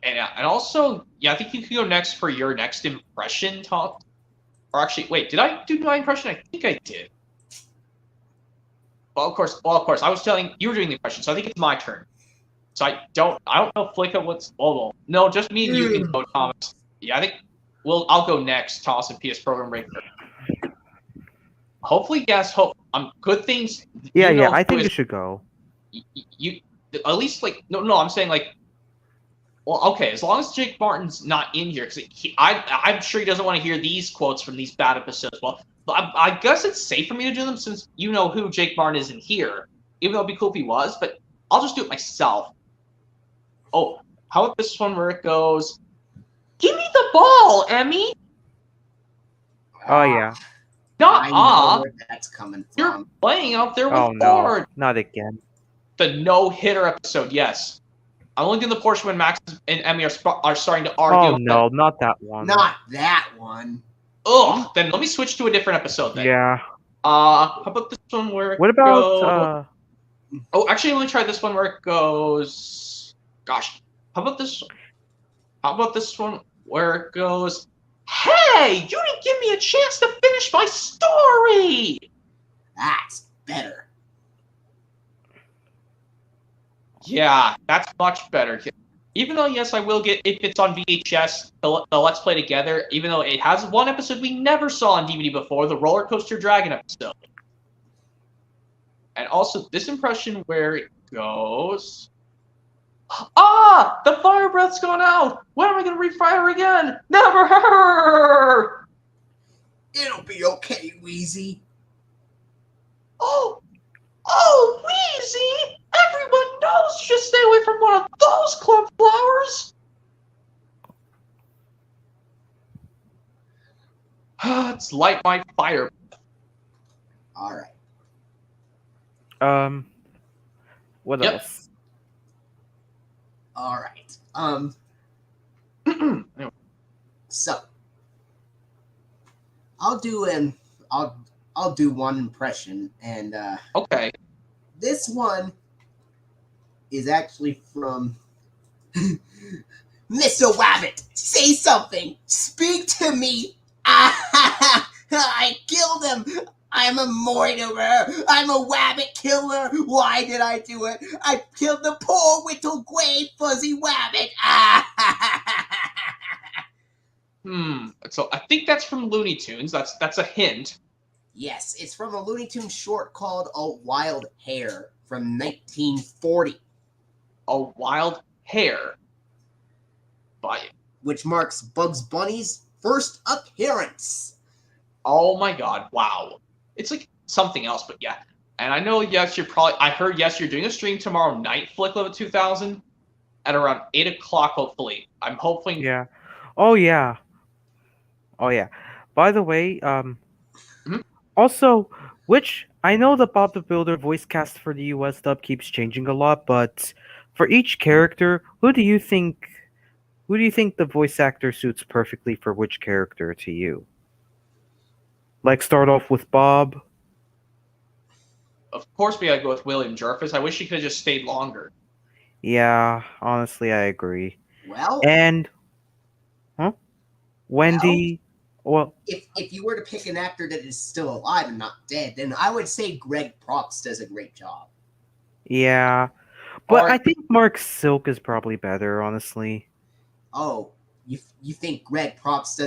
And also, yeah, I think you can go next for your next impression, Tom. Or actually, wait, did I do my impression? I think I did. Well, of course, I was telling you were doing the impression, so I think it's my turn. So I don't know, Flicka, what's... Oh, no, just me and you can go, Thomas. Yeah, I think I'll go next, Thomas and PS Program Breaker. Hopefully, good things... Yeah, I think you should go. You at least, like... No, I'm saying, like... Well, okay, as long as Jake Martin's not in here, because I'm sure he doesn't want to hear these quotes from these bad episodes. Well, I guess it's safe for me to do them since you know who Jake Martin is in here. Even though it'd be cool if he was, but I'll just do it myself. Oh, how about this one where it goes, "Give me the ball, Emmy." Oh yeah. I know where that's coming from. You're playing out there with Ford. No, not again. The no-hitter episode, yes. I'm only doing the portion when Max and Emmy are starting to argue. Oh no, not that one. Not that one. Ugh. Then let me switch to a different episode then. Yeah. How about this one where What about Oh, actually, let me try this one where it goes. Gosh, how about this? How about this one where it goes? Hey, you didn't give me a chance to finish my story. That's better. Yeah, that's much better. Even though, yes, I will get, if it's on VHS, the Let's Play Together, even though it has one episode we never saw on DVD before, the Roller Coaster Dragon episode. And also, this impression where it goes... Ah! The fire breath's gone out! When am I going to refire again? Never! It'll be okay, Wheezy. Oh! Oh, Wheezy! Everyone knows you should stay away from one of those clump flowers! It's light my fire. All right. What Yep. else? All right. So I'll do one impression, and Okay. this one is actually from Mr. Wabbit. Say something. Speak to me. I killed him. I'm a murderer. I'm a wabbit killer. Why did I do it? I killed the poor little gray fuzzy wabbit. So I think that's from Looney Tunes. That's a hint. Yes, it's from a Looney Tunes short called A Wild Hare from 1940. A wild hare. Which marks Bugs Bunny's first appearance. Oh my god, wow. It's like something else, but yeah. And I know, yes, I heard, yes, you're doing a stream tomorrow night, Flick Level 2000, at around 8 o'clock, hopefully. I'm hoping... Yeah. Oh, yeah. Oh, yeah. By the way, also, I know the Bob the Builder voice cast for the US dub keeps changing a lot, but for each character, who do you think the voice actor suits perfectly for which character to you? Like, start off with Bob. Of course, we gotta go with William Jervis. I wish he could have just stayed longer. Yeah, honestly, I agree. Well, And, Wendy. Well, if you were to pick an actor that is still alive and not dead, then I would say Greg Proksch does a great job. yeah, but I think Mark Silk is probably better, honestly. Oh, you think Greg Proksch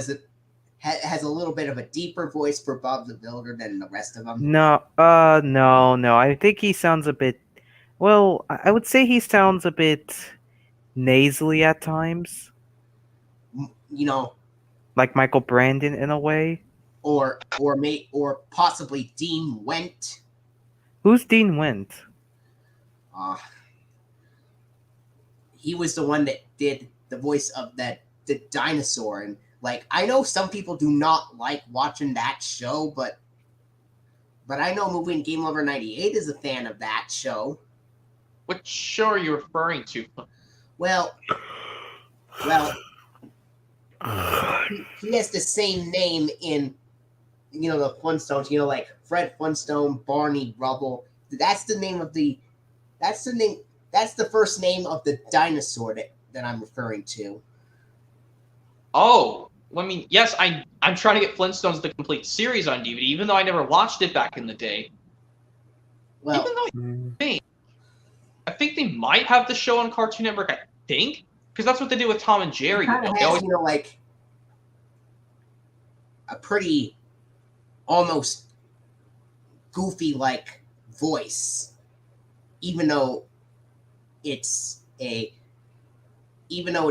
has a little bit of a deeper voice for Bob the Builder than the rest of them? No, no. I think he sounds a bit. Well, I would say he sounds a bit nasally at times, You know, like Michael Brandon in a way. or possibly Dean Went. Who's Dean Went? He was the one that did the voice of the dinosaur, and like I know some people do not like watching that show, but I know Movie and Game Lover 98 is a fan of that show. Which show are you referring to? Well, he has the same name in, the Flintstones. Like Fred Flintstone, Barney Rubble. That's the name of the. That's the name. That's the first name of the dinosaur that I'm referring to. Oh, I mean, yes, I'm trying to get Flintstones the complete series on DVD, even though I never watched it back in the day. Well, even though I think they might have the show on Cartoon Network. I think because that's what they do with Tom and Jerry. Kind of has, like a pretty, almost goofy like voice, even though it's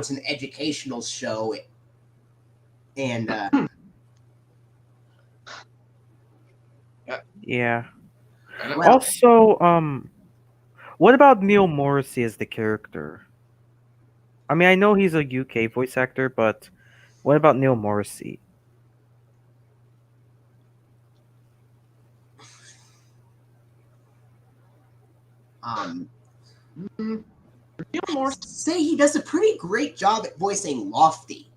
an educational show, and Yeah. well, Also, what about Neil Morrissey as the character? I mean, I know he's a UK voice actor, but what about Neil Morrissey? Neil Morrissey. Say he does a pretty great job at voicing Lofty.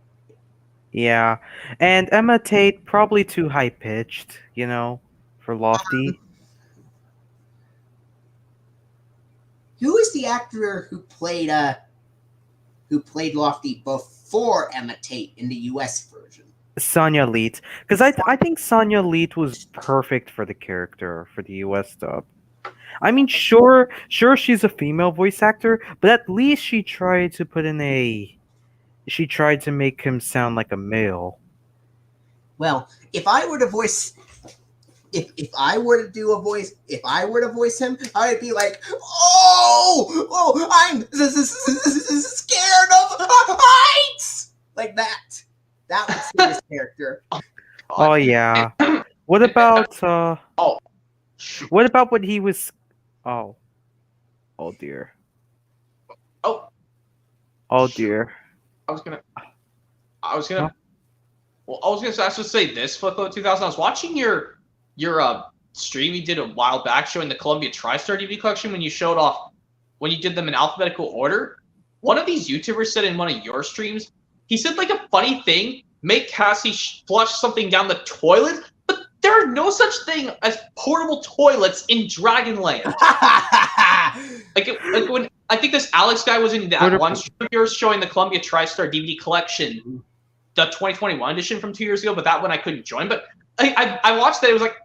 Yeah, and Emma Tate probably too high pitched, for Lofty. Who is the actor who played Lofty before Emma Tate in the US version? Sonya Leet, because I think Sonya Leet was perfect for the character for the US dub. I mean, sure, she's a female voice actor, but at least she tried to put in a. She tried to make him sound like a male. Well, if I were to voice, if I were to do a voice, if I were to voice him, I would be like, oh, I'm scared of heights, like that. That would be his character. Oh yeah. What about Oh. What about when he was? Oh. Oh dear. Oh. Oh dear. I was gonna. Huh? Well, I was gonna actually say this, Flippo 2000. I was watching your stream you did a while back showing the Columbia TriStar DVD collection when you showed off when you did them in alphabetical order. One of these YouTubers said in one of your streams, he said like a funny thing, make Cassie flush something down the toilet, but there are no such thing as portable toilets in Dragonland. like when I think this Alex guy was in that one stream of yours showing the Columbia TriStar DVD collection, the 2021 edition from 2 years ago, but that one I couldn't join. But I watched that. It was like,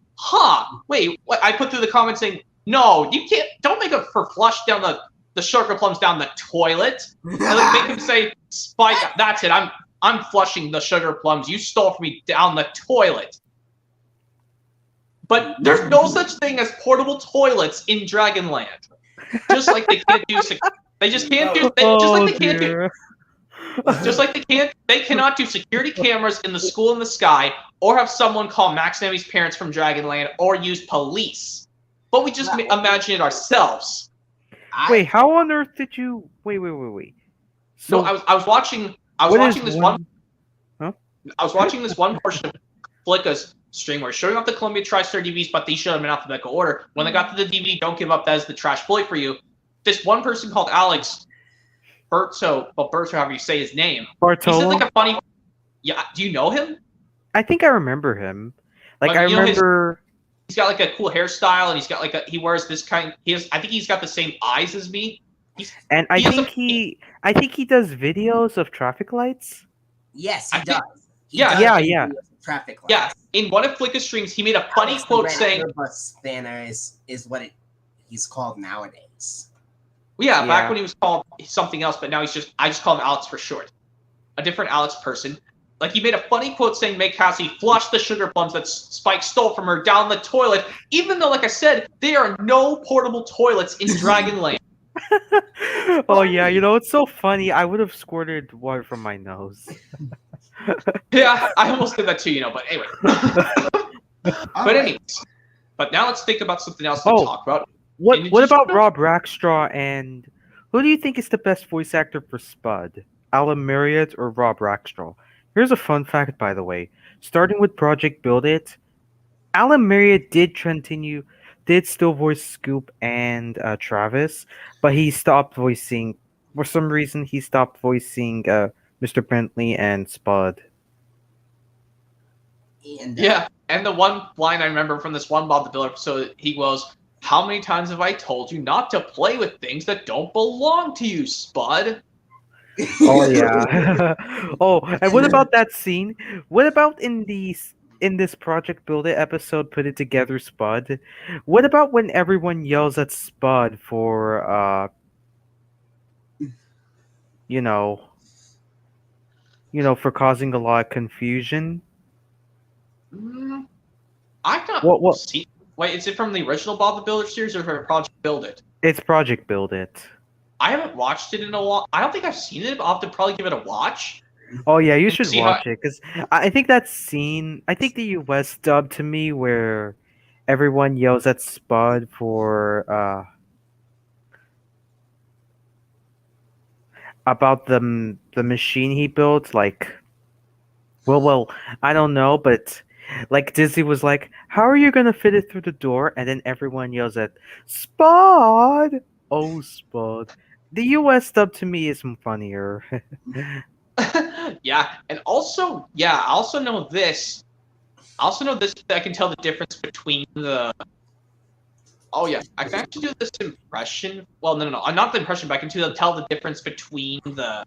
wait. What? I put through the comments saying, no, you can't. Don't make her flush down the sugar plums down the toilet. And like, make him say, Spike, that's it. I'm flushing the sugar plums you stole from me down the toilet. But there's no such thing as portable toilets in Dragonland. Just like they can't do. They just can't do. Just like they cannot do security cameras in the school in the sky, or have someone call Max Nami's parents from Dragonland, or use police. But we just imagine it ourselves. Wait, how on earth did you? Wait. So no, I was watching this one. Huh? I was watching this one portion of Flicka's stream where showing off the Columbia TriStar DVDs, but they showed them in alphabetical order. When they got to the DVD, Don't Give Up, That Is the Trash Bully for You. This one person called Alex Berto, however you say his name. Bartolo? He said like a funny. Yeah, do you know him? I think I remember him. Like I remember. He's got like a cool hairstyle, and he's got like he wears this kind. I think he's got the same eyes as me. I think he does videos of traffic lights. Yes, he does. Yeah. Traffic lights. Yeah, in one of Flicka's streams, he made a funny quote saying, Spanner is what he's called nowadays. Yeah, back when he was called something else, but now I just call him Alex for short. A different Alex person. Like, he made a funny quote saying, make Cassie flush the sugar plums that Spike stole from her down the toilet, even though, like I said, there are no portable toilets in Dragonland. Oh, yeah, it's so funny. I would have squirted water from my nose. Yeah, I almost did that too, but anyway. But now let's think about something else to talk about. What about Rob Rackstraw, and who do you think is the best voice actor for Spud? Alan Marriott or Rob Rackstraw? Here's a fun fact, by the way. Starting with Project Build It, Alan Marriott did still voice Scoop and Travis, but he stopped voicing, for some reason, voicing Mr. Bentley and Spud. And the one line I remember from this one Bob the Builder episode, he goes, how many times have I told you not to play with things that don't belong to you, Spud? Oh yeah. Oh, and what about that scene? What about in this Project Build It episode, Put It Together, Spud? What about when everyone yells at Spud for for causing a lot of confusion? I can't see. Wait, is it from the original Bob the Builder series or from Project Build It? It's Project Build It. I haven't watched it in a while. I don't think I've seen it, but I'll have to probably give it a watch. Oh yeah, you should watch it, because I think that scene, I think the US dub to me where everyone yells at Spud for about the machine he built, like well, I don't know, but like Disney was like, how are you gonna fit it through the door? And then everyone yells at Spud. Oh, Spud. The US dub to me is funnier. Yeah, and also, I also know this. That I can tell the difference between the. Oh yeah, I can actually do this impression. Well, no, not the impression, but I can tell the difference between the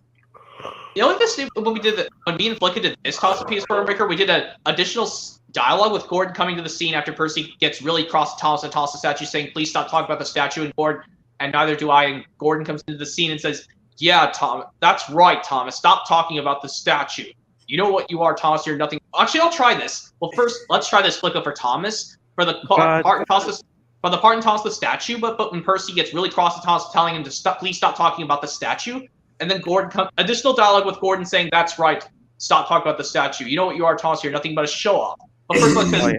The only mistake when me and Flicka did this toss of PS Program Breaker, we did an additional dialogue with Gordon coming to the scene after Percy gets really cross to Thomas and tosses the statue, saying, "Please stop talking about the statue." And Gordon, and neither do I. And Gordon comes into the scene and says, "Yeah, Tom, that's right, Thomas. Stop talking about the statue. You know what you are, Thomas. You're nothing." Actually, I'll try this. Well, first, let's try this Flicka for Thomas for the part and toss the statue. But when Percy gets really cross to Thomas, telling him to please stop talking about the statue. And then Gordon additional dialogue with Gordon saying, "That's right, stop talking about the statue. You know what you are, Thomas. You're nothing but a show off." But first one says,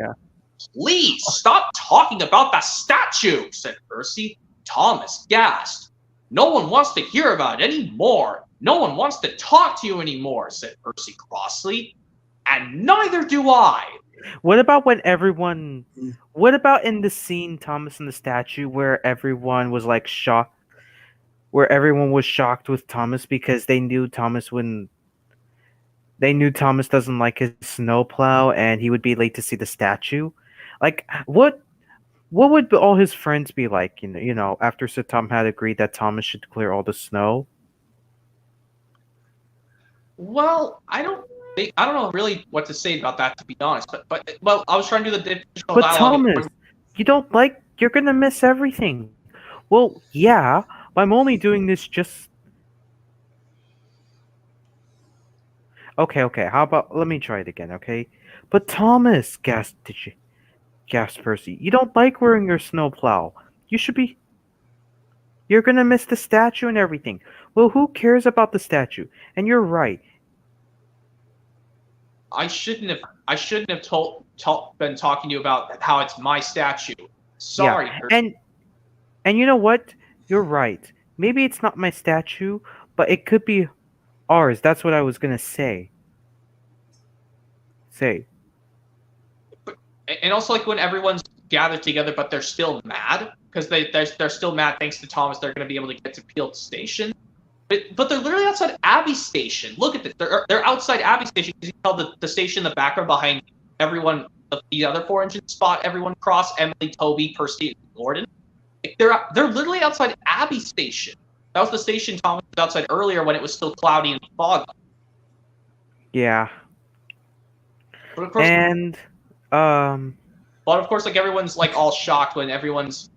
"Please stop talking about that statue," said Percy. Thomas gasped. "No one wants to hear about it anymore. No one wants to talk to you anymore," said Percy crossly. "And neither do I." What about when everyone? What about in the scene, Thomas and the statue, where everyone was like shocked? Where everyone was shocked with Thomas because they knew Thomas wouldn't. They knew Thomas doesn't like his snowplow, and he would be late to see the statue. Like, what would all his friends be like? After Sir Tom had agreed that Thomas should clear all the snow. Well, I don't know really what to say about that, to be honest. But I was trying to do the additional But dialogue. Thomas, you're gonna miss everything. Well, yeah, but I'm only doing this just. Okay. How about let me try it again, okay? But Thomas, gasped Percy, you don't like wearing your snowplow. You should be. You're gonna miss the statue and everything. Well, who cares about the statue? And you're right. I shouldn't have been talking to you about how it's my statue. Sorry. Yeah. And you know what? You're right. Maybe it's not my statue, but it could be ours. That's what I was gonna say. And also, like, when everyone's gathered together, but they're still mad because they're still mad. Thanks to Thomas, they're going to be able to get to Peel Station. But they're literally outside Abbey Station. Look at this. They're outside Abbey Station. You can tell the station in the background behind everyone. The other 4-engine spot. Everyone cross Emily, Toby, Percy, and Gordon. They're literally outside Abbey Station. That was the station Thomas was outside earlier when it was still cloudy and foggy. Yeah. But of course, but of course, like, everyone's like all shocked when everyone's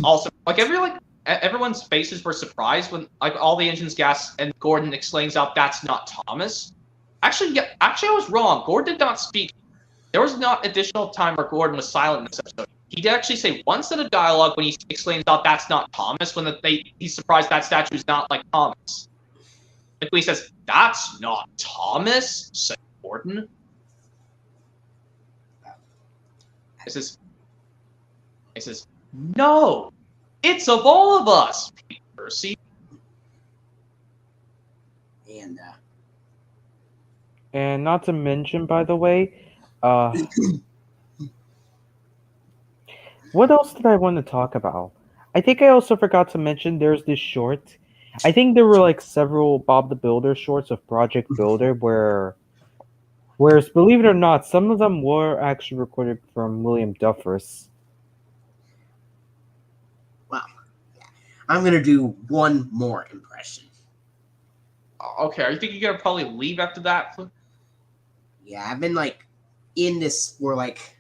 also like everyone's faces were surprised when like all the engines gas and Gordon explains out that's not Thomas. Actually, I was wrong. Gordon did not speak. There was not additional time where Gordon was silent in this episode. He did actually say one set of dialogue when he explains out that's not Thomas when he's surprised that statue is not like Thomas. Like when he says, "That's not Thomas," said Gordon. It says, "No, it's of all of us, Percy." And not to mention, by the way, what else did I want to talk about? I think I also forgot to mention there's this short. I think there were like several Bob the Builder shorts of Project Builder whereas, believe it or not, some of them were actually recorded from William Duffers. Wow. I'm going to do one more impression. Okay, are you thinking you're going to probably leave after that? Yeah, I've been like in this for like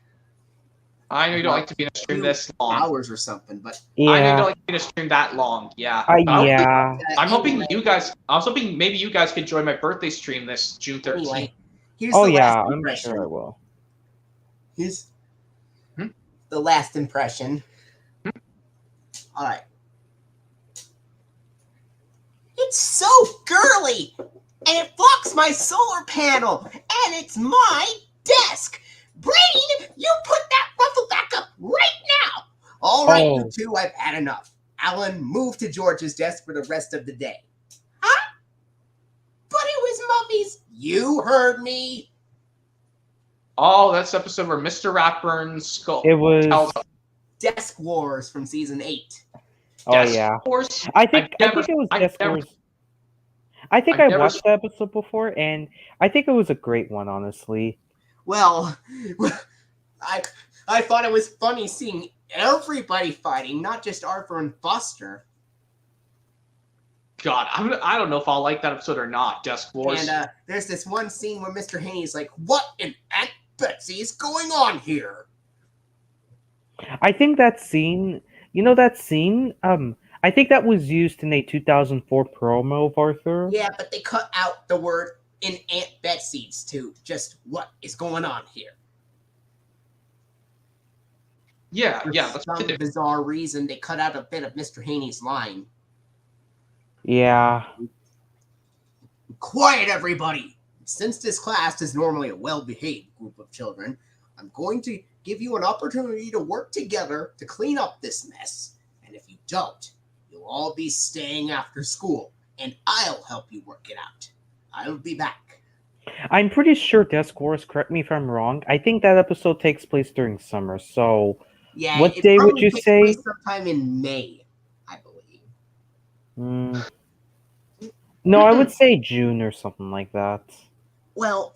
I know you don't like to be in a stream this long. Hours or something, but yeah. I know you don't like to be in a stream that long. Yeah. Yeah. I'm hoping you guys. I was hoping maybe you guys could join my birthday stream this June 13th. Anyway, here's Oh the yeah, last I'm impression. sure I will. Here's the last impression. All right. It's so girly, and it blocks my solar panel, and it's my desk. Brain, you put that ruffle back up right now. All right, you two, I've had enough. Alan, move to George's desk for the rest of the day. Huh? But it was Muffy's. You heard me. Oh, that's the episode where Mr. Ratburn's skull. It was Desk Wars from season 8. Oh yeah. Wars? I think it was Desk Wars. I think I watched the episode before, and I think it was a great one, honestly. Well, I thought it was funny seeing everybody fighting, not just Arthur and Buster. God, I don't know if I'll like that episode or not. Desk Wars. And there's this one scene where Mr. Haney's like, "What in Aunt Betsy is going on here?" I think that scene, that scene, I think that was used in a 2004 promo of Arthur. Yeah, but they cut out the word "in Aunt Betsy's" too. Just what is going on here? Yeah, For that's some bizarre reason, they cut out a bit of Mr. Haney's line. Yeah. Quiet, everybody! Since this class is normally a well-behaved group of children, I'm going to give you an opportunity to work together to clean up this mess. And if you don't, you'll all be staying after school, and I'll help you work it out. I'll be back. I'm pretty sure Desk Wars, correct me if I'm wrong, I think that episode takes place during summer, so Yeah, what it day would probably you takes say? place sometime in May, I believe. No, I would say June or something like that. Well,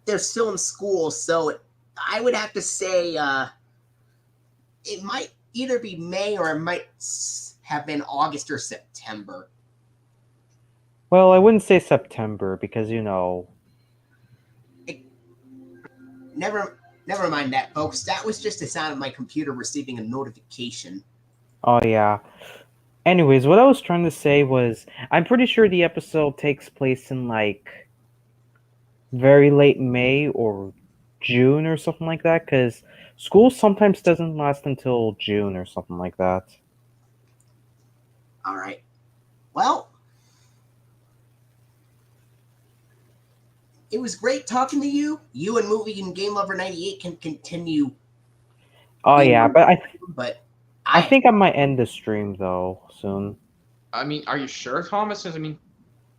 they're still in school, so I would have to say it might either be May or it might have been August or September. Well, I wouldn't say September because, Never mind that, folks. That was just the sound of my computer receiving a notification. Oh, yeah. Anyways, what I was trying to say was, I'm pretty sure the episode takes place in, very late May or June or something like that, because school sometimes doesn't last until June or something like that. All right. Well, it was great talking to you. You and Movie and Game Lover 98 can continue. Oh, yeah, but I think I might end the stream, though, soon. I mean, are you sure, Thomas?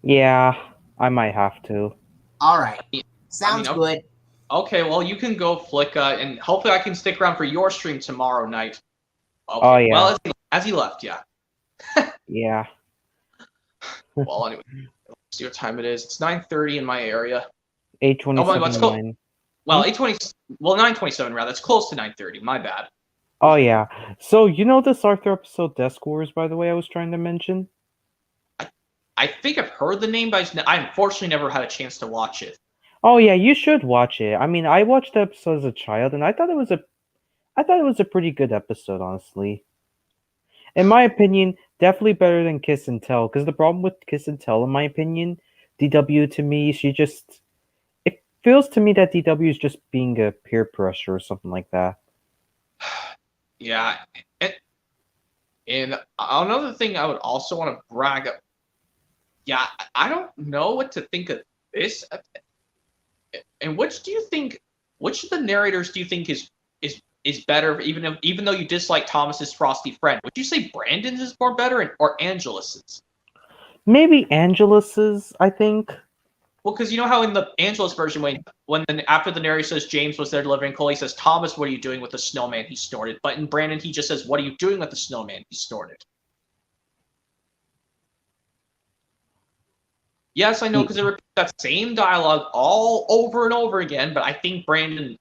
Yeah, I might have to. All right. Sounds good. Okay, well, you can go, Flicka, and hopefully I can stick around for your stream tomorrow night. Okay. Oh, yeah. Well, as he left, yeah. Yeah. Well, anyway, let's see what time it is. It's 9:30 in my area. 8:27. Well, 8:20. Well, 9:27 rather. It's close to 9:30. My bad. Oh yeah. So this Arthur episode, Desk Wars, by the way, I was trying to mention. I think I've heard the name, but I unfortunately never had a chance to watch it. Oh yeah, you should watch it. I mean, I watched the episode as a child, and I thought it was a pretty good episode, honestly. In my opinion, definitely better than Kiss and Tell. Because the problem with Kiss and Tell, in my opinion, DW to me, it feels to me that DW is just being a peer pressure or something like that. Yeah, and another thing I would also want to brag up. Yeah, I don't know what to think of this. And which of the narrators do you think is better? Even though you dislike Thomas's frosty friend, would you say Brandon's is more better or Angelus's? Maybe Angelus's, I think. Well, because you know how in the Angelus version, after the narrator says James was there delivering coal, he says, "Thomas, what are you doing with the snowman?" He snorted. But in Brandon, he just says, "What are you doing with the snowman?" He snorted. Yes, I know, because they repeat that same dialogue all over and over again, but I think Brandon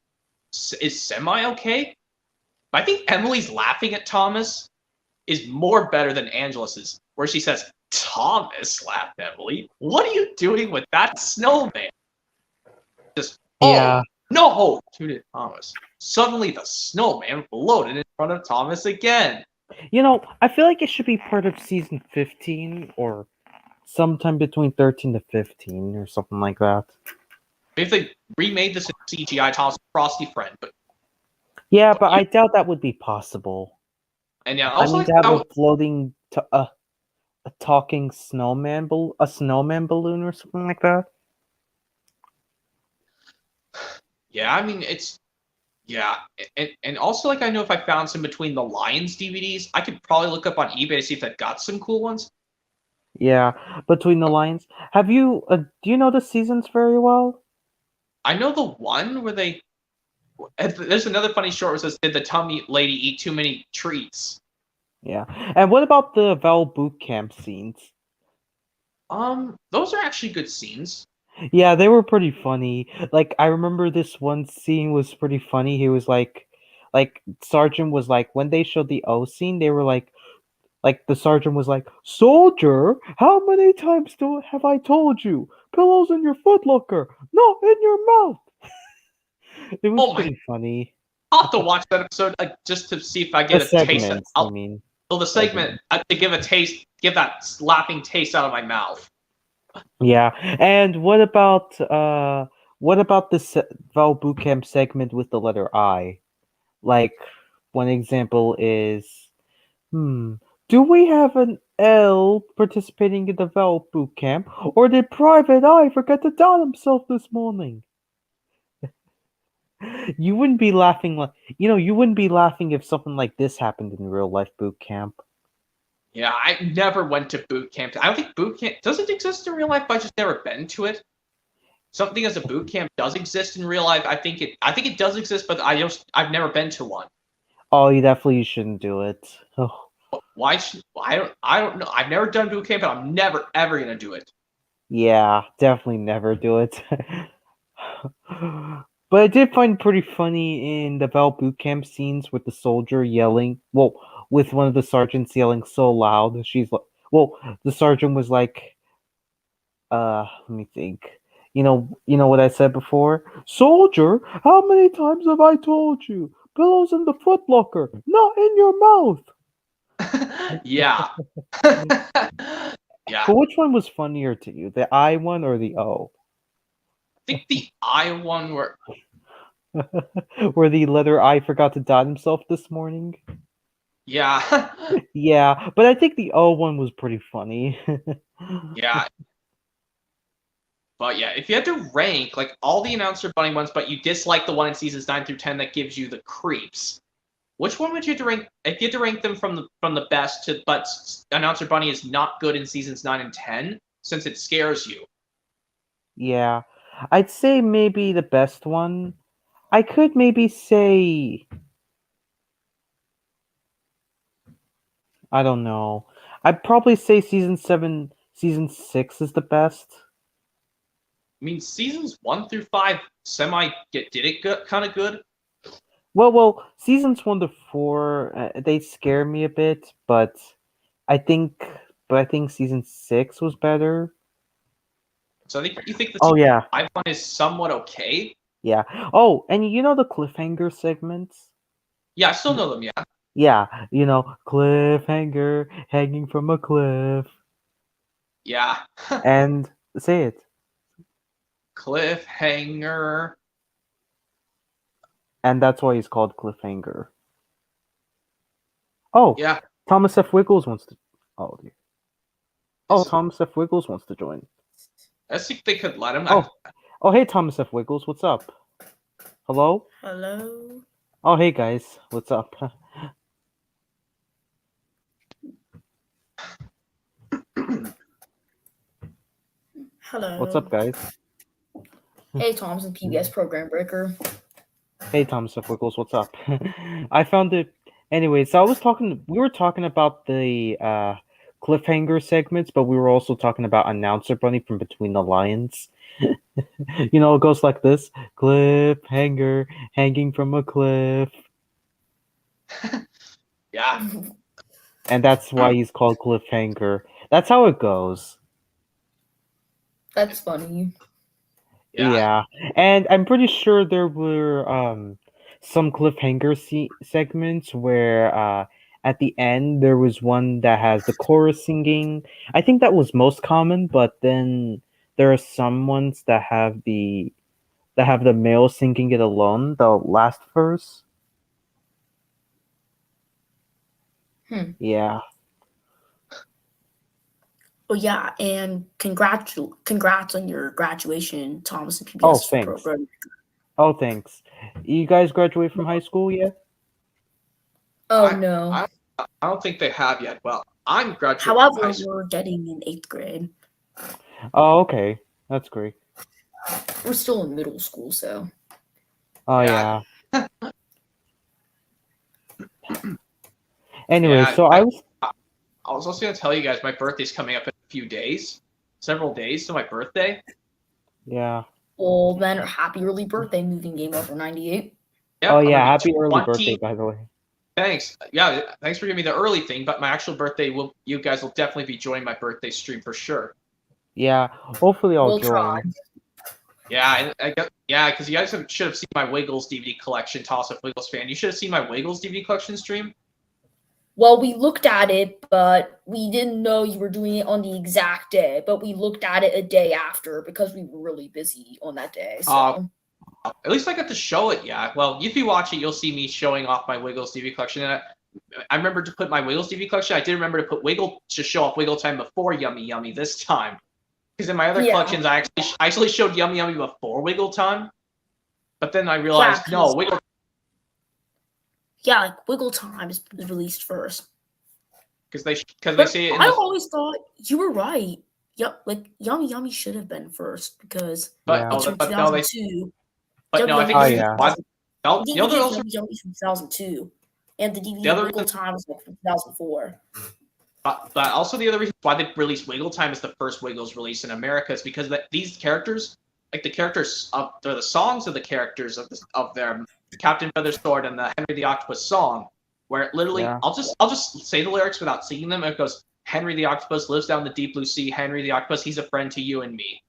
is semi-okay. I think Emily's laughing at Thomas is more better than Angelus's, where she says, "Thomas," laughed Emily. "What are you doing with that snowman?" Just, yeah. No, tooted Thomas. Suddenly the snowman floated in front of Thomas again. I feel like it should be part of season 15 or sometime between 13 to 15 or something like that. If they remade this in CGI, Thomas frosty friend, but yeah, but I doubt that would be possible. And yeah, also to have a floating a talking snowman a snowman balloon or something like that. Yeah, I mean and also I know if I found some Between the Lions DVDs, I could probably look up on eBay to see if they've got some cool ones. Yeah, Between the Lions. Have you? Do you know the seasons very well? I know the one where there's another funny short where it says, "Did the tummy lady eat too many treats?" Yeah, and what about the Val boot camp scenes? Those are actually good scenes. Yeah, they were pretty funny. I remember this one scene was pretty funny. He was like Sergeant was like, when they showed the O scene, they were like, Like the sergeant was like, "Soldier, how many times have I told you? Pillows in your footlocker, not in your mouth." It was Oh my! pretty funny. I'll have to watch that episode just to see if I The get a taste. segments, I mean. The segment to give a taste, give that laughing taste out of my mouth. Yeah, and what about this Val Bootcamp segment with the letter I? Like, one example is, do we have an L participating in the Val Bootcamp, or did Private Eye forget to don himself this morning? You wouldn't be laughing you wouldn't be laughing if something like this happened in real life boot camp. Yeah, I never went to boot camp. I don't think boot camp doesn't exist in real life, but I've just never been to it. Something as a boot camp does exist in real life. I think it does exist, but I've never been to one. Oh, you definitely shouldn't do it. Oh. Why should I don't know. I've never done boot camp, and I'm never ever gonna do it. Yeah, definitely never do it. But I did find pretty funny in the Val boot camp scenes with the soldier yelling. Well, with one of the sergeants yelling so loud, she's like, well, the sergeant was like, let me think. You know what I said before? Soldier, how many times have I told you? Pillows in the footlocker, not in your mouth. Yeah. Yeah. But which one was funnier to you, the I one or the O? I think the I one where Where the letter I forgot to dot himself this morning. Yeah. Yeah, but I think the O one was pretty funny. Yeah. But yeah, if you had to rank like all the announcer bunny ones, but you dislike the one in seasons 9 through 10 that gives you the creeps, which one would you have to rank? If you had to rank them from the best to, but announcer bunny is not good in seasons 9 and 10 since it scares you. Yeah, I'd say maybe the best one. I could maybe say, I don't know. I'd probably say season 6 is the best. I mean, seasons 1 through 5 did it good, kind of good. Well, seasons 1 to 4 they scare me a bit, but I think season 6 was better. So you think the Oh yeah, 5 one is somewhat okay? yeah. Oh, and you know the cliffhanger segments? Yeah, I still know them. Yeah. Yeah, cliffhanger hanging from a cliff. Yeah. And say it. Cliffhanger. And that's why he's called Cliffhanger. Oh, Yeah. Thomas F. Wiggles wants to. Oh dear. Oh, Thomas F. Wiggles wants to join. I think they could let him. Oh, hey, Thomas F. Wiggles, what's up? Hello? Hello. Oh, hey, guys, what's up? Hello. What's up, guys? Hey, Thompson, PBS Program Breaker. Hey, Thomas F. Wiggles, what's up? I found it. Anyway, so we were talking about the cliffhanger segments, but we were also talking about Announcer Bunny from Between the Lions. It goes like this: cliffhanger hanging from a cliff. Yeah. And that's why he's called Cliffhanger. That's how it goes. That's funny. Yeah. And I'm pretty sure there were some cliffhanger segments where at the end there was one that has the chorus singing. I think that was most common, but then there are some ones that have the male singing it alone, the last verse. Yeah. Oh yeah, and congrats on your graduation, Thomas and PBS program. Oh, thanks. You guys graduate from high school yet? Oh no. I don't think they have yet. Well, I'm graduating. However, we're getting in 8th grade. Oh, okay. That's great. We're still in middle school, so. Oh yeah. Anyway, yeah, so I was also going to tell you guys my birthday's coming up in a few days. Several days to my birthday. Yeah. Well, then, happy early birthday, Moving Game Over 98. Yeah, oh yeah, happy early birthday, by the way. Thanks. Yeah, thanks for giving me the early thing. But my actual birthday you guys will definitely be joining my birthday stream for sure. Yeah, hopefully I'll We'll join. try. Yeah, because you guys should have seen my Wiggles DVD collection. Toss Up Wiggles fan. You should have seen my Wiggles DVD collection stream. Well, we looked at it, but we didn't know you were doing it on the exact day. But we looked at it a day after because we were really busy on that day. So At least I got to show it. Yeah. Well, if you watch it, you'll see me showing off my Wiggles DVD collection. And I remember to put my Wiggles DVD collection. I did remember to put to show off Wiggle Time before Yummy Yummy this time. Because in my other collections, I actually showed Yummy Yummy before Wiggle Time. But then I realized, no, Wiggle. Yeah, like Wiggle Time is released first. Because they say it. I always thought you were right. Yep, like Yummy Yummy should have been first because it's from 2002. But no, I think the other also Yummy from 2002, and the DVD Wiggle Time was like from 2004. But also the other reason why they released Wiggle Time as the first Wiggles release in America is because these characters, like the characters they're the songs of the characters of their Captain Feathersword and the Henry the Octopus song, where it literally I'll just say the lyrics without singing them. It goes, Henry the Octopus lives down the deep blue sea. Henry the Octopus, he's a friend to you and me.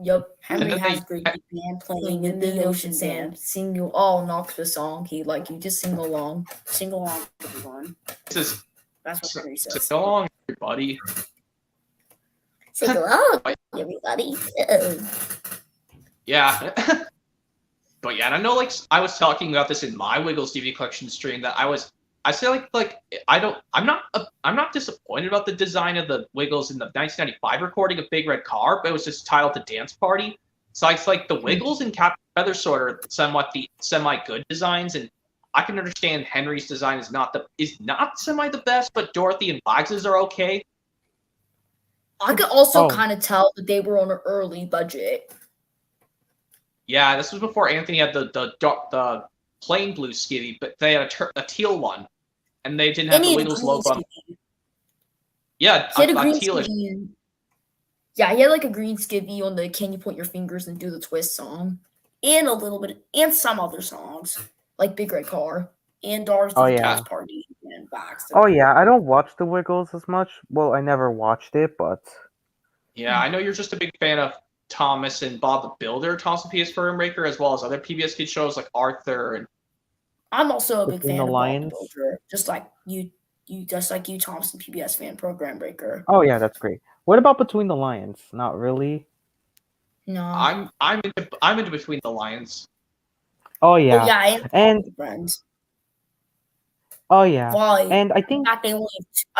Yep, Henry has great band playing in the ocean sand. Sing you all an octopus song. You just sing along, everyone. That's what Henry says. Sing along, everybody. Sing along, everybody. Yeah. But yeah, and I know, like, I was talking about this in my Wiggles DVD collection stream that I say I'm not disappointed about the design of the Wiggles in the 1995 recording of Big Red Car, but it was just titled The Dance Party. So it's like the Wiggles and Captain Feathersword are somewhat the semi-good designs, and I can understand Henry's design is not semi the best, but Dorothy and Wags's are okay. I could also kind of tell that they were on an early budget. Yeah, this was before Anthony had the plain blue skivvy, but they had a teal one. And they didn't have the Wiggles logo on. Yeah, he had a green skivvy. Yeah, he had like a green skivvy on the "Can You Point Your Fingers and Do the Twist" song, and a little bit, and some other songs like "Big Red Car" and "Dorothy's Dance Party" and "Baxter." Oh yeah, I don't watch the Wiggles as much. Well, I never watched it, but yeah, I know you're just a big fan of Thomas and Bob the Builder, Thomas the PS Program Breaker, as well as other PBS Kids shows like Arthur and. I'm also a big fan of Bob the Builder, just like you, Thompson PBS fan Program Breaker. Oh yeah, that's great. What about Between the Lions? Not really. No, I'm into Between the Lions. Oh yeah, and Friends. Oh yeah, Why? And I think I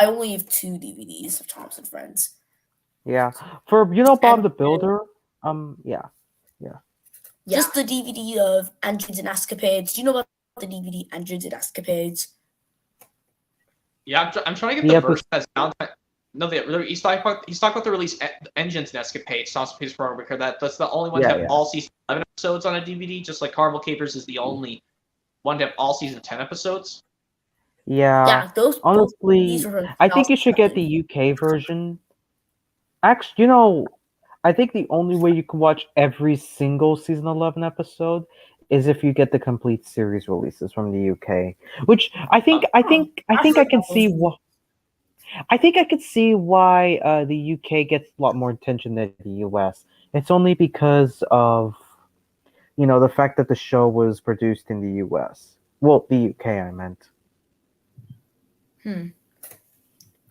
only have 2 DVDs of Thompson Friends. Yeah, for Bob the Builder. Yeah. Just the DVD of Engines and Escapades. Do you know about the DVD Engines and Escapades? Yeah, I'm trying to get the version that's down. No, he's talking about the release Engines and Escapades, Thompson Piece Program Breaker. That's the only one to have all season 11 episodes on a DVD, just like Carnival Capers is the only one to have all season 10 episodes. Yeah, honestly, I think you should get the UK version. Actually, I think the only way you can watch every single season 11 episode is if you get the complete series releases from the UK, which I think I can see why. I think I could see why the UK gets a lot more attention than the US. It's only because of the fact that the show was produced in the US. Well, the UK, I meant. And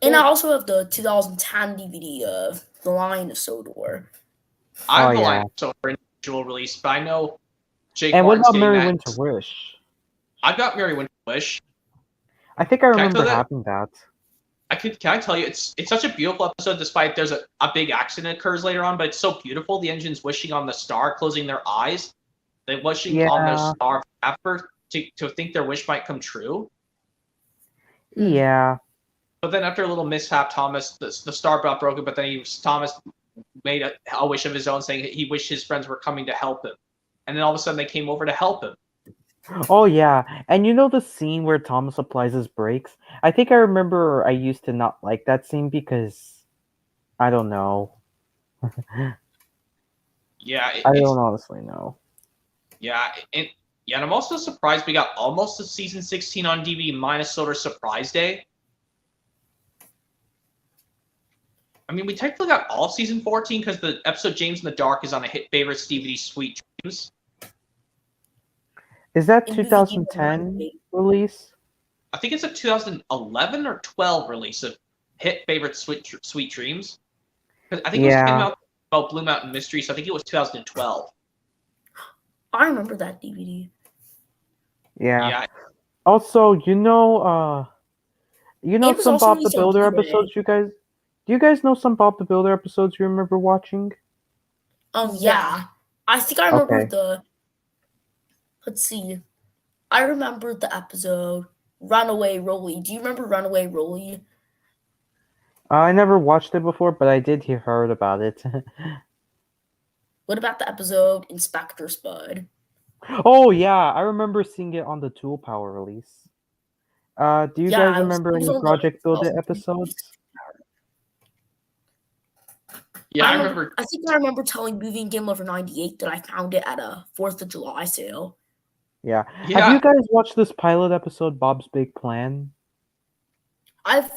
I also have the 2010 DVD of The Lion of Sodor. I have The Lion of Sodor individual release, but I know Jake. And what about Merry Winter Wish? I've got Merry Winter Wish. I think I remember having that. Can I tell you, it's such a beautiful episode, despite there's a big accident occurs later on, but it's so beautiful. The engine's wishing on the star, closing their eyes. They're wishing on their star effort to think their wish might come true. Yeah. But then after a little mishap, the star got broken, but then Thomas made a wish of his own, saying he wished his friends were coming to help him. And then all of a sudden they came over to help him. Oh yeah, and the scene where Thomas applies his brakes? I think I remember I used to not like that scene because I don't know. Yeah, I don't honestly know. Yeah, Yeah, and I'm also surprised we got almost a season 16 on DVD minus Solar Surprise Day. I mean, we technically got all season 14 because the episode James in the Dark is on a hit favorites DVD Sweet Dreams. Is that In movie game 2010 release? I think it's a 2011 or 12 release of hit favorite Sweet Dreams. I think it came out about Blue Mountain Mystery, so I think it was 2012. I remember that DVD. Yeah. Also, some Bob the Builder episodes, you guys? Do you guys know some Bob the Builder episodes you remember watching? Yeah. I think I remember let's see. I remember the episode Runaway Rolly. Do you remember Runaway Rolly? I never watched it before, but I did heard about it. What about the episode Inspector Spud? Oh yeah, I remember seeing it on the Tool Power release. Do you guys remember any Project Build It episodes? Yeah, I remember. I think I remember telling Movie and Game Lover 98 that I found it at a 4th of July sale. Yeah. Have you guys watched this pilot episode, Bob's Big Plan? I've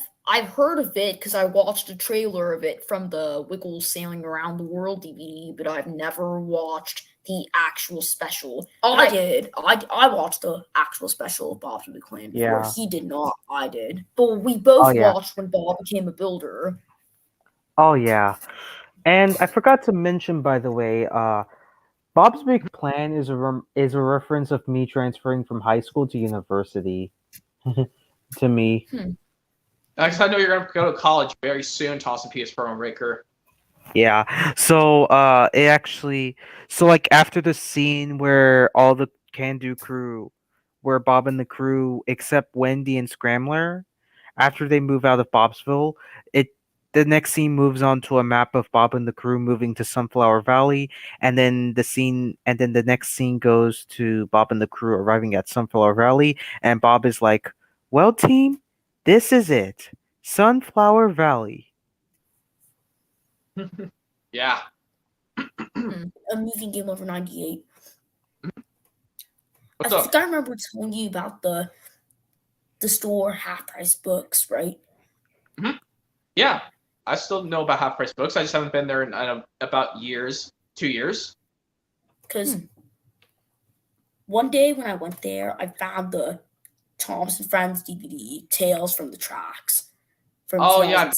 heard of it because I watched a trailer of it from the Wiggles Sailing Around the World DVD, but I've never watched the actual special. I did. I watched the actual special of Bob's Big Plan before. Yeah. He did not. I did. But we both watched when Bob became a builder. Oh, yeah. And I forgot to mention, by the way, Bob's Big Plan is a reference of me transferring from high school to university. To me. Because I know you're going to go to college very soon, tossing PS Program Breaker. Yeah. So after the scene where all the Can-Do crew, where Bob and the crew, except Wendy and Scrambler, after they move out of Bobsville, the next scene moves on to a map of Bob and the crew moving to Sunflower Valley, and then the next scene goes to Bob and the crew arriving at Sunflower Valley, and Bob is like, "Well, team, this is it. Sunflower Valley." Yeah. A Movie Game Over 98. What's I up? think I remember telling you about the store Half Price Books, right? Mm-hmm. Yeah. I still know about Half Price Books. I just haven't been there in about 2 years. Because one day when I went there, I found the Thomas and Friends DVD, Tales from the Tracks. Oh, yeah.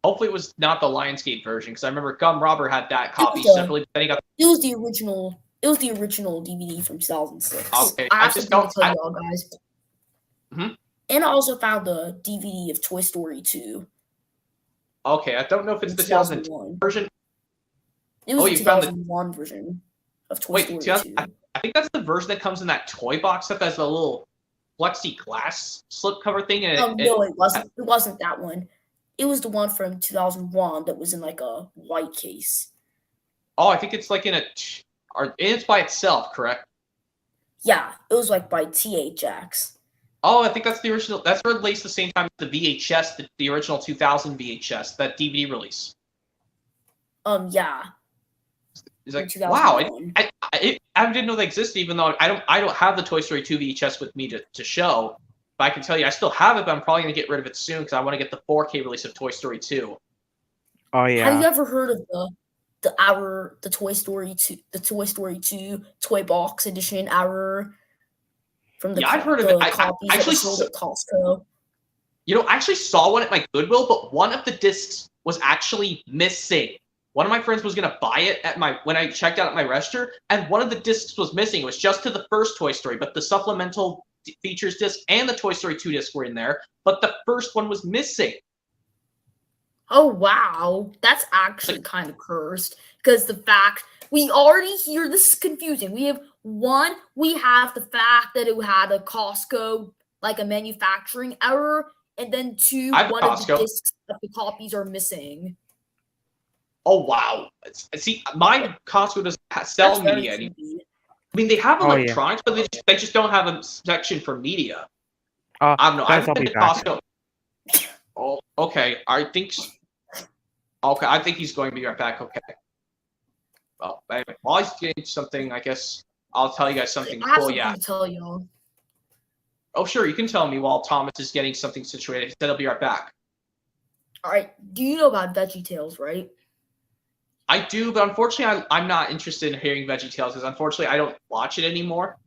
Hopefully it was not the Lionsgate version, because I remember Gum Robber had that copy separately. Then he got. It was the original. It was the original DVD from 2006. Okay, I just don't tell y'all guys. Mm-hmm. And I also found the DVD of Toy Story 2. Okay, I don't know if it's the 2001 version. It was the 2001 version of Toy Story 2. I think that's the version that comes in that toy box that has a little plexiglass slipcover thing. No, it wasn't. It wasn't that one. It was the one from 2001 that was in like a white case. Oh, I think it's like it's by itself, correct? Yeah, it was like by THX. Oh, I think that's the original. That's released the same time as the VHS, the original 2000 VHS, that DVD release. Yeah. It's like, wow, I didn't know they existed, even though I don't have the Toy Story 2 VHS with me to show. But I can tell you, I still have it, but I'm probably going to get rid of it soon because I want to get the 4K release of Toy Story 2. Oh yeah. Have you ever heard of the Toy Story 2 toy box edition from the I've heard of it. I actually sold at Costco. I actually saw one at my Goodwill, but one of the discs was actually missing. One of my friends was going to buy it when I checked out at my register, and one of the discs was missing. It was just to the first Toy Story, but the supplemental features disc and the Toy Story 2 disc were in there, but the first one was missing. Oh, wow. That's actually kind of cursed, because the fact we already hear this is confusing. We have the fact that it had a Costco, like a manufacturing error, and then 2, one of the discs of the copies are missing. Oh, wow. See, my Costco doesn't sell media anymore. I mean, they have electronics, but they just don't have a section for media. I don't know. I've been to Costco. Oh, okay. I think he's going to be right back. Okay. Well, anyway, while he's getting something, I guess I'll tell you guys something I have cool. something Yeah. to tell y'all. Oh, sure. You can tell me while Thomas is getting something situated. He said he'll be right back. All right. Do you know about Veggie Tales, right? I do, but unfortunately, I'm not interested in hearing Veggie Tales because unfortunately, I don't watch it anymore.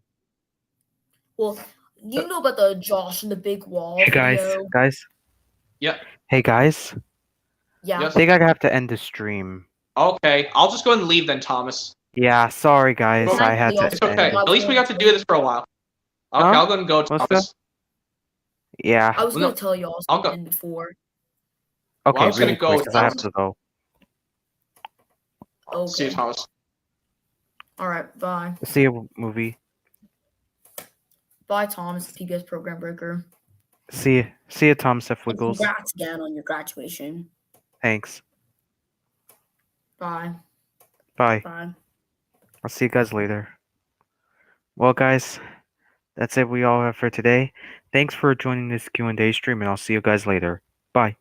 Well, do you know about the Josh and the Big Wall Hey video? guys. Yep. Hey guys. Yeah. Yes. I think I have to end the stream. Okay, I'll just go ahead and leave then, Thomas. Yeah, sorry guys. Well, I had to. It's okay. end. At least we got to do this for a while. Okay, Huh? I'll go and go, What's Thomas. Yeah. I was Well, going no, to tell y'all I'll go. something before. Okay, I was gonna really go, quick because I have Thomas. to go. See you, Okay. Thomas. All right. Bye. See you, movie. Bye, Thomas, PBS Program Breaker. See you, Thomas F. And Wiggles. congrats again on your graduation. Thanks. Bye. Bye. Bye. I'll see you guys later. Well, guys, that's it we all have for today. Thanks for joining this Q&A stream, and I'll see you guys later. Bye.